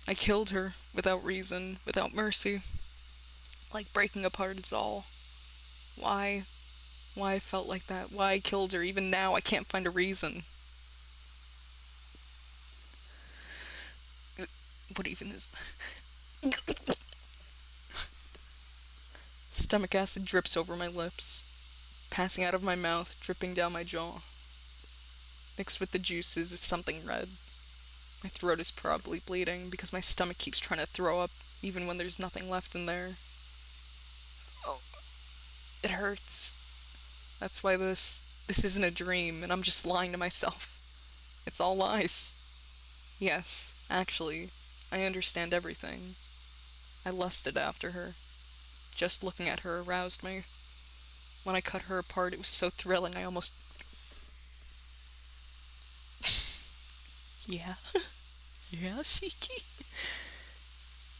I killed her, without reason, without mercy. Like breaking apart is all. Why? Why I felt like that? Why I killed her? Even now I can't find a reason. What even is that? Stomach acid drips over my lips, passing out of my mouth, dripping down my jaw. Mixed with the juices is something red. My throat is probably bleeding because my stomach keeps trying to throw up even when there's nothing left in there. Oh, it hurts. That's why this isn't a dream and I'm just lying to myself. It's all lies. Yes, actually, I understand everything. I lusted after her. Just looking at her aroused me. When I cut her apart, it was so thrilling I almost... Yeah? Yeah, Shiki?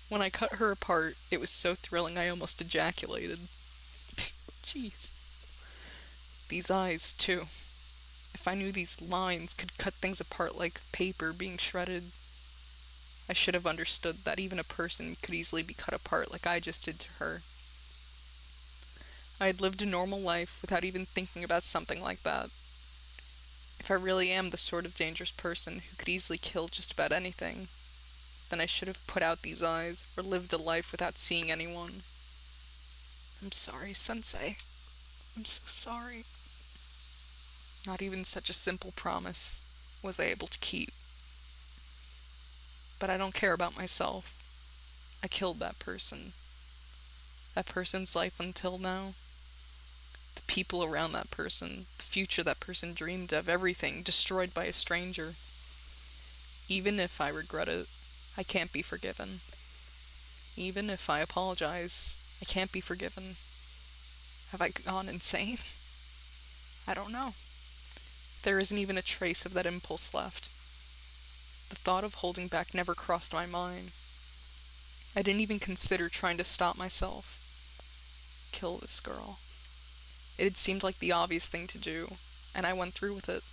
When I cut her apart, it was so thrilling I almost ejaculated. Jeez. These eyes, too. If I knew these lines could cut things apart like paper being shredded, I should have understood that even a person could easily be cut apart like I just did to her. I had lived a normal life without even thinking about something like that. If I really am the sort of dangerous person who could easily kill just about anything, then I should have put out these eyes or lived a life without seeing anyone. I'm sorry, Sensei. I'm so sorry. Not even such a simple promise was I able to keep. But I don't care about myself. I killed that person. That person's life until now. The people around that person, the future that person dreamed of, everything destroyed by a stranger. Even if I regret it, I can't be forgiven. Even if I apologize, I can't be forgiven. Have I gone insane? I don't know. There isn't even a trace of that impulse left. The thought of holding back never crossed my mind. I didn't even consider trying to stop myself. Kill this girl. It had seemed like the obvious thing to do, and I went through with it.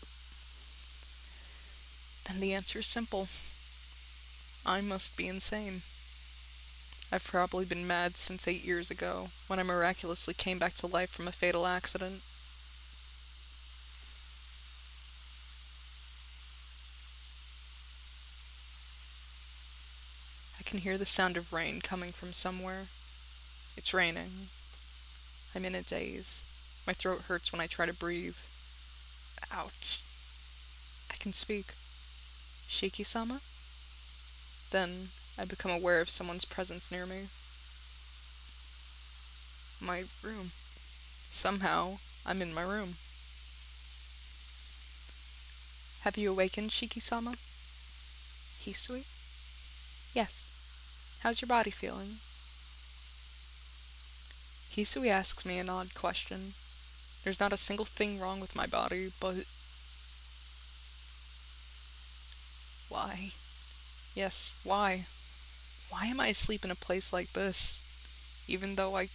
Then the answer is simple. I must be insane. I've probably been mad since 8 years ago, when I miraculously came back to life from a fatal accident. I can hear the sound of rain coming from somewhere. It's raining. I'm in a daze. My throat hurts when I try to breathe. Ouch. I can speak. Shiki-sama? Then I become aware of someone's presence near me. My room. Somehow, I'm in my room. Have you awakened, Shiki-sama? Hisui? Yes. How's your body feeling? Hisui asks me an odd question. There's not a single thing wrong with my body, but... Why? Yes, why? Why am I asleep in a place like this? Even though I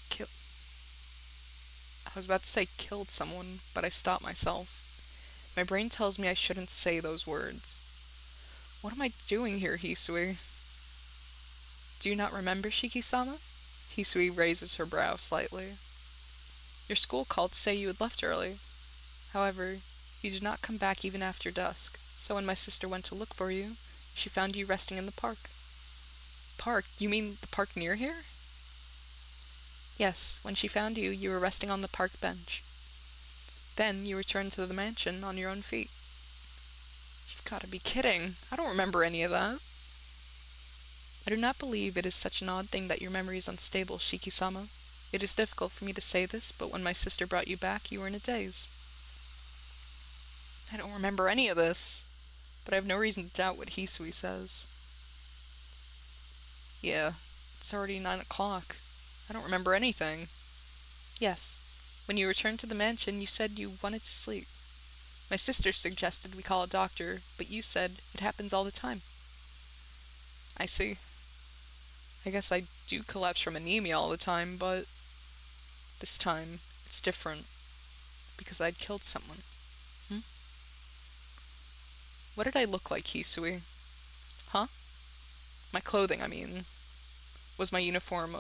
was about to say killed someone, but I stopped myself. My brain tells me I shouldn't say those words. What am I doing here, Hisui? Do you not remember, Shiki-sama? Hisui raises her brow slightly. Your school called to say you had left early. However, You did not come back even after dusk, so when my sister went to look for you, she found you resting in the park. Park? You mean the park near here? Yes, when she found you, you were resting on the park bench. Then you returned to the mansion on your own feet. You've got to be kidding. I don't remember any of that. I do not believe it is such an odd thing that your memory is unstable, Shiki-sama. It is difficult for me to say this, but when my sister brought you back, you were in a daze. I don't remember any of this, but I have no reason to doubt what Hisui says. Yeah, it's already 9 o'clock. I don't remember anything. Yes. When you returned to the mansion, you said you wanted to sleep. My sister suggested we call a doctor, but you said it happens all the time. I see. I guess I do collapse from anemia all the time, but this time it's different because I'd killed someone. What did I look like, Hisui? Huh? My clothing, I mean. Was my uniform,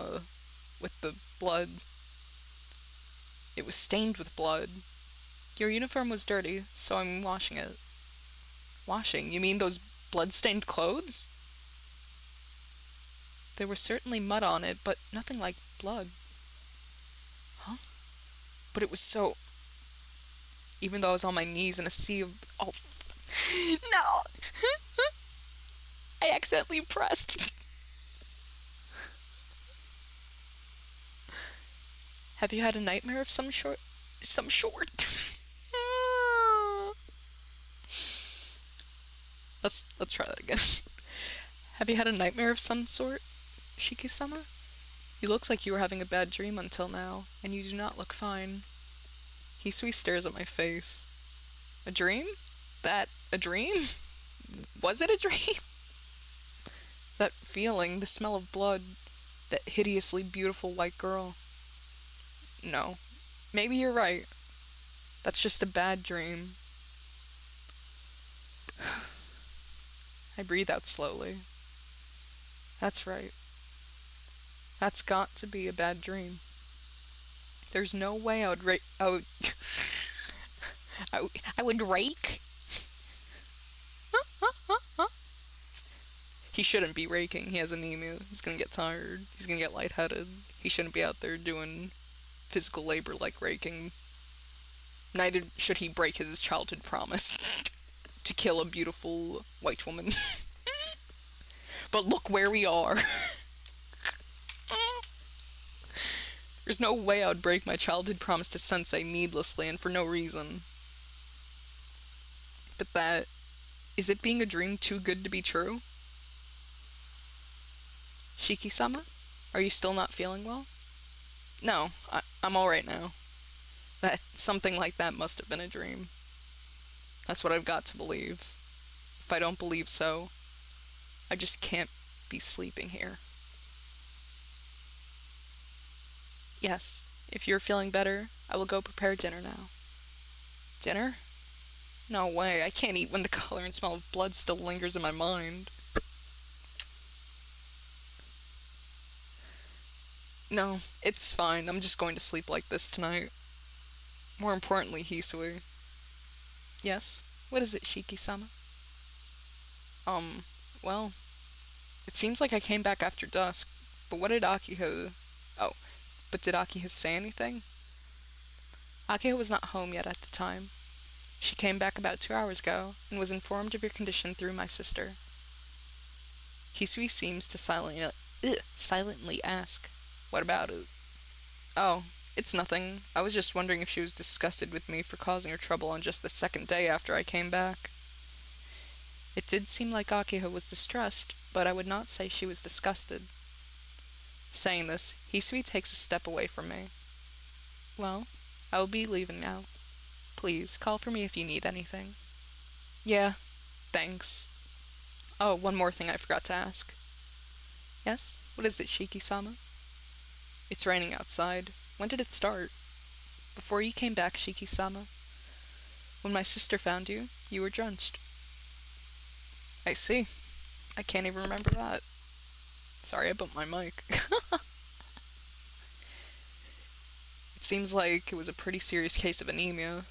with the blood? It was stained with blood. Your uniform was dirty, so I'm washing it. Washing? You mean those blood-stained clothes? There was certainly mud on it, but nothing like blood. Huh? But it was so... Even though I was on my knees in a sea of... Oh... No! I accidentally pressed. Have you had a nightmare of some sort? Let's try that again. Have you had a nightmare of some sort, Shiki-sama? You looked like you were having a bad dream until now, and you do not look fine. Hisui stares at my face. A dream? A dream? Was it a dream? That feeling, the smell of blood, that hideously beautiful white girl. No. Maybe you're right. That's just a bad dream. I breathe out slowly. That's right. That's got to be a bad dream. There's no way I would I would rake? He shouldn't be raking. He has anemia. He's gonna get tired. He's gonna get lightheaded. He shouldn't be out there doing physical labor like raking. Neither should he break his childhood promise to kill a beautiful white woman. But look where we are. There's no way I would break my childhood promise to Sensei needlessly and for no reason. But is it being a dream too good to be true? Shiki-sama? Are you still not feeling well? No, I'm alright now. Something like that must have been a dream. That's what I've got to believe. If I don't believe so, I just can't be sleeping here. Yes, if you're feeling better, I will go prepare dinner now. Dinner? No way, I can't eat when the color and smell of blood still lingers in my mind. No, it's fine, I'm just going to sleep like this tonight. More importantly, Hisui. Yes? What is it, Shiki-sama? Well, it seems like I came back after dusk, but what did Akiha... Oh, but did Akiha say anything? Akiha was not home yet at the time. She came back about 2 hours ago, and was informed of your condition through my sister. Hisui seems to silently ask, what about it? Oh, it's nothing. I was just wondering if she was disgusted with me for causing her trouble on just the second day after I came back. It did seem like Akiha was distressed, but I would not say she was disgusted. Saying this, Hisui takes a step away from me. Well, I will be leaving now. Please, call for me if you need anything. Yeah, thanks. Oh, one more thing I forgot to ask. Yes? What is it, Shiki-sama? It's raining outside. When did it start? Before you came back, Shiki-sama. When my sister found you, you were drenched. I see. I can't even remember that. Sorry, I bumped my mic. It seems like it was a pretty serious case of anemia.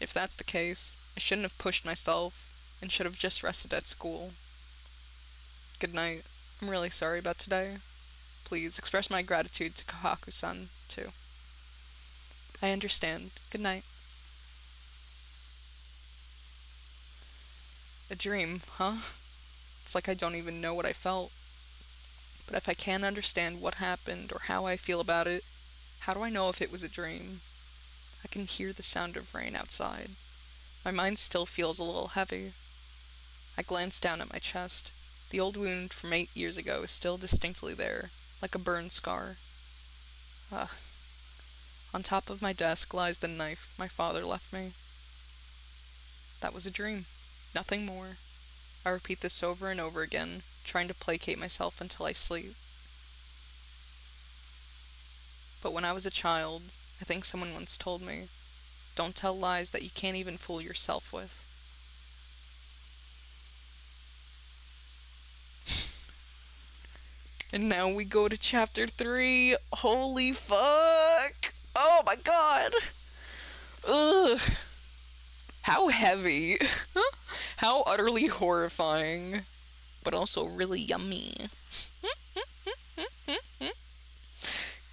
If that's the case, I shouldn't have pushed myself and should have just rested at school. Good night. I'm really sorry about today. Please express my gratitude to Kahaku-san, too. I understand. Good night. A dream, huh? It's like I don't even know what I felt. But if I can't understand what happened or how I feel about it, how do I know if it was a dream? I can hear the sound of rain outside. My mind still feels a little heavy. I glance down at my chest. The old wound from 8 years ago is still distinctly there, like a burn scar. Ugh. On top of my desk lies the knife my father left me. That was a dream. Nothing more. I repeat this over and over again, trying to placate myself until I sleep. But when I was a child, I think someone once told me, don't tell lies that you can't even fool yourself with. And now we go to chapter 3. Holy fuck! Oh my god! Ugh. How heavy. How utterly horrifying. But also really yummy.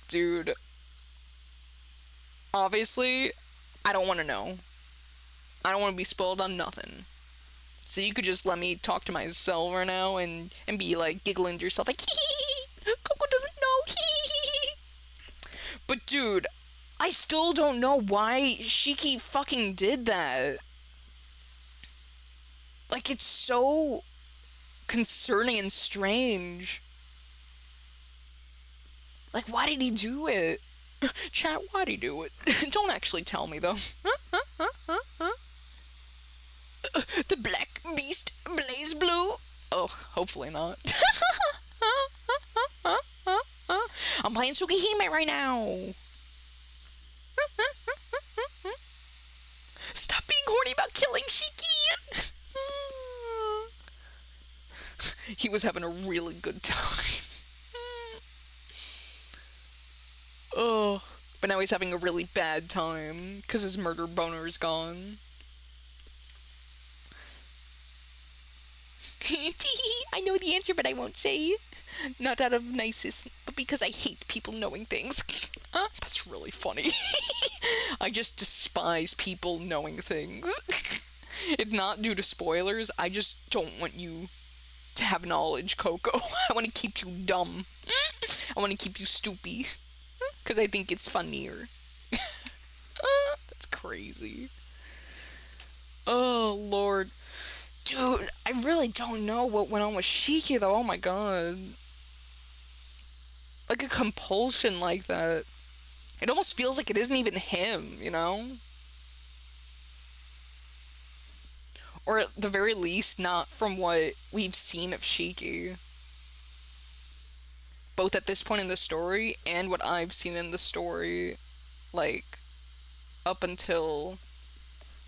Dude. Obviously, I don't want to know. I don't want to be spoiled on nothing. So you could just let me talk to myself right now and be like giggling to yourself like, hee, Coco doesn't know, hee. But dude, I still don't know why Shiki fucking did that. Like, it's so concerning and strange. Like, why did he do it? Chat, why'd he do it? Don't actually tell me, though. The Black Beast Blaze Blue? Oh, hopefully not. I'm playing Tsukihime right now. Stop being horny about killing Shiki. He was having a really good time. Oh, but now he's having a really bad time because his murder boner is gone. I know the answer, but I won't say. Not out of niceness, but because I hate people knowing things. That's really funny. I just despise people knowing things. It's not due to spoilers. I just don't want you to have knowledge, Coco. I want to keep you dumb. I want to keep you stupid. Because I think it's funnier. That's crazy. Oh, Lord. Dude, I really don't know what went on with Shiki, though. Oh my god. Like a compulsion like that. It almost feels like it isn't even him, you know? Or at the very least, not from what we've seen of Shiki. Both at this point in the story and what I've seen in the story, like, up until,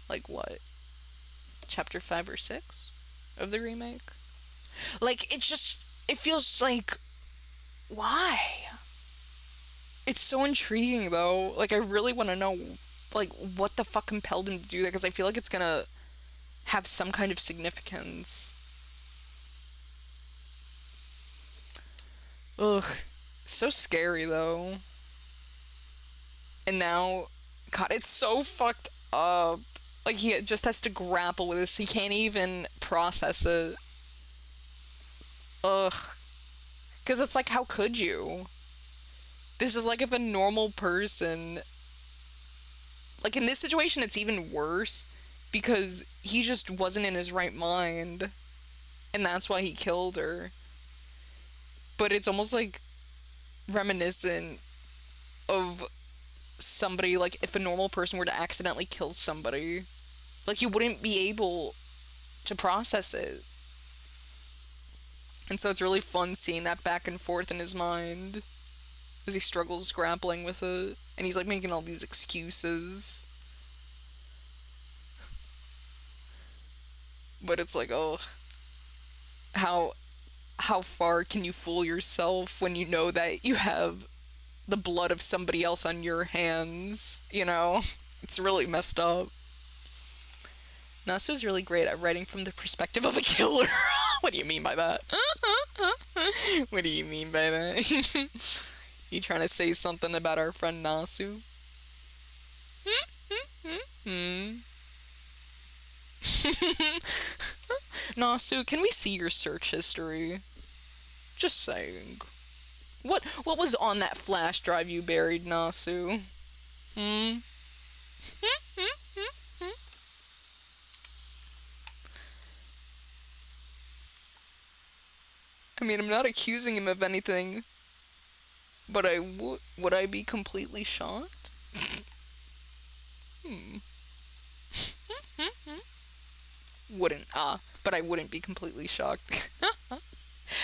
like, what? Chapter 5 or 6 of the remake? Like, it feels like, why? It's so intriguing, though. Like, I really want to know, like, what the fuck compelled him to do that, because I feel like it's gonna have some kind of significance. Ugh. So scary, though. And now, God, it's so fucked up. Like, he just has to grapple with this. He can't even process it. Ugh. Because it's like, how could you? This is like if a normal person... Like, in this situation, it's even worse. Because he just wasn't in his right mind. And that's why he killed her. But it's almost like reminiscent of somebody, like, if a normal person were to accidentally kill somebody, like, he wouldn't be able to process it. And so it's really fun seeing that back and forth in his mind as he struggles grappling with it, and he's like making all these excuses. But it's like, oh, how far can you fool yourself when you know that you have the blood of somebody else on your hands, you know? It's really messed up. Nasu's really great at writing from the perspective of a killer. What do you mean by that? What do you mean by that? You trying to say something about our friend Nasu? Hmm? Nasu, can we see your search history? Just saying. What was on that flash drive you buried, Nasu? Hmm? I mean, I'm not accusing him of anything, but would I be completely shocked? Hmm. Wouldn't. But I wouldn't be completely shocked.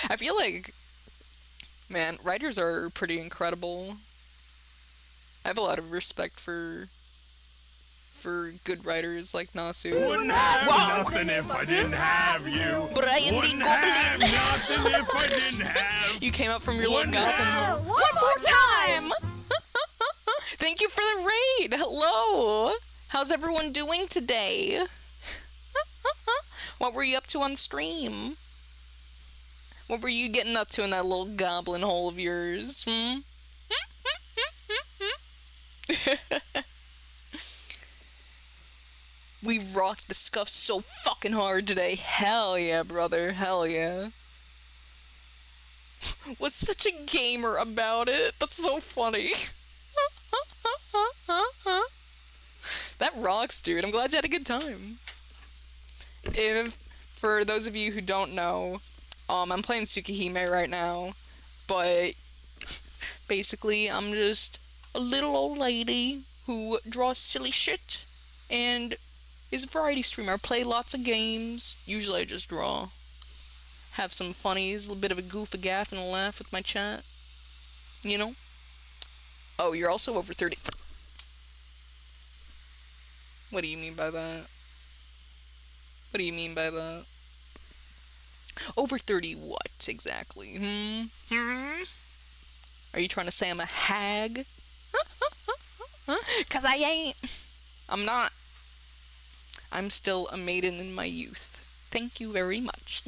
I feel like, man, writers are pretty incredible. I have a lot of respect for good writers like Nasu. Wouldn't have nothing if I didn't have you. Brian Wouldn't the have Goblin. nothing if I didn't have. You came up from your little Wouldn't goblin. have. One more time. Thank you for the raid. Hello. How's everyone doing today? What were you up to on stream? What were you getting up to in that little goblin hole of yours? Hmm? We rocked the scuff so fucking hard today. Hell yeah, brother. Hell yeah. Was such a gamer about it. That's so funny. That rocks, dude. I'm glad you had a good time. For those of you who don't know, I'm playing Tsukihime right now, but basically I'm just a little old lady who draws silly shit and is a variety streamer. I play lots of games. Usually I just draw. Have some funnies, a little bit of a goof, a gaff, and a laugh with my chat. You know? Oh, you're also over 30. What do you mean by that? What do you mean by that? Over 30 what, exactly? Are you trying to say I'm a hag? 'Cause I ain't. I'm not. I'm still a maiden in my youth. Thank you very much.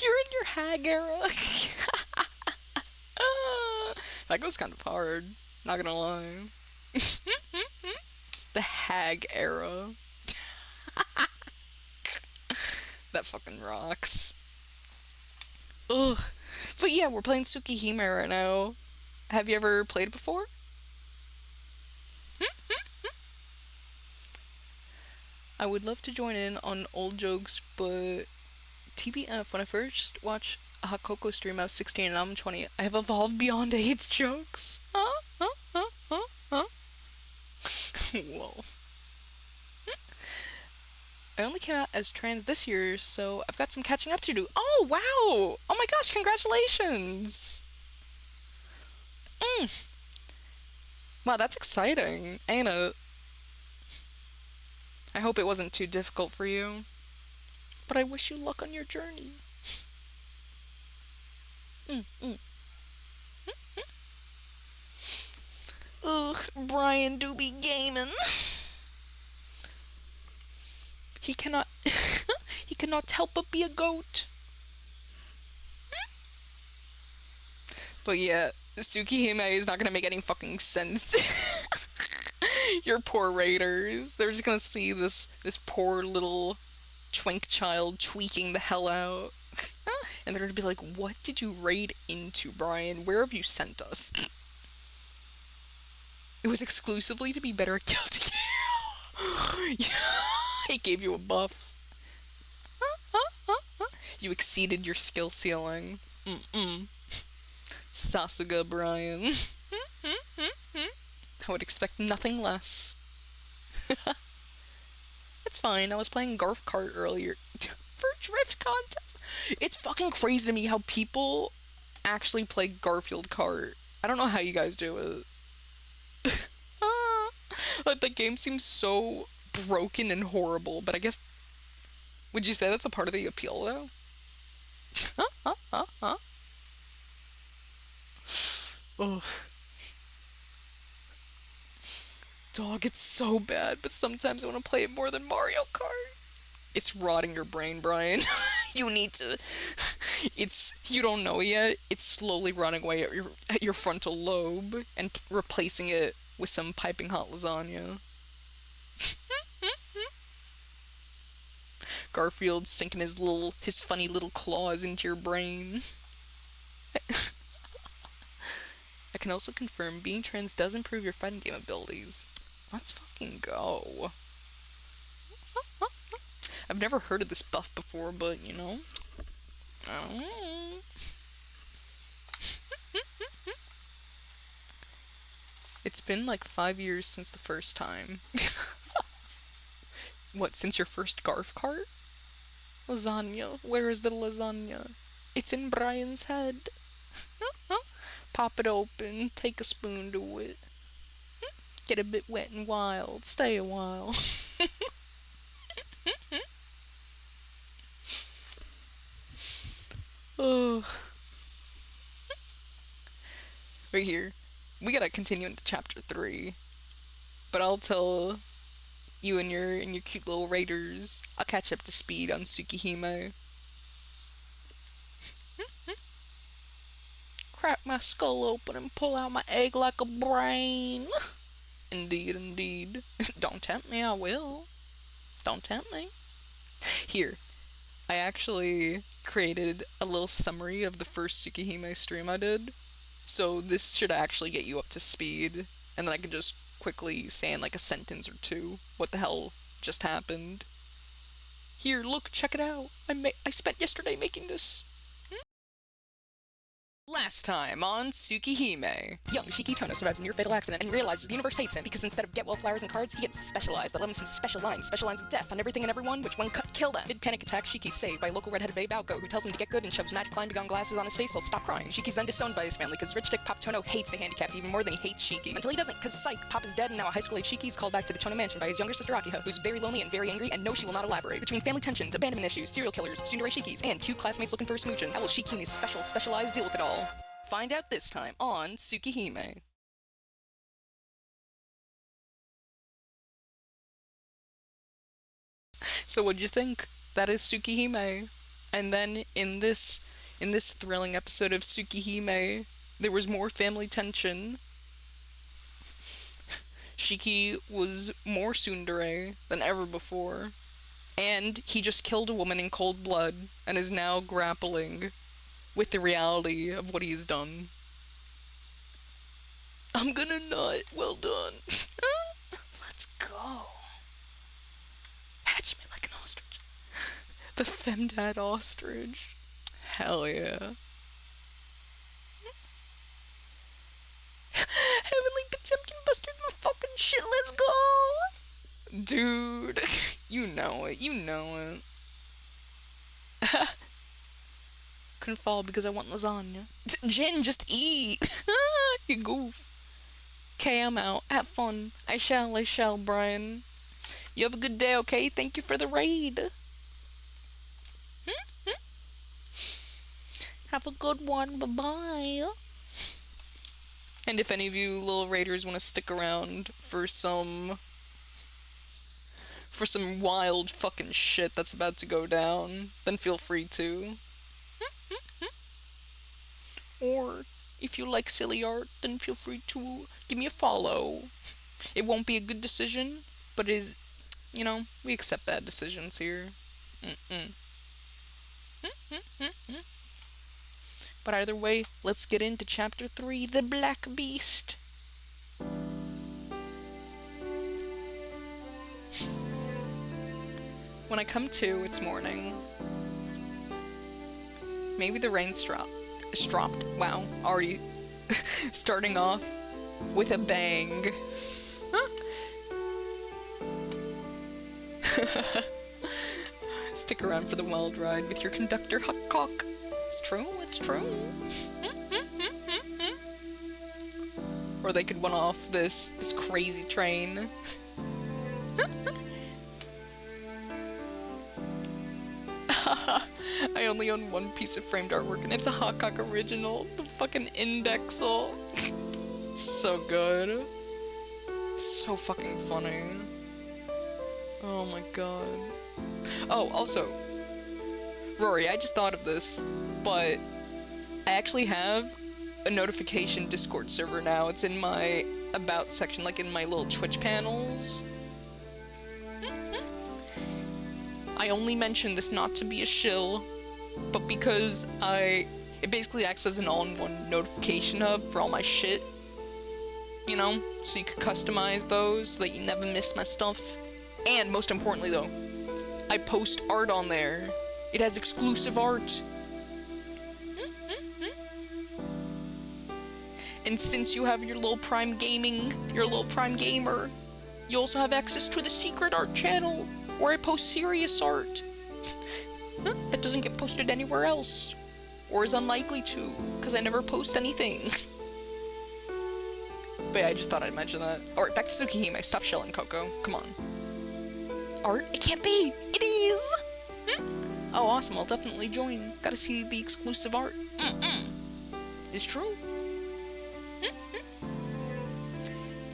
You're in your hag era. That goes kind of hard. Not gonna lie. The hag era. That fucking rocks. Ugh. But yeah, we're playing Tsukihime right now. Have you ever played it before? I would love to join in on old jokes, but TBF, when I first watched a Coco stream, I was 16 and now I'm 20. I have evolved beyond age jokes. Whoa. I only came out as trans this year, so I've got some catching up to do. Oh, wow! Oh my gosh, congratulations! Wow, that's exciting. Anna, I hope it wasn't too difficult for you, but I wish you luck on your journey. Ugh, Brian do be gaming. He cannot he cannot help but be a goat. But yeah, Tsukihime is not gonna make any fucking sense. Your poor raiders. They're just gonna see this poor little twink child tweaking the hell out. And they're gonna be like, what did you raid into, Brian? Where have you sent us? It was exclusively to be better at Guilty Gear. He gave you a buff. You exceeded your skill ceiling. Sasuga, Brian. I would expect nothing less. It's fine, I was playing Garf Kart earlier for a drift contest. It's fucking crazy to me how people actually play Garfield Kart. I don't know how you guys do it. Like, the game seems so broken and horrible, but I guess... Would you say that's a part of the appeal, though? Ugh. Dog, it's so bad, but sometimes I want to play it more than Mario Kart. It's rotting your brain, Brian. You need to. You don't know yet. It's slowly running away at your frontal lobe and replacing it with some piping hot lasagna. Garfield sinking his funny little claws into your brain. I can also confirm being trans does improve your fighting game abilities. Let's fucking go. I've never heard of this buff before, but you know. Oh. It's been like 5 years since the first time. What, since your first Garf cart? Lasagna. Where is the lasagna? It's in Brian's head. Pop it open, take a spoon to it. Get a bit wet and wild, stay a while. Ugh. Right here. We gotta continue into chapter 3. But I'll tell you and your cute little raiders. I'll catch up to speed on Tsukihime. Crack my skull open and pull out my egg like a brain. Indeed, indeed. Don't tempt me, I will. Don't tempt me. Here, I actually created a little summary of the first Tsukihime stream I did. So this should actually get you up to speed. And then I can just quickly say in like a sentence or two what the hell just happened. Here, look, check it out. I spent yesterday making this. Last time on Tsukihime. Young Shiki Tono survives a near-fatal accident and realizes the universe hates him because instead of get well flowers and cards, he gets specialized that let him see special lines of death on everything and everyone, which one cut kill them. Mid-panic attack, Shiki's saved by local redheaded babe Aoko, who tells him to get good and shoves magic line begone glasses on his face so stop crying. Shiki's then disowned by his family because rich dick Pop Tono hates the handicapped even more than he hates Shiki. Until he doesn't, because psych, Pop is dead and now a high school age Shiki is called back to the Tono mansion by his younger sister Akiha, who's very lonely and very angry and no, she will not elaborate. Between family tensions, abandonment issues, serial killers, tsundere Shikis, and cute classmates looking for a smooch, how will Shiki and his specialized deal with it all? Find out this time on Tsukihime. So what'd you think? That is Tsukihime. And then in this thrilling episode of Tsukihime, there was more family tension. Shiki was more tsundere than ever before. And he just killed a woman in cold blood and is now grappling with the reality of what he has done. I'm gonna nut. Well done. Let's go. Hatch me like an ostrich. The femdad ostrich. Hell yeah. Heavenly Potemkin busted my fucking shit. Let's go. Dude. You know it. Couldn't fall because I want lasagna. Jen, just eat. You goof. Okay, I'm out. Have fun. I shall, Brian. You have a good day, okay? Thank you for the raid. Have a good one. Bye-bye. And if any of you little raiders want to stick around for some wild fucking shit that's about to go down, then feel free to. Or if you like silly art, then feel free to give me a follow. It won't be a good decision, but it is, we accept bad decisions here. But either way, let's get into chapter 3, The Black Beast. When I come to, it's morning. Maybe the rain stopped. Wow, already starting off with a bang. Stick around for the wild ride with your conductor, Hot Cock. It's true. Or they could run off this crazy train. I only own one piece of framed artwork and it's a Hot Cock original. The fucking Indexal. So good. It's so fucking funny. Oh my god. Oh, also, Rory, I just thought of this, but I actually have a notification Discord server now. It's in my About section, like in my little Twitch panels. I only mention this not to be a shill, but because it basically acts as an all-in-one notification hub for all my shit. You know? So you could customize those so that you never miss my stuff. And most importantly though, I post art on there. It has exclusive art. And since you have your little Prime Gamer, you also have access to the secret art channel, where I post serious art. That doesn't get posted anywhere else. Or is unlikely to, because I never post anything. But yeah, I just thought I'd mention that. Alright, back to Tsukihime. Stop shilling, Coco. Come on. Art? It can't be! It is! Oh, awesome. I'll definitely join. Gotta see the exclusive art. It's true.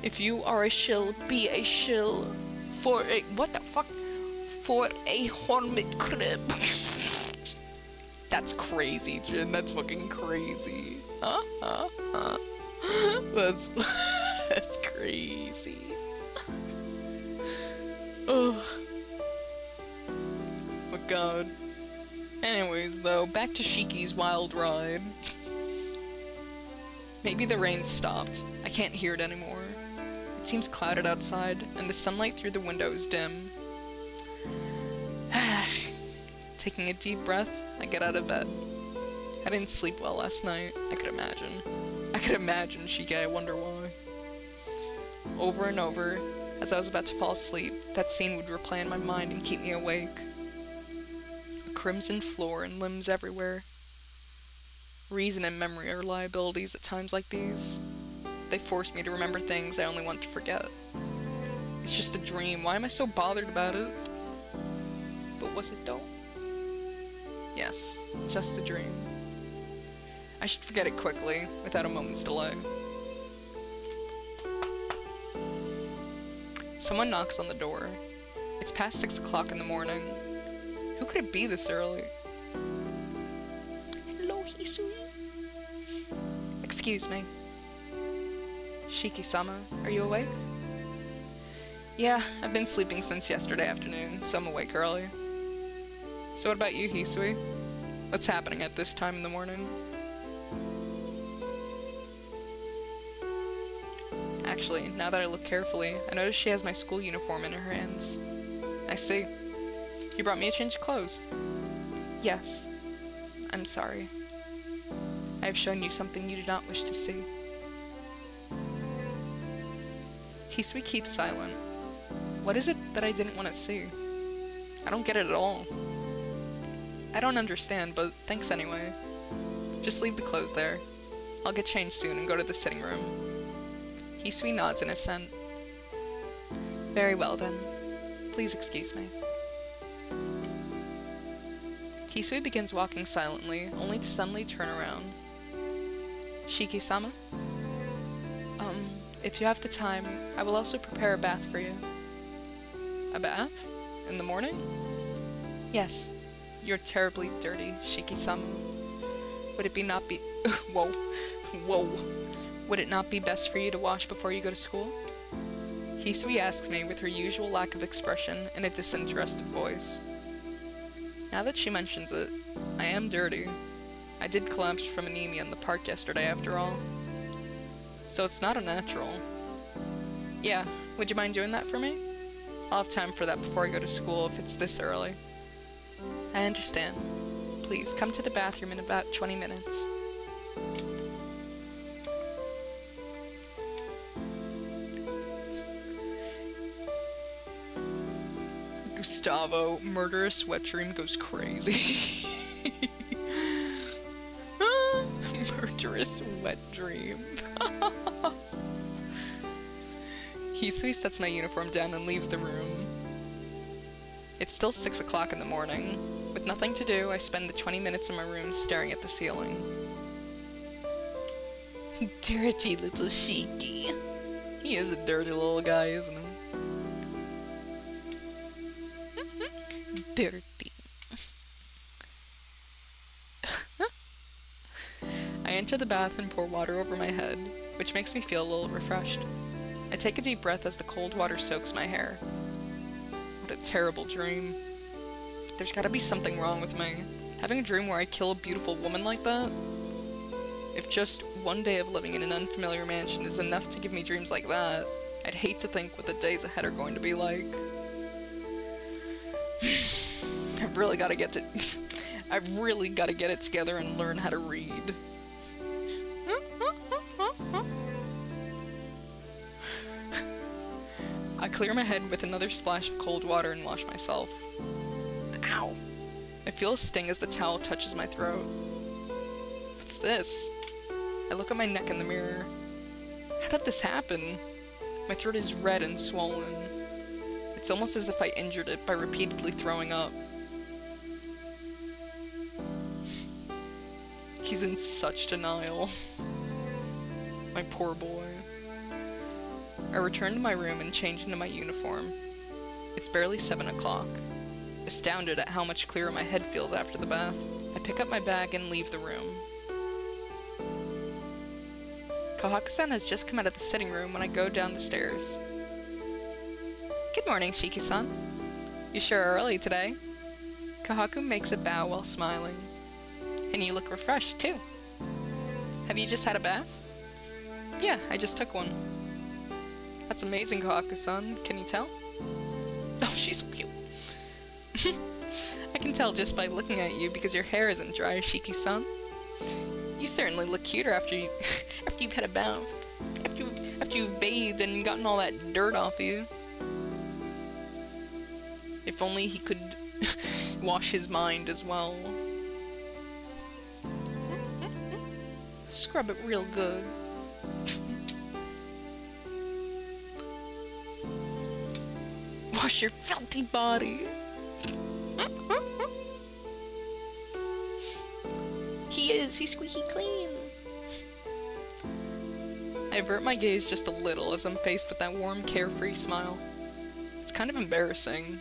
If you are a shill, be a shill for a— what the fuck? For a hermit crib. That's crazy, Jin. That's fucking crazy. That's that's crazy. Oh my god. Anyways, though, back to Shiki's wild ride. Maybe the rain stopped. I can't hear it anymore. It seems clouded outside, and the sunlight through the window is dim. Taking a deep breath, I get out of bed. I didn't sleep well last night. I could imagine, Shiki, I wonder why. Over and over, as I was about to fall asleep, that scene would replay in my mind and keep me awake. A crimson floor and limbs everywhere. Reason and memory are liabilities at times like these. They force me to remember things I only want to forget. It's just a dream. Why am I so bothered about it? But was it though? Yes, just a dream. I should forget it quickly, without a moment's delay. Someone knocks on the door. It's past 6 o'clock in the morning. Who could it be this early? Hello, Hisui. Excuse me. Shiki-sama, are you awake? Yeah, I've been sleeping since yesterday afternoon, so I'm awake early. So what about you, Hisui? What's happening at this time in the morning? Actually, now that I look carefully, I notice she has my school uniform in her hands. I see. You brought me a change of clothes. Yes. I'm sorry. I have shown you something you do not wish to see. Hisui keeps silent. What is it that I didn't want to see? I don't get it at all. I don't understand, but thanks anyway. Just leave the clothes there. I'll get changed soon and go to the sitting room. Hisui nods in assent. Very well then. Please excuse me. Hisui begins walking silently, only to suddenly turn around. Shiki-sama? If you have the time, I will also prepare a bath for you. A bath? In the morning? Yes. You're terribly dirty, Shiki-sama. Would it not be Whoa. Would it not be best for you to wash before you go to school? Hisui asks me with her usual lack of expression in a disinterested voice. Now that she mentions it, I am dirty. I did collapse from anemia in the park yesterday after all. So it's not unnatural. Yeah, would you mind doing that for me? I'll have time for that before I go to school if it's this early. I understand. Please, come to the bathroom in about 20 minutes. Gustavo, murderous wet dream goes crazy. Murderous wet dream. Hisui sets my uniform down and leaves the room. It's still 6 o'clock in the morning. With nothing to do, I spend the 20 minutes in my room staring at the ceiling. Dirty little Shiki. He is a dirty little guy, isn't he? Dirty. I enter the bath and pour water over my head, which makes me feel a little refreshed. I take a deep breath as the cold water soaks my hair. What a terrible dream. There's gotta be something wrong with me. Having a dream where I kill a beautiful woman like that? If just one day of living in an unfamiliar mansion is enough to give me dreams like that, I'd hate to think what the days ahead are going to be like. I've really gotta get it together and learn how to read. I clear my head with another splash of cold water and wash myself. Ow! I feel a sting as the towel touches my throat. What's this? I look at my neck in the mirror. How did this happen? My throat is red and swollen. It's almost as if I injured it by repeatedly throwing up. He's in such denial. My poor boy. I return to my room and change into my uniform. It's barely 7 o'clock. Astounded at how much clearer my head feels after the bath, I pick up my bag and leave the room. Kohaku-san has just come out of the sitting room when I go down the stairs. Good morning, Shiki-san. You sure are early today. Kohaku makes a bow while smiling. And you look refreshed, too. Have you just had a bath? Yeah, I just took one. That's amazing, Kohaku-san. Can you tell? Oh, she's so cute. I can tell just by looking at you because your hair isn't dry, Shiki-san. You certainly look cuter after you've had a bath. After you've bathed and gotten all that dirt off you. If only he could wash his mind as well. Scrub it real good. Wash your filthy body. He's squeaky clean. I avert my gaze just a little as I'm faced with that warm, carefree smile. It's kind of embarrassing.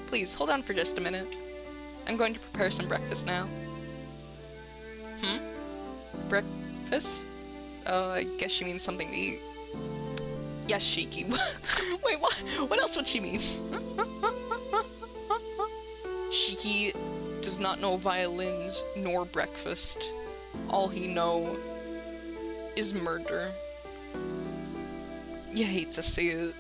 Please, hold on for just a minute. I'm going to prepare some breakfast now. Breakfast? I guess she means something to eat. Yes, Shiki. Wait, what? What else would she mean? Shiki does not know violins nor breakfast. All he know is murder. You hate to see it.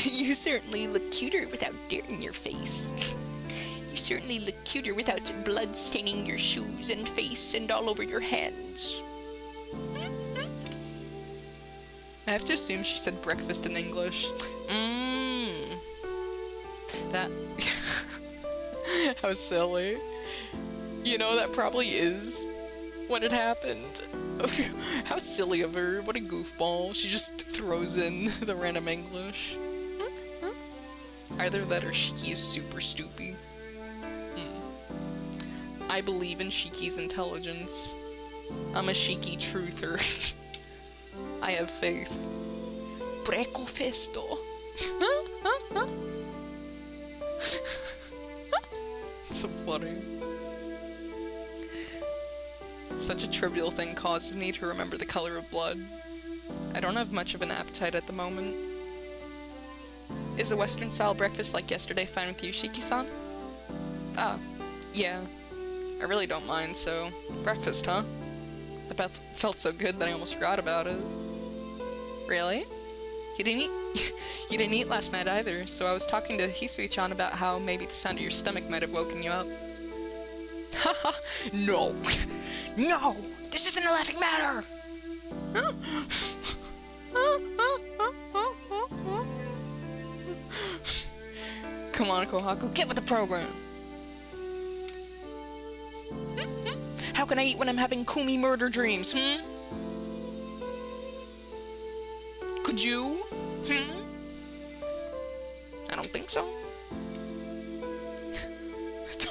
You certainly look cuter without dirt in your face. You certainly look cuter without blood staining your shoes and face and all over your hands. I have to assume she said breakfast in English. That... How silly. You know, that probably is what had happened. Okay. How silly of her. What a goofball. She just throws in the random English. Either that or Shiki is super stupid. I believe in Shiki's intelligence. I'm a Shiki truther. I have faith. Breakfasto. So funny. Such a trivial thing causes me to remember the color of blood. I don't have much of an appetite at the moment. Is a Western-style breakfast like yesterday fine with you, Shiki-san? Ah, yeah. I really don't mind, so... Breakfast, huh? The bath felt so good that I almost forgot about it. Really? You didn't eat last night either, so I was talking to Hisui-chan about how maybe the sound of your stomach might have woken you up. Haha! No! No! This isn't a laughing matter! Come on, Kohaku, get with the program! How can I eat when I'm having Kumi murder dreams, Could you? I don't think so.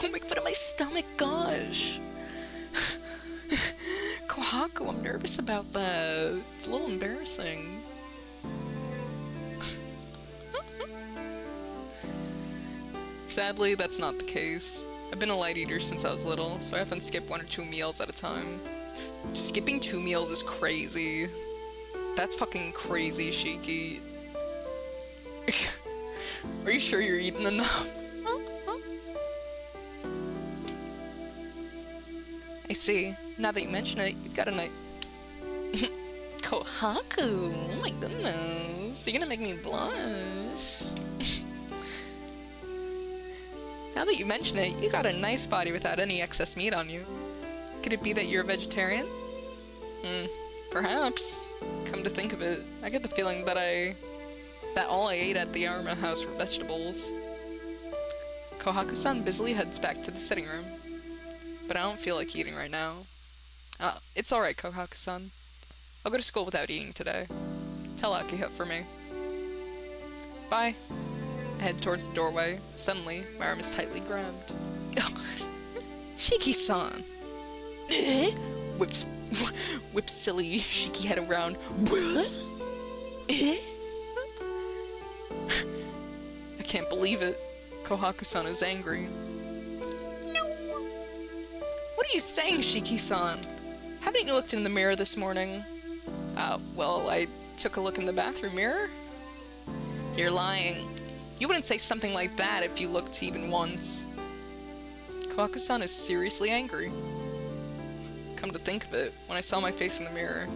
Don't make fun of my stomach, gosh. Kohaku, I'm nervous about that. It's a little embarrassing. Sadly, that's not the case. I've been a light eater since I was little, so I often skip 1 or 2 meals at a time. Skipping 2 meals is crazy. That's fucking crazy, Shiki. Are you sure you're eating enough? I see. Now that you mention it, you've got a night. Kohaku! Oh my goodness. You're gonna make me blush. Now that you mention it, you got a nice body without any excess meat on you. Could it be that you're a vegetarian? Perhaps. Come to think of it, I get the feeling that all I ate at the Arma house were vegetables. Kohaku-san busily heads back to the sitting room. But I don't feel like eating right now. It's alright, Kohaku-san. I'll go to school without eating today. Tell Akiha for me. Bye. I head towards the doorway. Suddenly, my arm is tightly grabbed. Shiki-san! Whips silly Shiki head around. I can't believe it. Kohaku-san is angry. No. What are you saying, Shiki-san? Haven't you looked in the mirror this morning? Well, I took a look in the bathroom mirror. You're lying. You wouldn't say something like that if you looked even once. Kohaku-san is seriously angry. Come to think of it, when I saw my face in the mirror,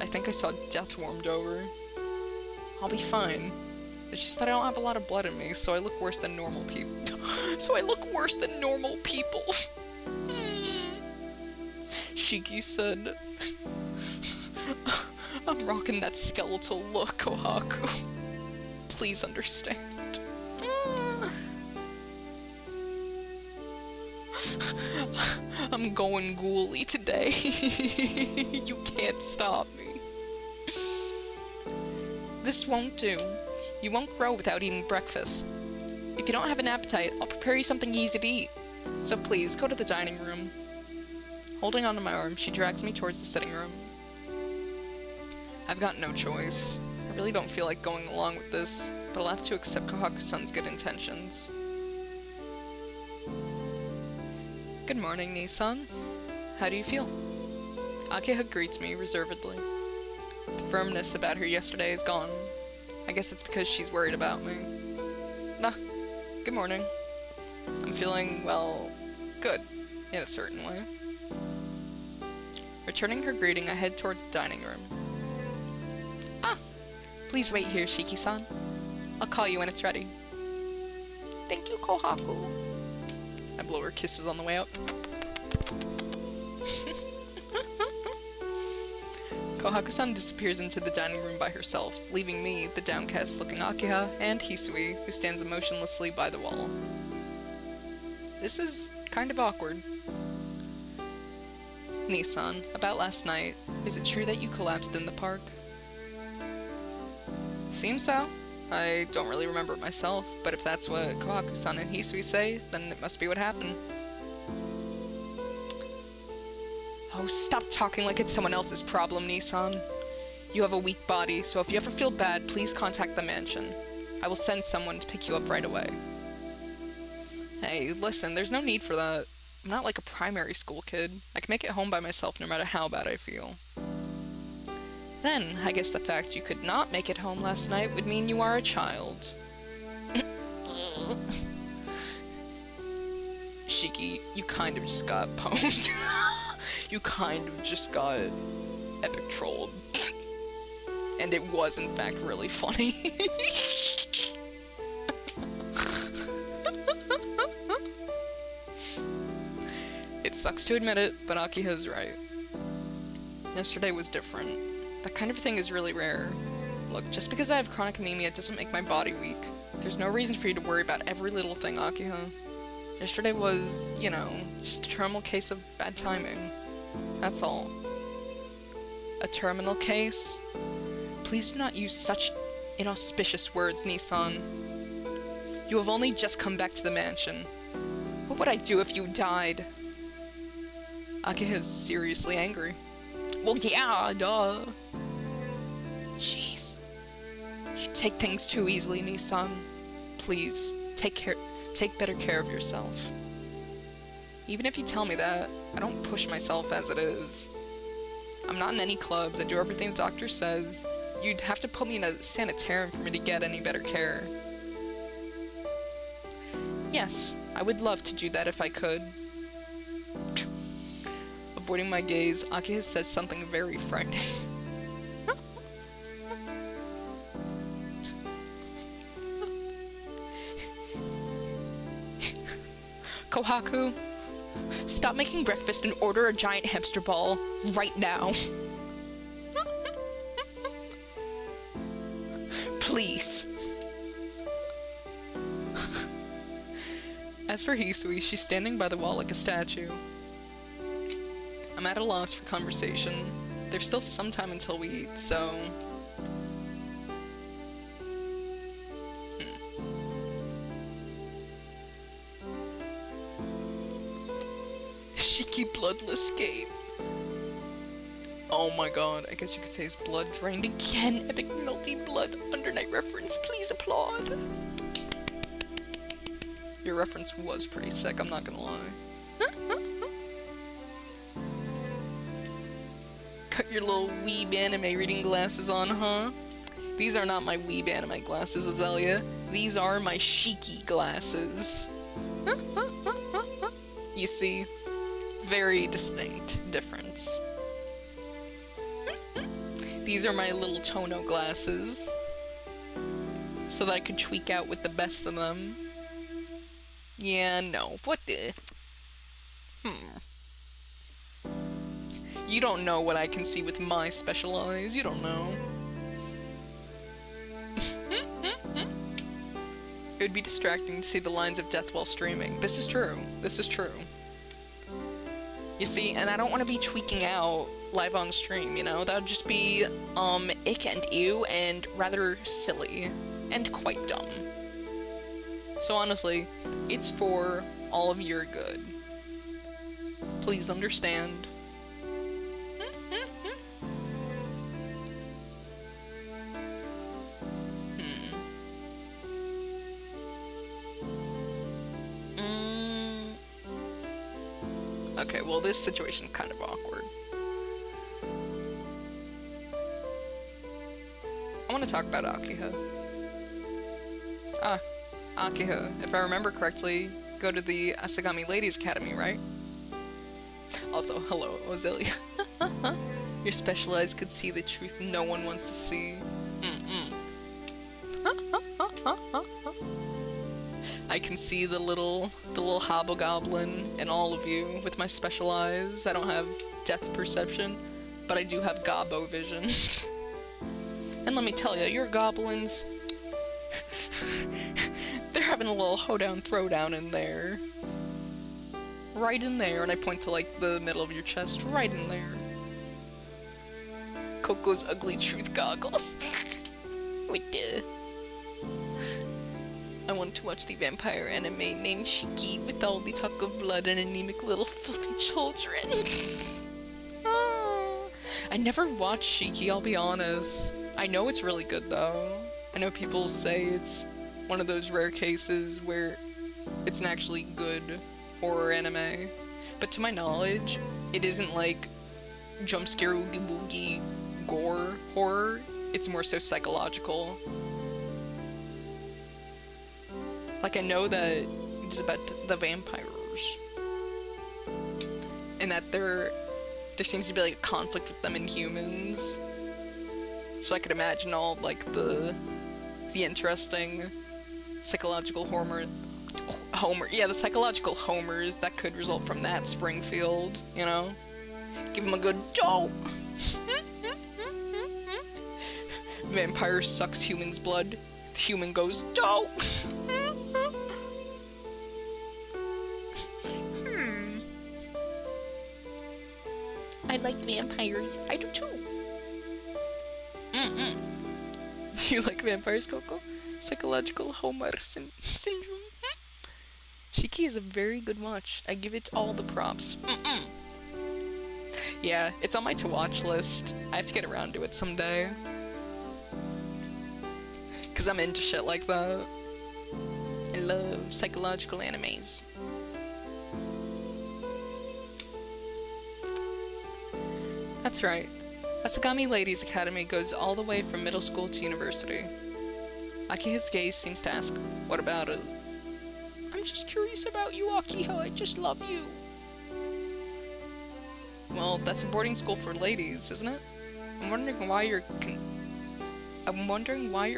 I think I saw death warmed over. I'll be fine. It's just that I don't have a lot of blood in me, so I look worse than normal people. Shiki said. I'm rocking that skeletal look, Kohaku. Please understand. I'm going ghouly today. You can't stop me. This won't do. You won't grow without eating breakfast. If you don't have an appetite, I'll prepare you something easy to eat. So please, go to the dining room. Holding onto my arm, she drags me towards the sitting room. I've got no choice. I really don't feel like going along with this, but I'll have to accept Kohaku-san's good intentions. Good morning, Nissan. How do you feel? Akiha greets me reservedly. The firmness about her yesterday is gone. I guess it's because she's worried about me. Nah, good morning. I'm feeling, well, good, in a certain way. Returning her greeting, I head towards the dining room. Please wait here, Shiki-san. I'll call you when it's ready. Thank you, Kohaku. I blow her kisses on the way out. Kohaku-san disappears into the dining room by herself, leaving me, the downcast-looking Akiha, and Hisui, who stands emotionlessly by the wall. This is kind of awkward. Nissan, about last night, is it true that you collapsed in the park? Seems so. I don't really remember it myself, but if that's what Kohaku-san and Hisui say, then it must be what happened. Oh, stop talking like it's someone else's problem, Nissan. You have a weak body, so if you ever feel bad, please contact the mansion. I will send someone to pick you up right away. Hey, listen, there's no need for that. I'm not like a primary school kid. I can make it home by myself no matter how bad I feel. Then, I guess the fact you could not make it home last night would mean you are a child. Shiki, you kind of just got pwned. You kind of just got epic trolled. And it was, in fact, really funny. It sucks to admit it, but Akiha's right. Yesterday was different. That kind of thing is really rare. Look, just because I have chronic anemia doesn't make my body weak. There's no reason for you to worry about every little thing, Akiha. Yesterday was, you know, just a terminal case of bad timing. That's all. A terminal case? Please do not use such inauspicious words, Nissan. You have only just come back to the mansion. What would I do if you died? Akiha is seriously angry. Well, yeah, duh. Jeez. You take things too easily, Nissan. Please, take better care of yourself. Even if you tell me that, I don't push myself as it is. I'm not in any clubs, I do everything the doctor says. You'd have to put me in a sanitarium for me to get any better care. Yes, I would love to do that if I could. Avoiding my gaze, Akiha says something very frightening. Kohaku, stop making breakfast and order a giant hamster ball right now. Please. As for Hisui, she's standing by the wall like a statue. I'm at a loss for conversation. There's still some time until we eat, so... Shiki bloodless game. Oh my god, I guess you could say his blood drained again. Epic melty blood undernight reference, please applaud. Your reference was pretty sick, I'm not gonna lie. Cut your little weeb anime reading glasses on, huh? These are not my weeb anime glasses, Azalea. These are my Shiki glasses. You see, very distinct difference. These are my little Tono glasses, so that I could tweak out with the best of them. Yeah, no, what the... You don't know what I can see with my special eyes, you don't know. It would be distracting to see the lines of death while streaming. This is true, this is true. You see, and I don't want to be tweaking out live on stream, you know? That would just be, ick and ew and rather silly. And quite dumb. So honestly, it's for all of your good. Please understand. Okay, well this situation's kind of awkward. I want to talk about Akiha. Akiha, if I remember correctly, go to the Asagami Ladies Academy, right? Also, hello, Ozelia. Your special eyes could see the truth no one wants to see. I can see the little hobgoblin in all of you with my special eyes. I don't have depth perception, but I do have gobbo vision. And let me tell you, your goblins, they're having a little hoedown throwdown in there. Right in there, and I point to like the middle of your chest, right in there. Coco's ugly truth goggles. What the? I want to watch the vampire anime named Shiki with all the talk of blood and anemic little filthy children. I never watched Shiki, I'll be honest. I know it's really good though. I know people say it's one of those rare cases where it's an actually good horror anime. But to my knowledge, it isn't like jump scare oogie boogie gore horror. It's more so psychological. Like, I know that it's about the vampires, and that there seems to be like a conflict with them and humans. So I could imagine all like the interesting psychological the psychological homers that could result from that Springfield, you know? Give him a good dope. Vampire sucks human's blood. Human goes dope. I like vampires. I do too. Do you like vampires, Coco? Psychological Homer syndrome? Shiki is a very good watch. I give it all the props. Yeah, it's on my to-watch list. I have to get around to it someday. Because I'm into shit like that. I love psychological animes. That's right. Asagami Ladies Academy goes all the way from middle school to university. Akiha's gaze seems to ask, what about it? I'm just curious about you, Akiha. I just love you. Well, that's a boarding school for ladies, isn't it? I'm wondering why you're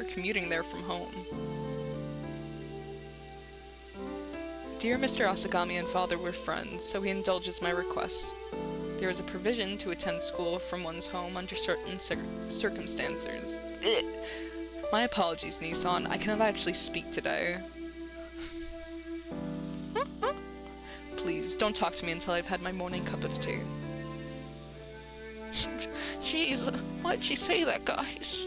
commuting there from home. Dear Mr. Asagami and father were friends, so he indulges my requests. There is a provision to attend school from one's home under certain circumstances. Ugh. My apologies, Nissan. I cannot actually speak today. Please, don't talk to me until I've had my morning cup of tea. Jeez, why'd she say that, guys?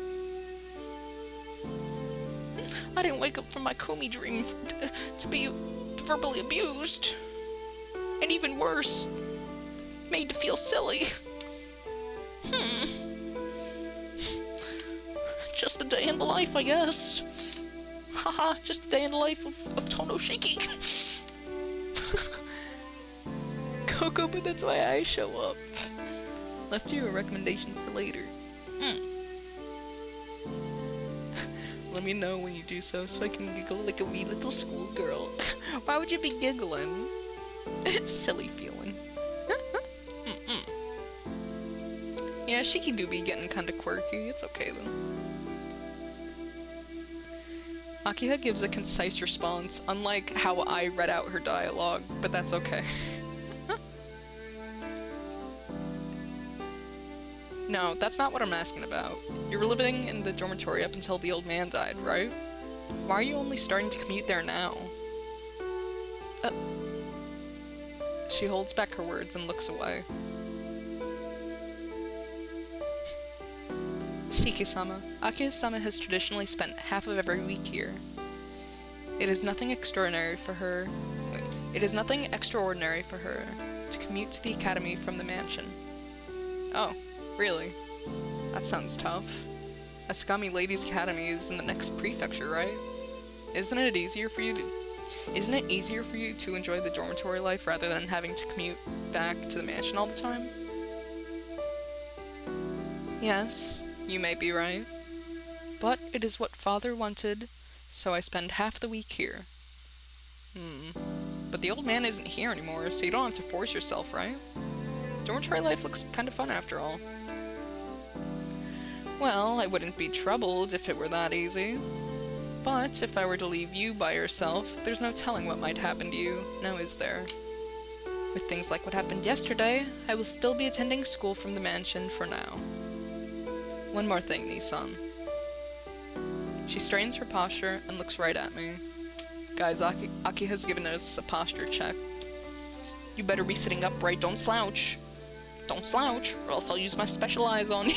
I didn't wake up from my Kumi dream to be verbally abused. And even worse, made to feel silly. Just a day in the life, I guess. Haha, just a day in the life of Tonoshiki. Coco, but that's why I show up. Left you a recommendation for later. Let me know when you do so I can giggle like a wee little schoolgirl. Why would you be giggling? Silly feeling. Yeah, Shiki do be getting kinda quirky. It's okay though. Akiha gives a concise response, unlike how I read out her dialogue, but that's okay. No, that's not what I'm asking about. You were living in the dormitory up until the old man died, right? Why are you only starting to commute there now? She holds back her words and looks away. Shiki-sama. Akiha-sama has traditionally spent half of every week here. It is nothing extraordinary for her to commute to the academy from the mansion. Oh, really? That sounds tough. Asagami Ladies Academy is in the next prefecture, right? Isn't it easier for you to enjoy the dormitory life rather than having to commute back to the mansion all the time? Yes, you may be right. But it is what father wanted, so I spend half the week here. But the old man isn't here anymore, so you don't have to force yourself, right? Dormitory life looks kind of fun after all. Well, I wouldn't be troubled if it were that easy. But if I were to leave you by yourself, there's no telling what might happen to you, now is there? With things like what happened yesterday, I will still be attending school from the mansion for now. One more thing, Nissan. She straightens her posture and looks right at me. Guys, Aki has given us a posture check. You better be sitting upright, don't slouch. Don't slouch, or else I'll use my special eyes on you.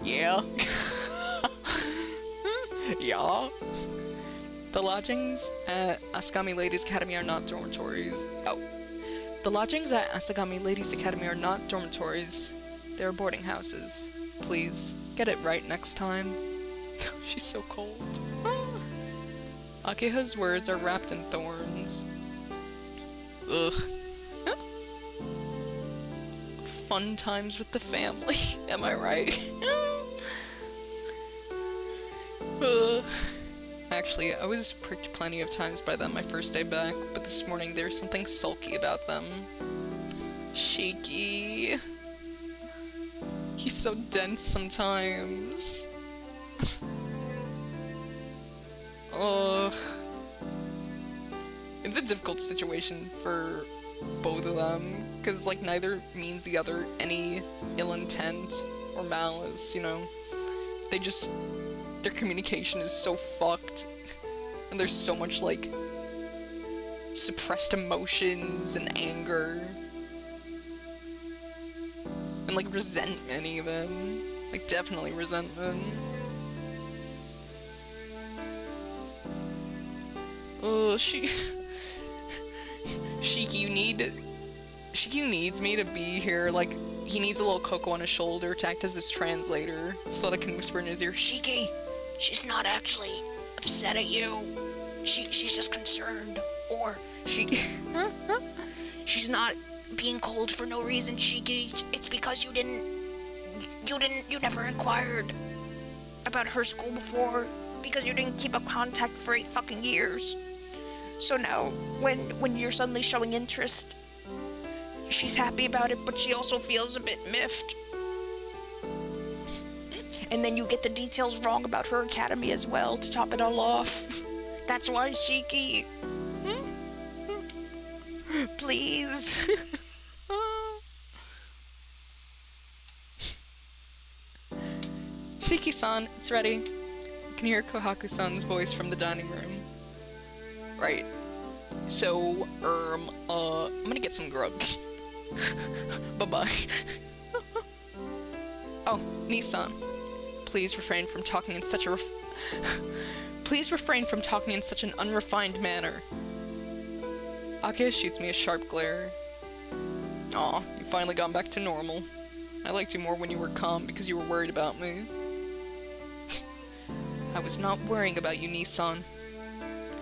Yeah. Yeah. The lodgings at Asagami Ladies Academy are not dormitories. Oh. The lodgings at Asagami Ladies Academy are not dormitories. They're boarding houses. Please, get it right next time. She's so cold. Akiha's words are wrapped in thorns. Ugh. Fun times with the family, am I right? Actually, I was pricked plenty of times by them my first day back, but this morning there's something sulky about them. Shiki. He's so dense sometimes. Ugh. It's a difficult situation for both of them, because like neither means the other any ill intent or malice, you know? Their communication is so fucked, and there's so much like suppressed emotions and anger and like resentment even, like definitely resentment. Shiki, Shiki needs me to be here. Like, he needs a little Coco on his shoulder to act as his translator, so that I can whisper in his ear, Shiki, she's not actually upset at you. She's just concerned. Or she's not being cold for no reason, Shiki. It's because you never inquired about her school before, because you didn't keep up contact for 8 fucking years. So now, when you're suddenly showing interest, she's happy about it, but she also feels a bit miffed. And then you get the details wrong about her academy as well to top it all off. That's why, Shiki. Please. Shiki-san, it's ready. You can hear Kohaku-san's voice from the dining room. Right. So, I'm gonna get some grub. Bye-bye. Oh, Nissan. Please refrain from talking in such a Please refrain from talking in such an unrefined manner. Akea shoots me a sharp glare. Aw, you finally gone back to normal. I liked you more when you were calm because you were worried about me. I was not worrying about you, Nissan.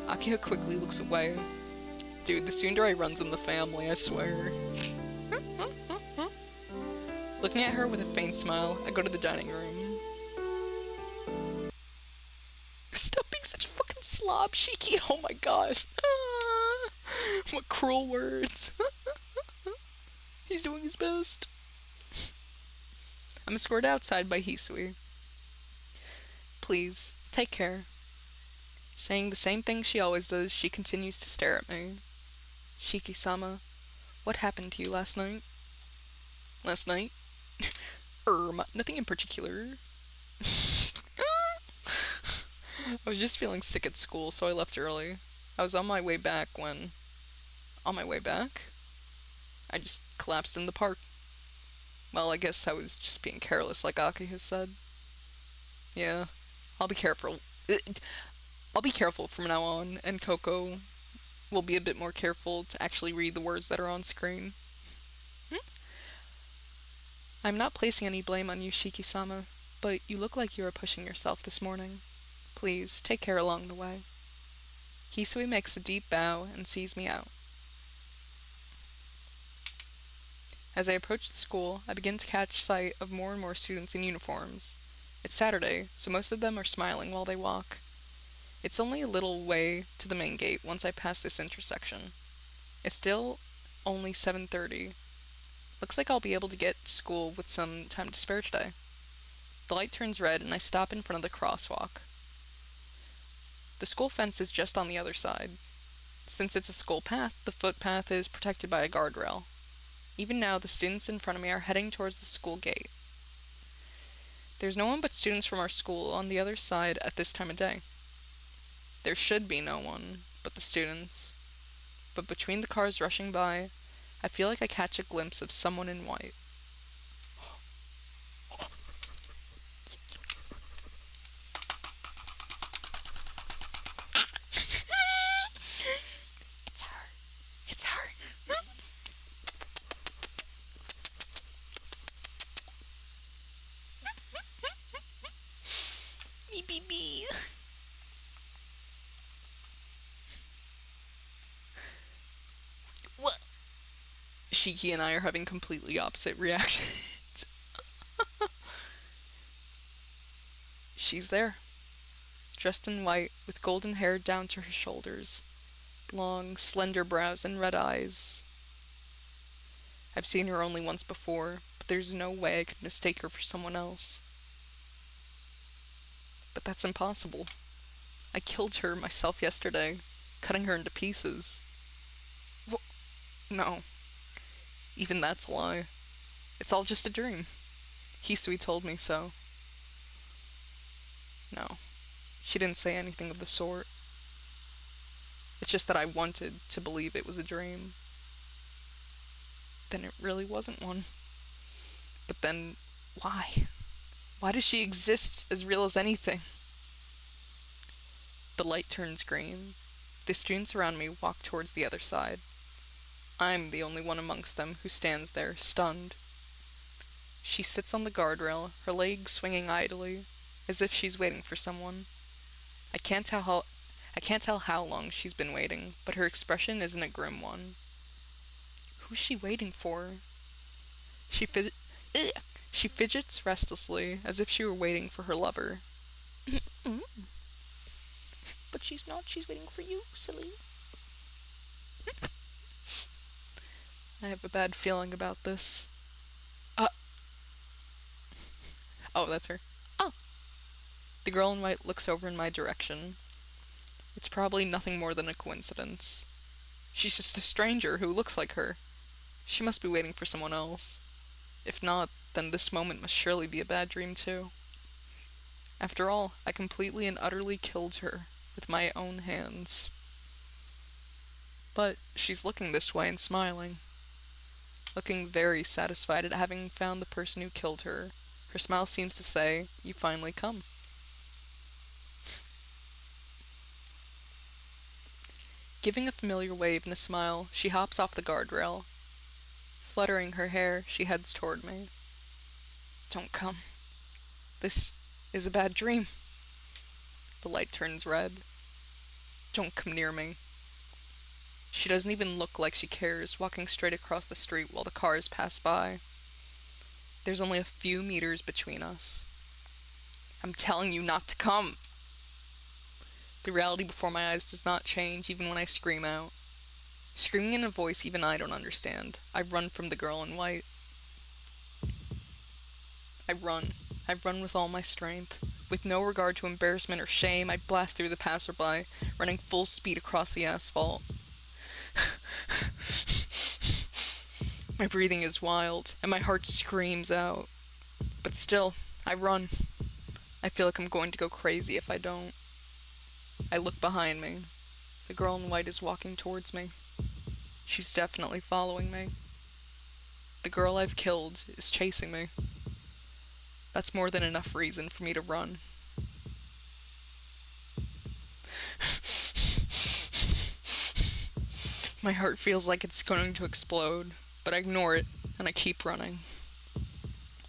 Akea quickly looks away. Dude, the tsundere runs in the family, I swear. Looking at her with a faint smile, I go to the dining room. Stop being such a fucking slob, Shiki. Oh my god. What cruel words. He's doing his best. I'm escorted outside by Hisui. Please, take care. Saying the same thing she always does, she continues to stare at me. Shiki-sama, what happened to you last night? Last night? Nothing in particular. I was just feeling sick at school, so I left early. I was on my way back when... On my way back? I just collapsed in the park. Well, I guess I was just being careless, like Aki has said. Yeah, I'll be careful. I'll be careful from now on, and Coco will be a bit more careful to actually read the words that are on screen. I'm not placing any blame on you, Shiki-sama, but you look like you are pushing yourself this morning. Please, take care along the way. Hisui makes a deep bow and sees me out. As I approach the school, I begin to catch sight of more and more students in uniforms. It's Saturday, so most of them are smiling while they walk. It's only a little way to the main gate once I pass this intersection. It's still only 7:30. Looks like I'll be able to get to school with some time to spare today. The light turns red and I stop in front of the crosswalk. The school fence is just on the other side. Since it's a school path, the footpath is protected by a guardrail. Even now, the students in front of me are heading towards the school gate. There's no one but students from our school on the other side at this time of day. There should be no one but the students. But between the cars rushing by, I feel like I catch a glimpse of someone in white. It's her. It's her. Me. What? Shiki and I are having completely opposite reactions. She's there, dressed in white, with golden hair down to her shoulders, long, slender brows and red eyes. I've seen her only once before, but there's no way I could mistake her for someone else. But that's impossible. I killed her myself yesterday, cutting her into pieces. No. Even that's a lie. It's all just a dream. Hisui told me so. No. She didn't say anything of the sort. It's just that I wanted to believe it was a dream. Then it really wasn't one. But then, why? Why does she exist as real as anything? The light turns green. The students around me walk towards the other side. I'm the only one amongst them who stands there, stunned. She sits on the guardrail, her legs swinging idly, as if she's waiting for someone. I can't tell how long she's been waiting, but her expression isn't a grim one. Who's she waiting for? She fidgets restlessly, as if she were waiting for her lover. But she's not. She's waiting for you, silly. I have a bad feeling about this. Oh, that's her. Oh. The girl in white looks over in my direction. It's probably nothing more than a coincidence. She's just a stranger who looks like her. She must be waiting for someone else. If not, then this moment must surely be a bad dream too. After all, I completely and utterly killed her with my own hands. But she's looking this way and smiling. Looking very satisfied at having found the person who killed her. Her smile seems to say, "You finally come." Giving a familiar wave and a smile, she hops off the guardrail. Fluttering her hair, she heads toward me. Don't come. This is a bad dream. The light turns red. Don't come near me. She doesn't even look like she cares, walking straight across the street while the cars pass by. There's only a few meters between us. I'm telling you not to come. The reality before my eyes does not change even when I scream out. Screaming in a voice even I don't understand. I run from the girl in white. I run with all my strength. With no regard to embarrassment or shame, I blast through the passerby, running full speed across the asphalt. My breathing is wild, and my heart screams out. But still, I run. I feel like I'm going to go crazy if I don't. I look behind me. The girl in white is walking towards me. She's definitely following me. The girl I've killed is chasing me. That's more than enough reason for me to run. My heart feels like it's going to explode, but I ignore it, and I keep running.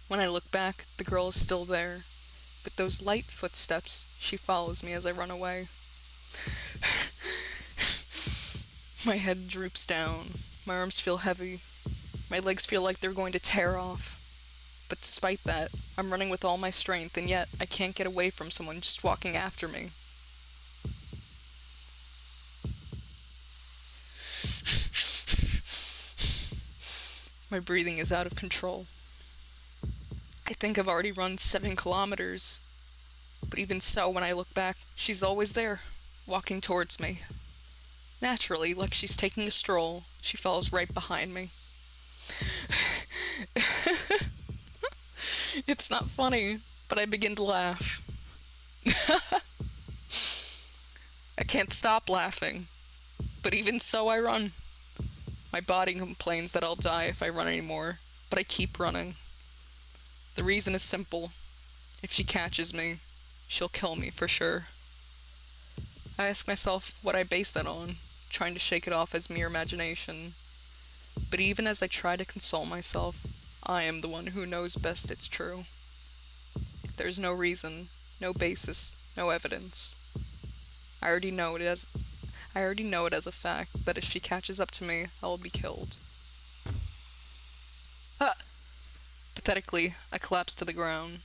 When I look back, the girl is still there. With those light footsteps, she follows me as I run away. My head droops down. My arms feel heavy. My legs feel like they're going to tear off. But despite that, I'm running with all my strength, and yet I can't get away from someone just walking after me. My breathing is out of control. I think I've already run 7 kilometers. But even so, when I look back, she's always there, walking towards me. Naturally, like she's taking a stroll, she follows right behind me. It's not funny, but I begin to laugh. I can't stop laughing. But even so, I run. My body complains that I'll die if I run anymore, but I keep running. The reason is simple. If she catches me, she'll kill me for sure. I ask myself what I base that on, trying to shake it off as mere imagination. But even as I try to console myself, I am the one who knows best it's true. There's no reason, no basis, no evidence. I already know it as a fact that if she catches up to me, I will be killed. Pathetically, I collapse to the ground.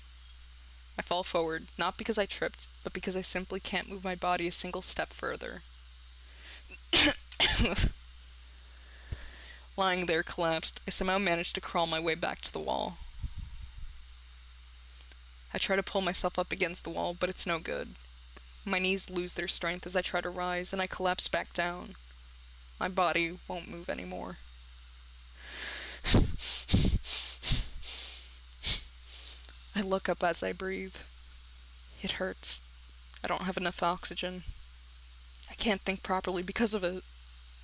I fall forward, not because I tripped, but because I simply can't move my body a single step further. Lying there collapsed, I somehow managed to crawl my way back to the wall. I try to pull myself up against the wall, but it's no good. My knees lose their strength as I try to rise, and I collapse back down. My body won't move anymore. I look up as I breathe. It hurts. I don't have enough oxygen. I can't think properly because of it.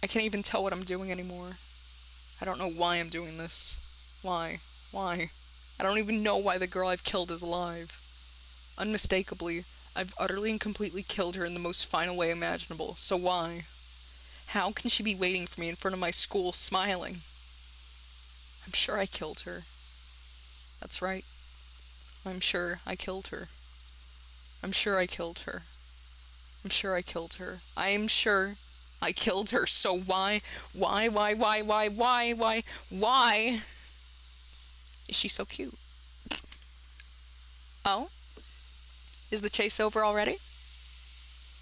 I can't even tell what I'm doing anymore. I don't know why I'm doing this. Why? I don't even know why the girl I've killed is alive. Unmistakably, I've utterly and completely killed her in the most final way imaginable, so why? How can she be waiting for me in front of my school, smiling? I'm sure I killed her. That's right. I'm sure I killed her. I'm sure I killed her. I'm sure I killed her. I'm sure I killed her. So why is she so cute? Oh? Is the chase over already?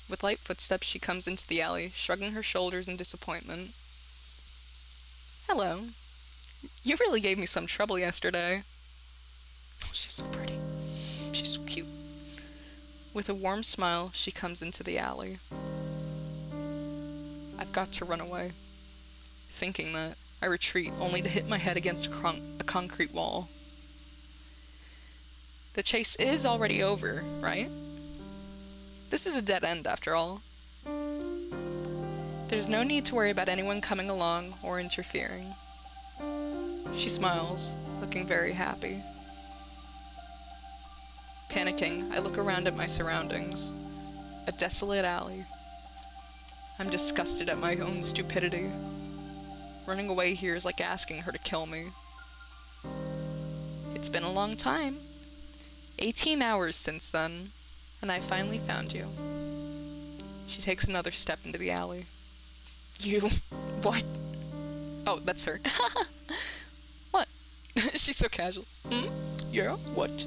With light footsteps, she comes into the alley, shrugging her shoulders in disappointment. Hello. You really gave me some trouble yesterday. Oh, she's so pretty. She's so cute. With a warm smile, she comes into the alley. I've got to run away. Thinking that, I retreat, only to hit my head against a concrete wall. The chase is already over, right? This is a dead end, after all. There's no need to worry about anyone coming along or interfering. She smiles, looking very happy. Panicking, I look around at my surroundings. A desolate alley. I'm disgusted at my own stupidity. Running away here is like asking her to kill me. It's been a long time. 18 hours since then, and I finally found you. She takes another step into the alley. You... what? Oh, that's her. What? She's so casual. Yeah, what?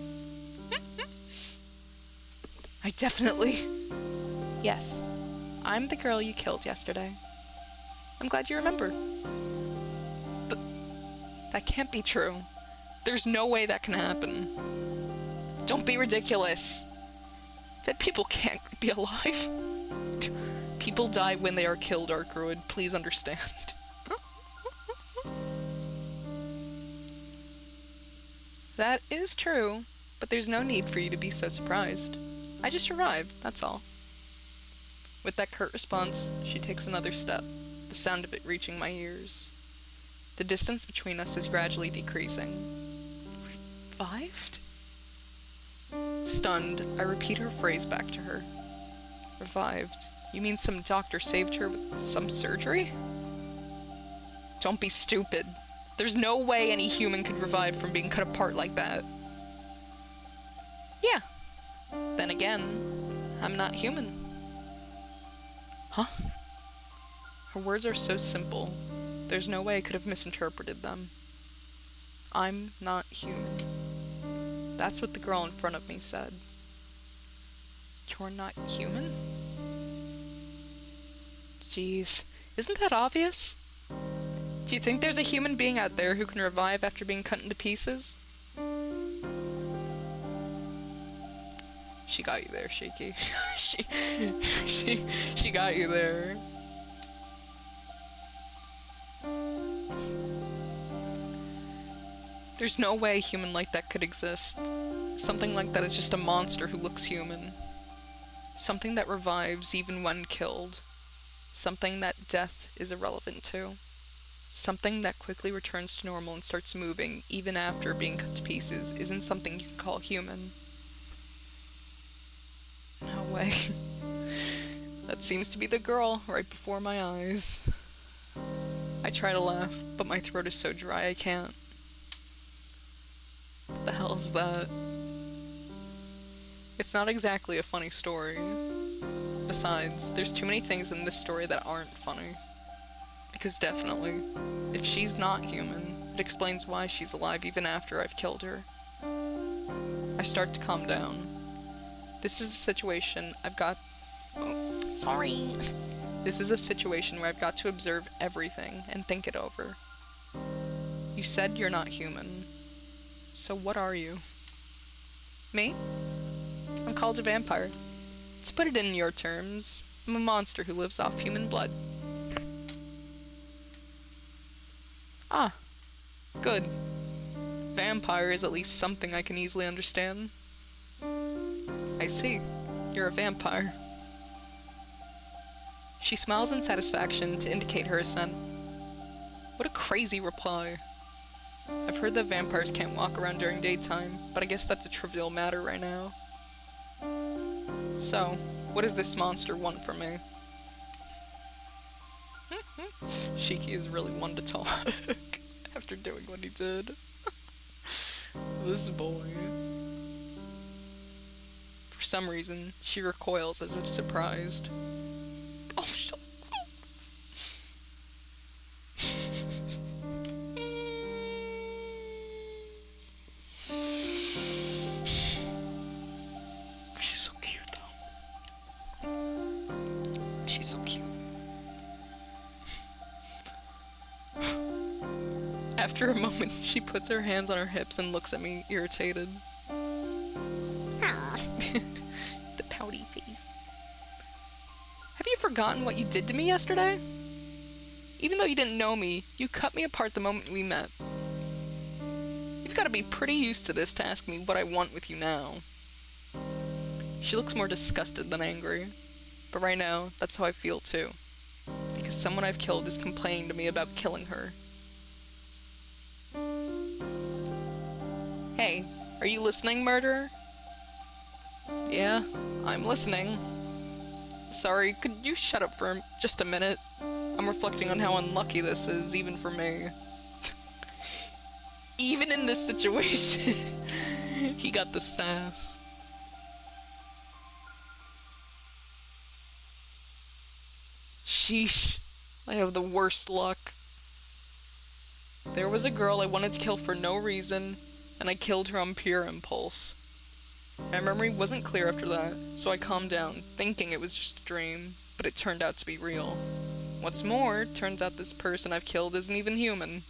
I definitely... Yes, I'm the girl you killed yesterday. I'm glad you remember. That can't be true. There's no way that can happen. Don't be ridiculous. Dead people can't be alive. People die when they are killed, Arkroyd. Please understand. That is true, but there's no need for you to be so surprised. I just arrived, that's all. With that curt response, she takes another step, the sound of it reaching my ears. The distance between us is gradually decreasing. Revived? Stunned, I repeat her phrase back to her. Revived? You mean some doctor saved her with some surgery? Don't be stupid. There's no way any human could revive from being cut apart like that. Yeah. Then again, I'm not human. Huh? Her words are so simple. There's no way I could have misinterpreted them. I'm not human. That's what the girl in front of me said. You're not human? Jeez, isn't that obvious? Do you think there's a human being out there who can revive after being cut into pieces? She got you there, Shaky. she got you there. There's no way a human like that could exist. Something like that is just a monster who looks human. Something that revives even when killed. Something that death is irrelevant to. Something that quickly returns to normal and starts moving even after being cut to pieces isn't something you can call human. No way. That seems to be the girl right before my eyes. I try to laugh, but my throat is so dry I can't. What the hell is that? It's not exactly a funny story. Besides, there's too many things in this story that aren't funny. Because definitely, if she's not human, it explains why she's alive even after I've killed her. I start to calm down. This is a situation I've got... Oh, sorry. This is a situation where I've got to observe everything and think it over. You said you're not human. So what are you? Me? I'm called a vampire. To put it in your terms, I'm a monster who lives off human blood. Ah, good. Vampire is at least something I can easily understand. I see. You're a vampire. She smiles in satisfaction to indicate her assent. What a crazy reply. I've heard that vampires can't walk around during daytime, but I guess that's a trivial matter right now. So, what does this monster want from me? Shiki is really one to talk after doing what he did. This boy. For some reason, she recoils as if surprised. Oh, so she's so cute, though. She's so cute. After a moment, she puts her hands on her hips and looks at me, irritated. The pouty face. Have you forgotten what you did to me yesterday? Even though you didn't know me, you cut me apart the moment we met. You've got to be pretty used to this to ask me what I want with you now. She looks more disgusted than angry, but right now, that's how I feel too. Because someone I've killed is complaining to me about killing her. Hey, are you listening, murderer? Yeah, I'm listening. Sorry, could you shut up for just a minute? I'm reflecting on how unlucky this is, even for me. Even in this situation, he got the sass. Sheesh, I have the worst luck. There was a girl I wanted to kill for no reason, and I killed her on pure impulse. My memory wasn't clear after that, so I calmed down, thinking it was just a dream, but it turned out to be real. What's more, turns out this person I've killed isn't even human.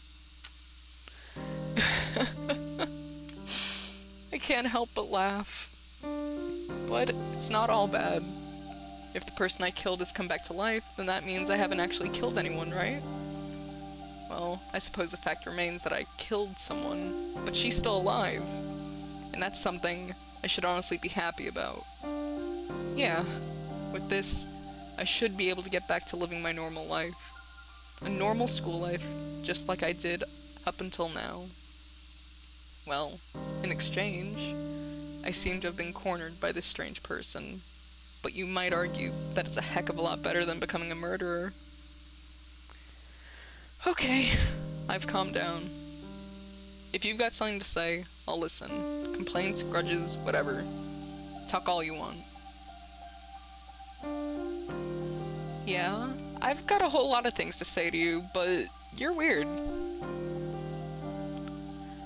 I can't help but laugh. But it's not all bad. If the person I killed has come back to life, then that means I haven't actually killed anyone, right? Well, I suppose the fact remains that I killed someone, but she's still alive. And that's something I should honestly be happy about. Yeah, with this, I should be able to get back to living my normal life. A normal school life, just like I did up until now. Well, in exchange, I seem to have been cornered by this strange person. But you might argue that it's a heck of a lot better than becoming a murderer. Okay, I've calmed down. If you've got something to say, I'll listen. Complaints, grudges, whatever. Talk all you want. Yeah, I've got a whole lot of things to say to you, but you're weird.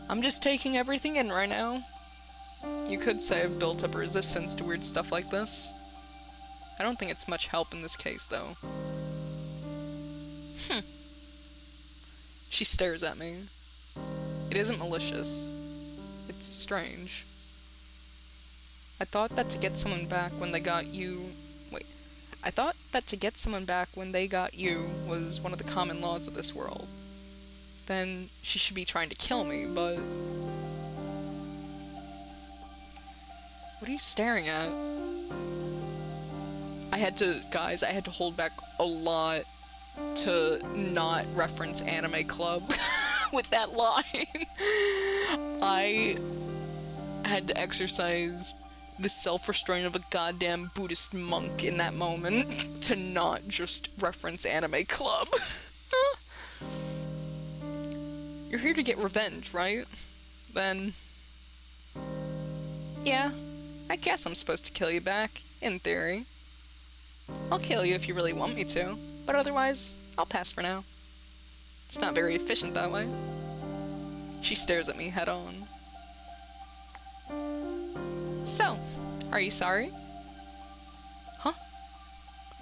I'm just taking everything in right now. You could say I've built up a resistance to weird stuff like this. I don't think it's much help in this case, though. She stares at me. It isn't malicious. It's strange. I thought that to get someone back when they got you... I thought that to get someone back when they got you was one of the common laws of this world. Then she should be trying to kill me, but... What are you staring at? I had to hold back a lot to not reference Anime Club with that line. I had to exercise the self-restraint of a goddamn Buddhist monk in that moment to not just reference Anime Club. You're here to get revenge, right? Then... yeah, I guess I'm supposed to kill you back, in theory. I'll kill you if you really want me to, but otherwise, I'll pass for now. It's not very efficient that way. She stares at me head on. So, are you sorry? Huh?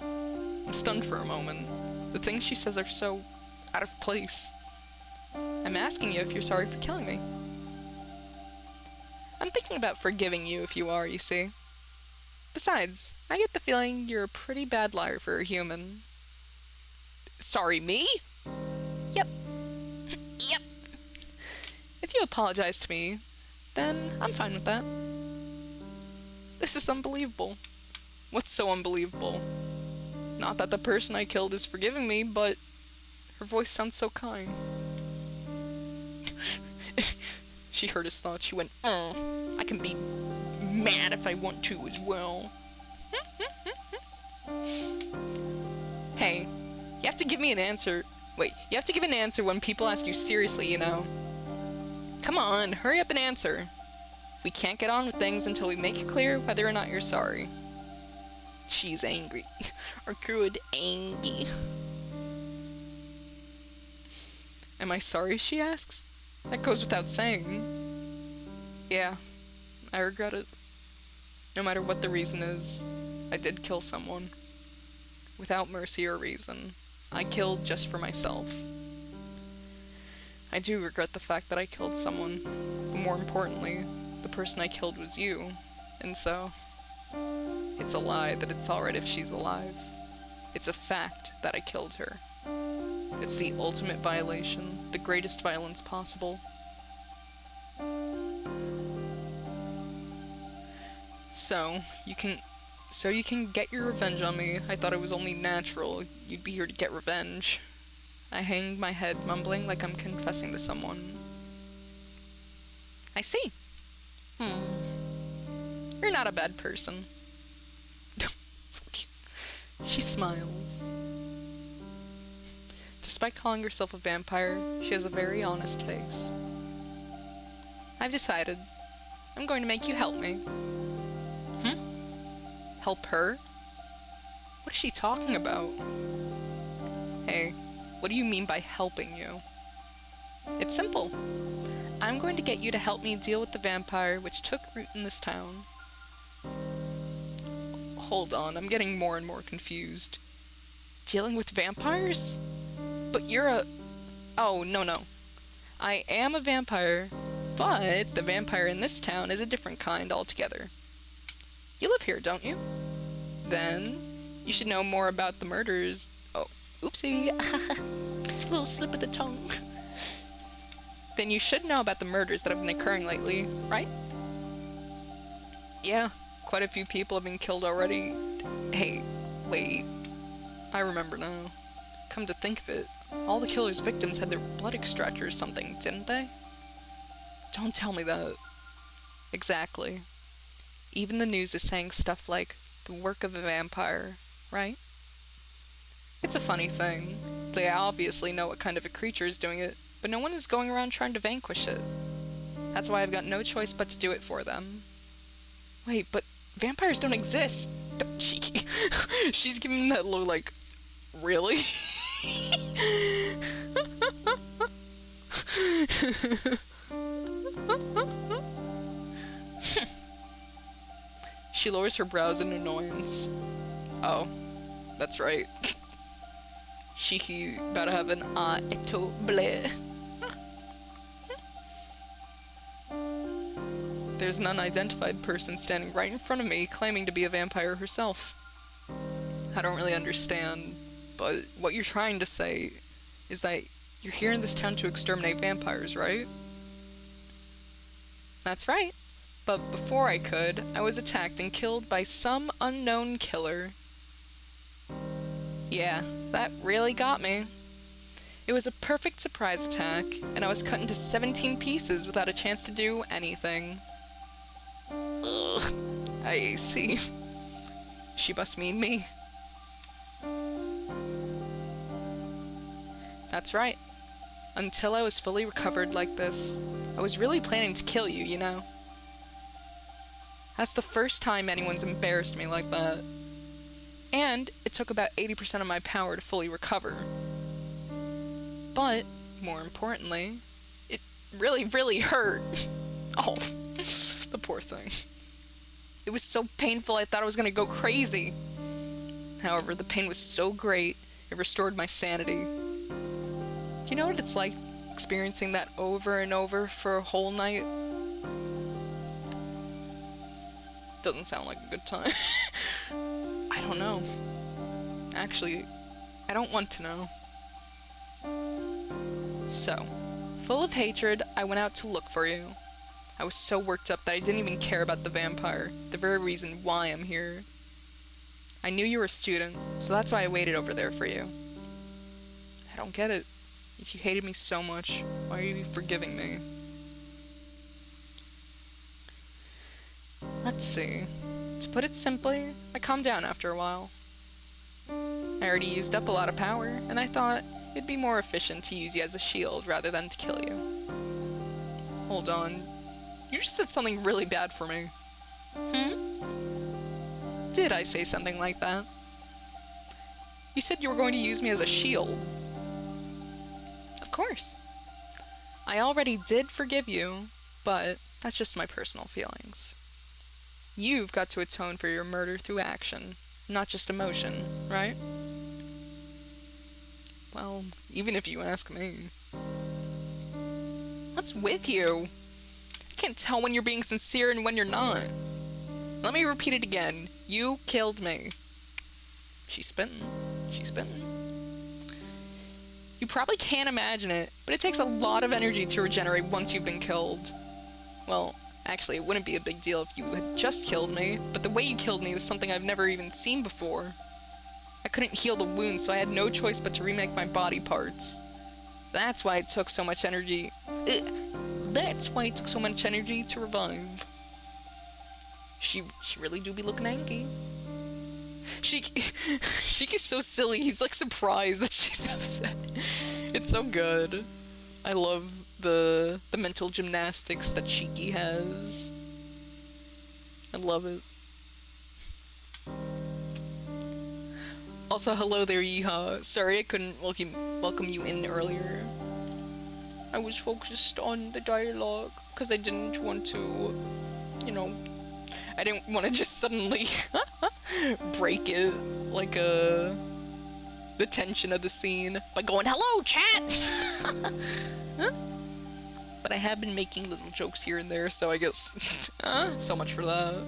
I'm stunned for a moment. The things she says are so out of place. I'm asking you if you're sorry for killing me. I'm thinking about forgiving you if you are, you see. Besides, I get the feeling you're a pretty bad liar for a human. Sorry, me? Yep. Yep. If you apologize to me, then I'm fine with that. This is unbelievable. What's so unbelievable? Not that the person I killed is forgiving me, but her voice sounds so kind. She heard his thoughts. She went, I can be mad if I want to as well. Hey, You have to give me an answer. Wait, you have to give an answer when people ask you seriously, you know? Come on, hurry up and answer. We can't get on with things until we make it clear whether or not you're sorry. She's angry. Or good angry. Am I sorry, she asks? That goes without saying. Yeah, I regret it. No matter what the reason is, I did kill someone. Without mercy or reason. I killed just for myself. I do regret the fact that I killed someone, but more importantly, the person I killed was you, and so, it's a lie that it's alright if she's alive. It's a fact that I killed her. It's the ultimate violation, the greatest violence possible. So you can get your revenge on me. I thought it was only natural you'd be here to get revenge. I hanged my head, mumbling like I'm confessing to someone. I see. You're not a bad person. So cute. She smiles. Despite calling herself a vampire, she has a very honest face. I've decided. I'm going to make you help me. Help her? What is she talking about? Hey, what do you mean by helping you? It's simple. I'm going to get you to help me deal with the vampire which took root in this town. Hold on, I'm getting more and more confused. Dealing with vampires? But you're a... Oh, no. I am a vampire, but the vampire in this town is a different kind altogether. You live here, don't you? Then, you should know more about the murders... Oh, oopsie. Little slip of the tongue. Then you should know about the murders that have been occurring lately, right? Yeah, quite a few people have been killed already. Hey, wait. I remember now. Come to think of it, all the killer's victims had their blood extracted or something, didn't they? Don't tell me that. Exactly. Even the news is saying stuff like, the work of a vampire, right? It's a funny thing. They obviously know what kind of a creature is doing it, but no one is going around trying to vanquish it. That's why I've got no choice but to do it for them. Wait, but vampires don't exist. Cheeky. She's giving that look like, really? She lowers her brows in annoyance. Oh, that's right. Shiki about to have an eto bleh. There's an unidentified person standing right in front of me claiming to be a vampire herself. I don't really understand, but what you're trying to say is that you're here in this town to exterminate vampires, right? That's right. But before I could, I was attacked and killed by some unknown killer. Yeah, that really got me. It was a perfect surprise attack, and I was cut into 17 pieces without a chance to do anything. Ugh, I see. She must mean me. That's right. Until I was fully recovered like this, I was really planning to kill you, you know? That's the first time anyone's embarrassed me like that. And it took about 80% of my power to fully recover. But, more importantly, it really, really hurt. Oh, the poor thing. It was so painful I thought I was gonna go crazy. However, the pain was so great, it restored my sanity. Do you know what it's like, experiencing that over and over for a whole night? Doesn't sound like a good time. I don't know. Actually, I don't want to know. So, full of hatred, I went out to look for you. I was so worked up that I didn't even care about the vampire, the very reason why I'm here. I knew you were a student, so that's why I waited over there for you. I don't get it. If you hated me so much, why are you forgiving me? Let's see. To put it simply, I calmed down after a while. I already used up a lot of power, and I thought it'd be more efficient to use you as a shield rather than to kill you. Hold on. You just said something really bad for me. Did I say something like that? You said you were going to use me as a shield. Of course. I already did forgive you, but that's just my personal feelings. You've got to atone for your murder through action, not just emotion, right? Well, even if you ask me. What's with you? I can't tell when you're being sincere and when you're not. Let me repeat it again. You killed me. She's spitting. She's spitting. You probably can't imagine it, but it takes a lot of energy to regenerate once you've been killed. Well, actually, it wouldn't be a big deal if you had just killed me, but the way you killed me was something I've never even seen before. I couldn't heal the wound, so I had no choice but to remake my body parts. That's why it took so much energy. That's why it took so much energy to revive. She really do be looking angry. Sheik is so silly. He's like surprised that she's upset. It's so good. I love the mental gymnastics that Shiki has. I love it. Also, hello there, Yeehaw. Sorry I couldn't welcome you in earlier. I was focused on the dialogue because I didn't want to, you know, I didn't want to just suddenly break it, like the tension of the scene by going, hello, chat! But I have been making little jokes here and there, so I guess, so much for that.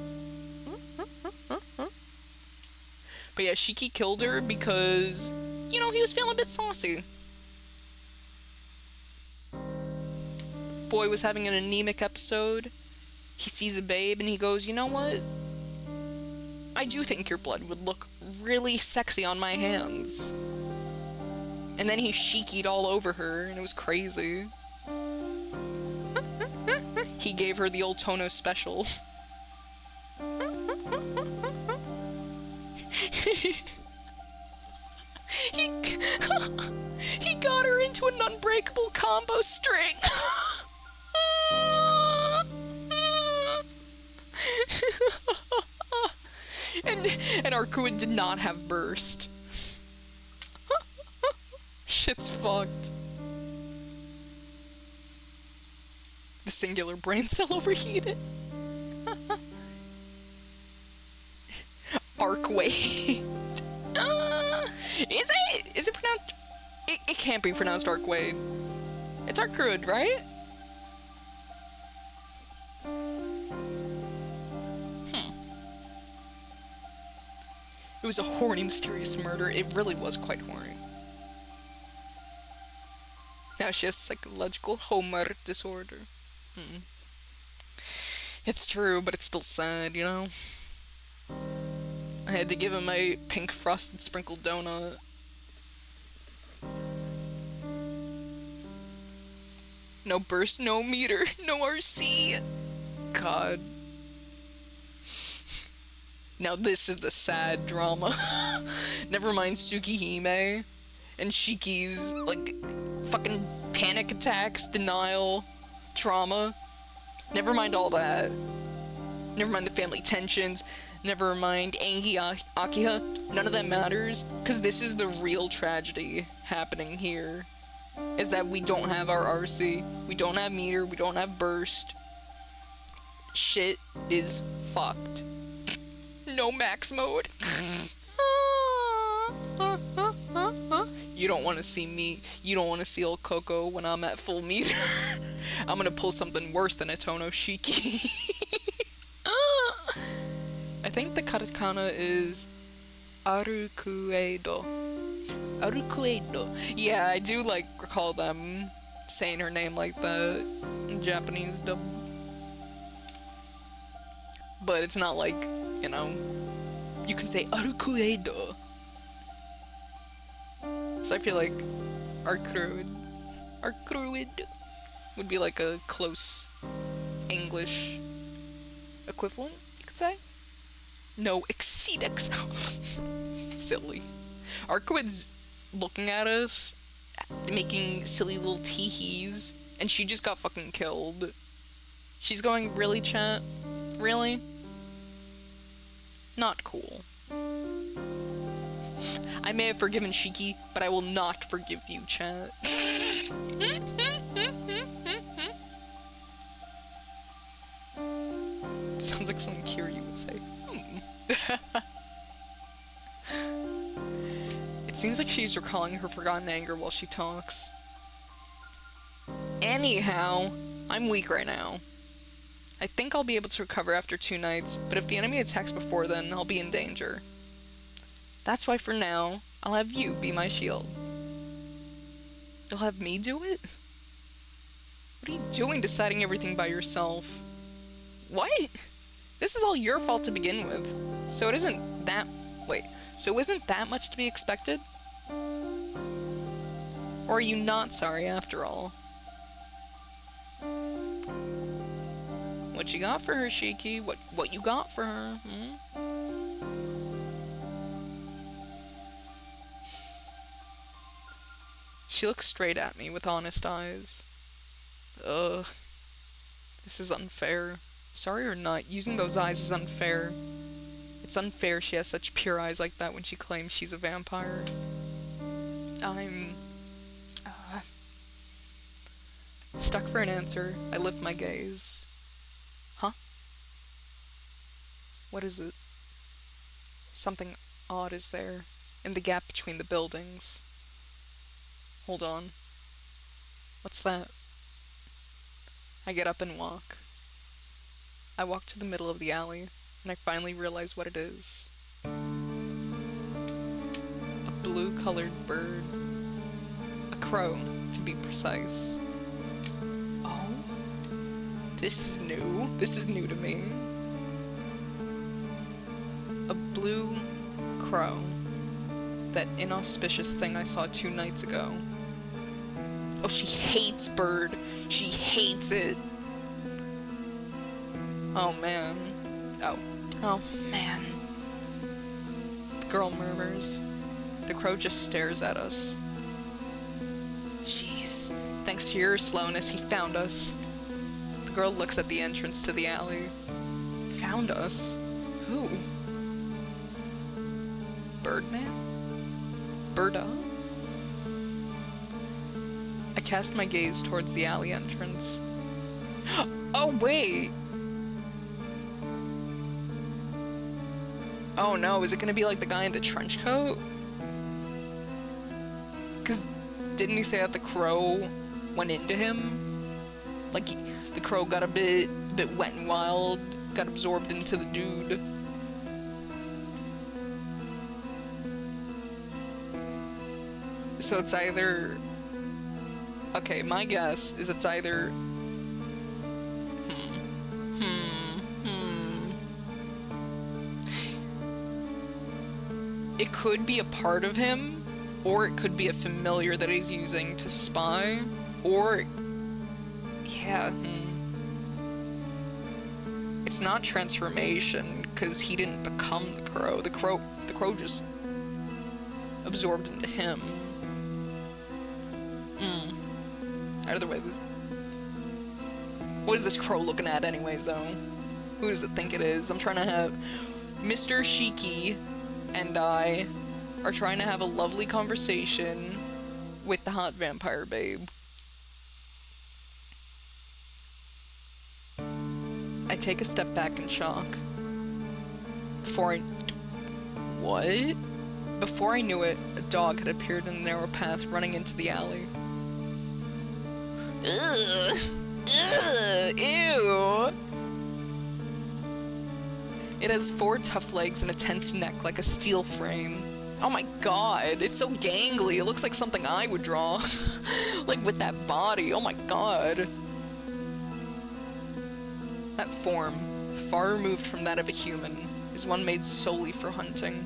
But yeah, Shiki killed her because, you know, he was feeling a bit saucy. Boy was having an anemic episode. He sees a babe and he goes, you know what? I do think your blood would look really sexy on my hands. And then he Shiki'd all over her and it was crazy. He gave her the old Tono special. He got her into an unbreakable combo string. and our crew did not have burst. Shit's fucked. The singular brain cell overheated. Arcwade. Is it pronounced? It can't be pronounced Arcwade. It's Arcruid, right? It was a horny, mysterious murder. It really was quite horny. Now she has psychological Homer disorder. It's true, but it's still sad, you know? I had to give him a pink frosted sprinkled donut. No burst, no meter, no RC. God. Now this is the sad drama. Never mind Tsukihime and Shiki's, like, fucking panic attacks, denial, trauma. Never mind all that. Never mind the family tensions. Never mind Angie Akiha. None of that matters, because this is the real tragedy happening here. Is that we don't have our RC, we don't have meter, we don't have burst. Shit is fucked. No max mode. You don't want to see me. You don't want to see old Coco when I'm at full meter. I'm gonna pull something worse than a Tono Shiki. I think the katakana is Arukuedo. Arukuedo. Yeah, I do like recall them saying her name like that in Japanese dub. But it's not like, you know, you can say Arukuedo. So I feel like Arcruid would be like a close English equivalent, you could say. No, exceed excel. Silly. Arkwood's looking at us, making silly little teehees, and she just got fucking killed. She's going, really, chat? Really? Not cool. I may have forgiven Shiki, but I will not forgive you, chat. Sounds like something Kiryu would say. It seems like she's recalling her forgotten anger while she talks. Anyhow, I'm weak right now. I think I'll be able to recover after 2 nights, but if the enemy attacks before then, I'll be in danger. That's why for now, I'll have you be my shield. You'll have me do it? What are you doing deciding everything by yourself? What? This is all your fault to begin with. So it isn't that... Wait. So isn't that much to be expected? Or are you not sorry after all? What you got for her, Shiki? What you got for her? She looks straight at me with honest eyes. Ugh. This is unfair. Sorry or not, using those eyes is unfair. It's unfair she has such pure eyes like that when she claims she's a vampire. I'm... Stuck for an answer, I lift my gaze. Huh? What is it? Something odd is there, in the gap between the buildings. Hold on. What's that? I get up and walk. I walk to the middle of the alley, and I finally realize what it is. A blue-colored bird. A crow, to be precise. Oh? This is new. This is new to me. A blue crow. That inauspicious thing I saw 2 nights ago. Oh, she hates bird. She hates it. Oh, man. Oh, man. The girl murmurs. The crow just stares at us. Jeez. Thanks to your slowness, he found us. The girl looks at the entrance to the alley. Found us? Who? Birdman? Birda? I cast my gaze towards the alley entrance. Oh, wait! Oh no, is it gonna be like the guy in the trench coat? Cause didn't he say that the crow went into him? Like, the crow got a bit wet and wild, got absorbed into the dude. So it's either... Okay, my guess is it's either... It could be a part of him, or it could be a familiar that he's using to spy, or... Yeah, It's not transformation, because he didn't become the crow. The crow just absorbed into him. Either way, what is this crow looking at anyways, though? Who does it think it is? I'm trying to have... Mr. Shiki and I are trying to have a lovely conversation with the hot vampire babe. I take a step back in shock. What? Before I knew it, a dog had appeared in the narrow path running into the alley. Ugh. Ugh. Ew. It has 4 tough legs and a tense neck like a steel frame. Oh my god, it's so gangly. It looks like something I would draw. Like with that body, oh my god. That form, far removed from that of a human, is one made solely for hunting.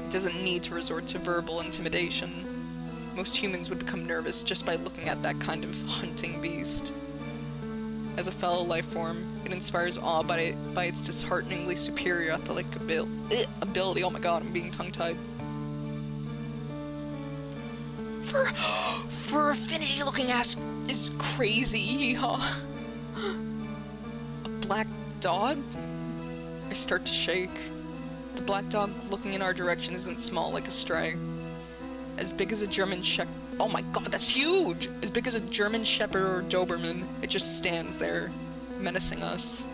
It doesn't need to resort to verbal intimidation. Most humans would become nervous just by looking at that kind of hunting beast. As a fellow life form, it inspires awe by its dishearteningly superior athletic ability. Oh my god, I'm being tongue-tied. Fur affinity looking ass is crazy. A black dog? I start to shake. The black dog looking in our direction isn't small like a stray. As big as a German Shepherd. Oh my god, that's huge! As big as a German Shepherd or Doberman, it just stands there, menacing us.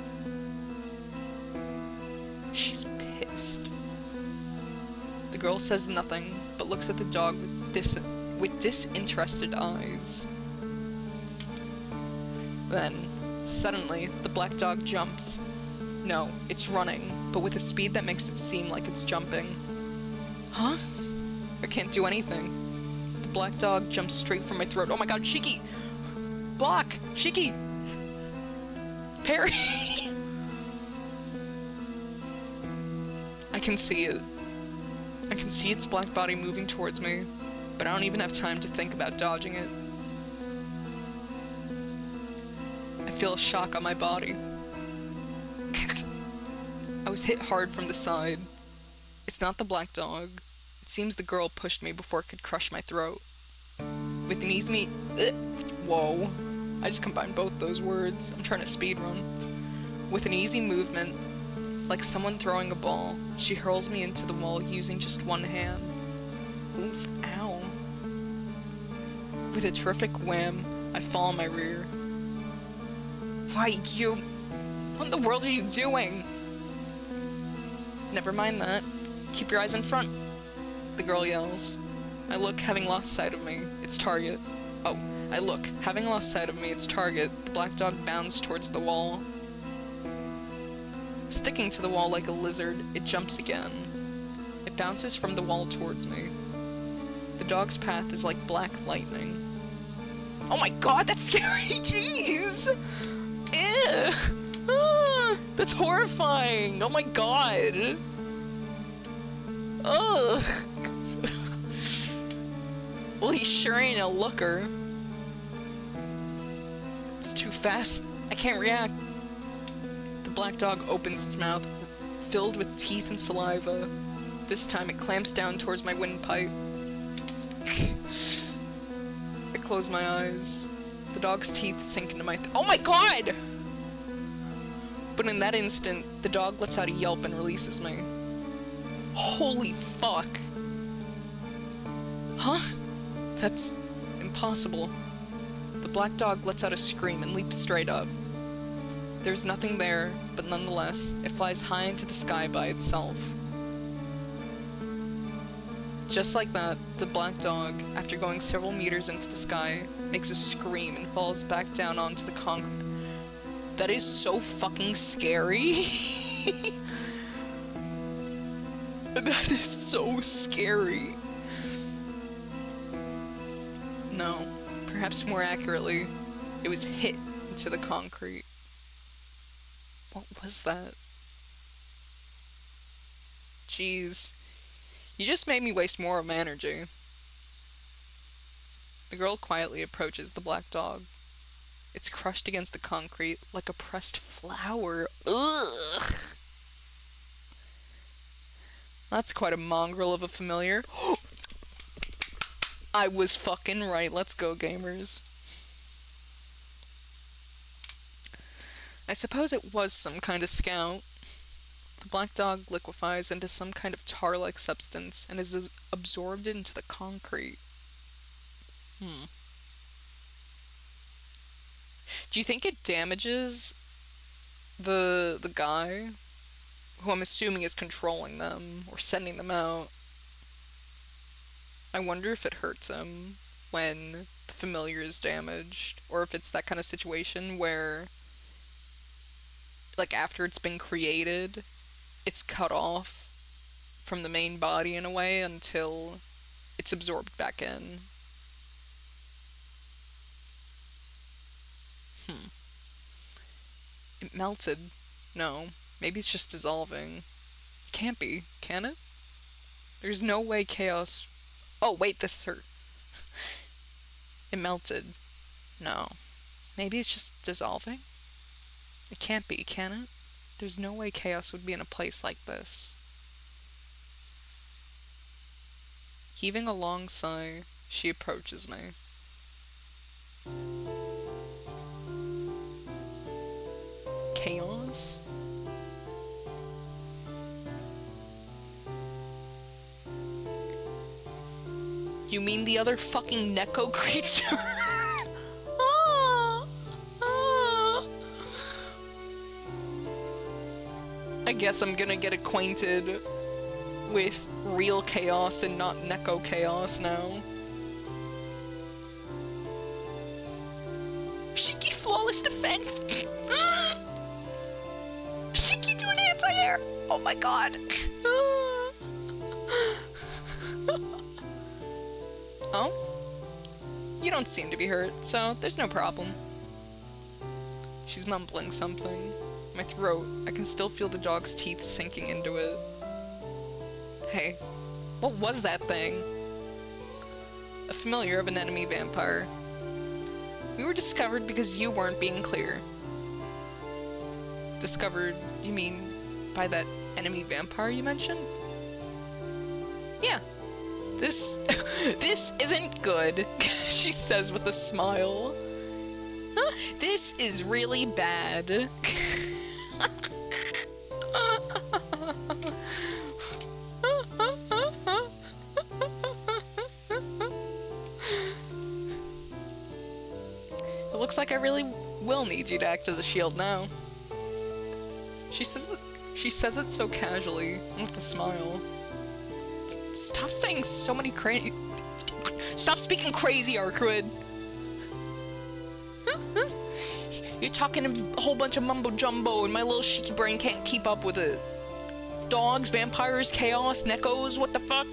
She's pissed. The girl says nothing, but looks at the dog with disinterested eyes. Then, suddenly, the black dog jumps. No, it's running, but with a speed that makes it seem like it's jumping. Huh? I can't do anything. The black dog jumps straight for my throat. Oh my god, Shiki! Block! Shiki! Parry! I can see it. I can see its black body moving towards me, but I don't even have time to think about dodging it. I feel a shock on my body. I was hit hard from the side. It's not the black dog. It seems the girl pushed me before it could crush my throat. With an easy Whoa. I just combined both those words. I'm trying to speedrun. With an easy movement, like someone throwing a ball, she hurls me into the wall using just one hand. Oof, ow. With a terrific wham, I fall on my rear. Why, you... What in the world are you doing? Never mind that. Keep your eyes in front. The girl yells. I look, having lost sight of me. Its target. Oh, I look, having lost sight of me, its target. The black dog bounds towards the wall. Sticking to the wall like a lizard, it jumps again. It bounces from the wall towards me. The dog's path is like black lightning. Oh my god, that's scary! Jeez! Ew! Ah, that's horrifying! Oh my god! Ugh! Well, he sure ain't a looker. It's too fast. I can't react. The black dog opens its mouth, filled with teeth and saliva. This time it clamps down towards my windpipe. I close my eyes. The dog's teeth sink into my oh my god! But in that instant, the dog lets out a yelp and releases me. Holy fuck. Huh? That's impossible. The black dog lets out a scream and leaps straight up. There's nothing there, but nonetheless, it flies high into the sky by itself. Just like that, the black dog, after going several meters into the sky, makes a scream and falls back down onto the concrete. That is so fucking scary. That is so scary. No, perhaps more accurately, it was hit into the concrete. What was that? Jeez. You just made me waste more of my energy. The girl quietly approaches the black dog. It's crushed against the concrete like a pressed flower. Ugh! That's quite a mongrel of a familiar. I was fucking right. Let's go, gamers. I suppose it was some kind of scout. The black dog liquefies into some kind of tar-like substance and is absorbed into the concrete. Do you think it damages the guy, who I'm assuming is controlling them or sending them out? I wonder if it hurts him when the familiar is damaged, or if it's that kind of situation where, like, after it's been created, it's cut off from the main body in a way until it's absorbed back in. It melted. No, maybe it's just dissolving. Can't be, can it? There's no way chaos... Oh, wait, this hurt. It melted. No. Maybe it's just dissolving? It can't be, can it? There's no way chaos would be in a place like this. Heaving a long sigh, She approaches me. Chaos? You mean the other fucking Neko creature? I guess I'm gonna get acquainted with real chaos and not Neko chaos now. Shiki flawless defense! Shiki do an anti-air! Oh my god! Oh? You don't seem to be hurt, so there's no problem. She's mumbling something. My throat, I can still feel the dog's teeth sinking into it. Hey, what was that thing? A familiar of an enemy vampire. We were discovered because you weren't being clear. Discovered, you mean by that enemy vampire you mentioned? Yeah. This isn't good, she says with a smile. Huh? This is really bad. It looks like I really will need you to act as a shield now. She says it so casually and with a smile. Stop saying so many crazy. Stop speaking crazy, Arcwood. You're talking a whole bunch of mumbo jumbo, and my little shiki brain can't keep up with it. Dogs, vampires, chaos, nekos, what the fuck?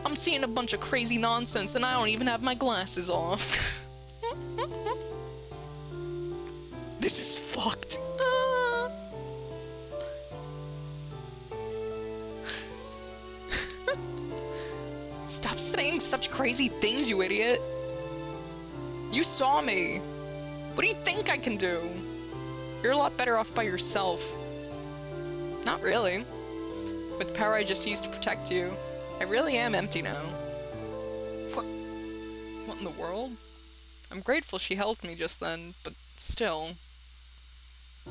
I'm seeing a bunch of crazy nonsense, and I don't even have my glasses off. This is fucked. Stop saying such crazy things, you idiot. You saw me. What do you think I can do? You're a lot better off by yourself. Not really. With the power I just used to protect you, I really am empty now. What in the world? I'm grateful she helped me just then, but still.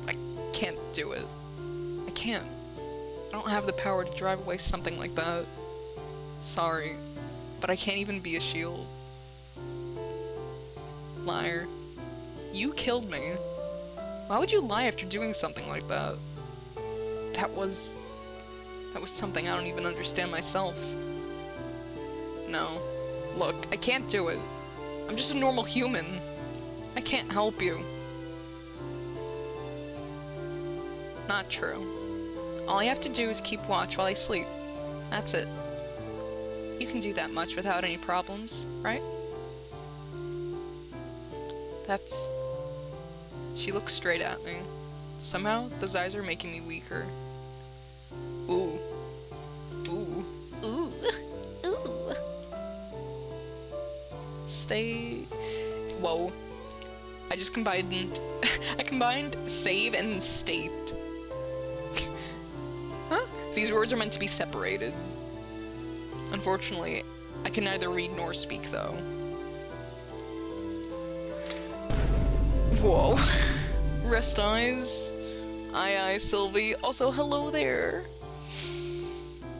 I can't do it. I can't. I don't have the power to drive away something like that. Sorry, but I can't even be a shield. Liar. You killed me. Why would you lie after doing something like that? That was something I don't even understand myself. No. Look, I can't do it. I'm just a normal human. I can't help you. Not true. All I have to do is keep watch while I sleep. That's it. You can do that much without any problems, right? That's... She looks straight at me. Somehow, those eyes are making me weaker. Ooh. Ooh. Ooh. Ooh. Stay... Whoa. I just combined... I combined save and state. Huh? These words are meant to be separated. Unfortunately, I can neither read nor speak, though. Whoa. Rest eyes. Aye, Sylvie. Also, hello there.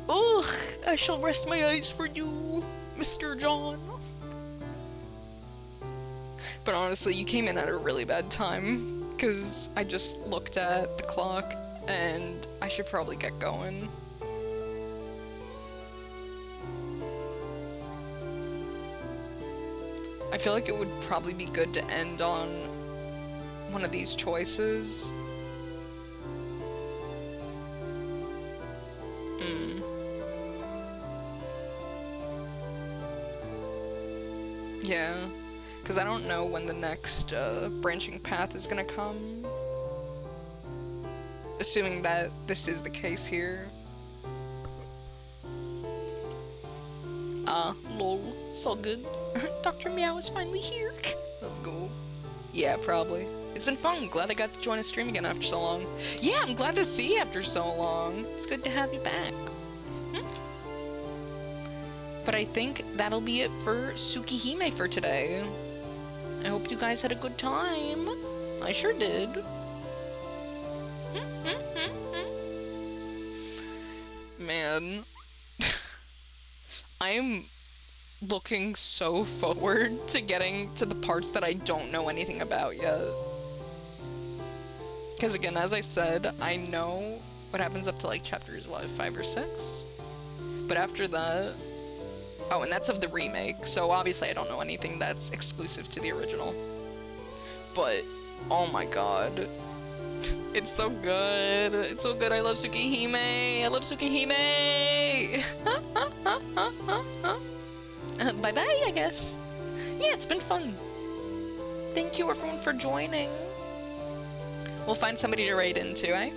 Ugh, I shall rest my eyes for you, Mr. John. But honestly, you came in at a really bad time, because I just looked at the clock, and I should probably get going. I feel like it would probably be good to end on one of these choices. Yeah, because I don't know when the next branching path is gonna come. Assuming that this is the case here. Lol. It's all good. Dr. Meow is finally here. Let's go. Yeah, probably. It's been fun. Glad I got to join a stream again after so long. Yeah, I'm glad to see you after so long. It's good to have you back. But I think that'll be it for Tsukihime for today. I hope you guys had a good time. I sure did. Man. I'm looking so forward to getting to the parts that I don't know anything about yet. Because again, as I said, I know what happens up to like chapters, what, 5 or 6? But after that... Oh, and that's of the remake, so obviously I don't know anything that's exclusive to the original. But, oh my god. It's so good. It's so good. I love Tsukihime. I love Tsukihime. Bye-bye, I guess. Yeah, it's been fun. Thank you everyone for joining. We'll find somebody to raid into, eh?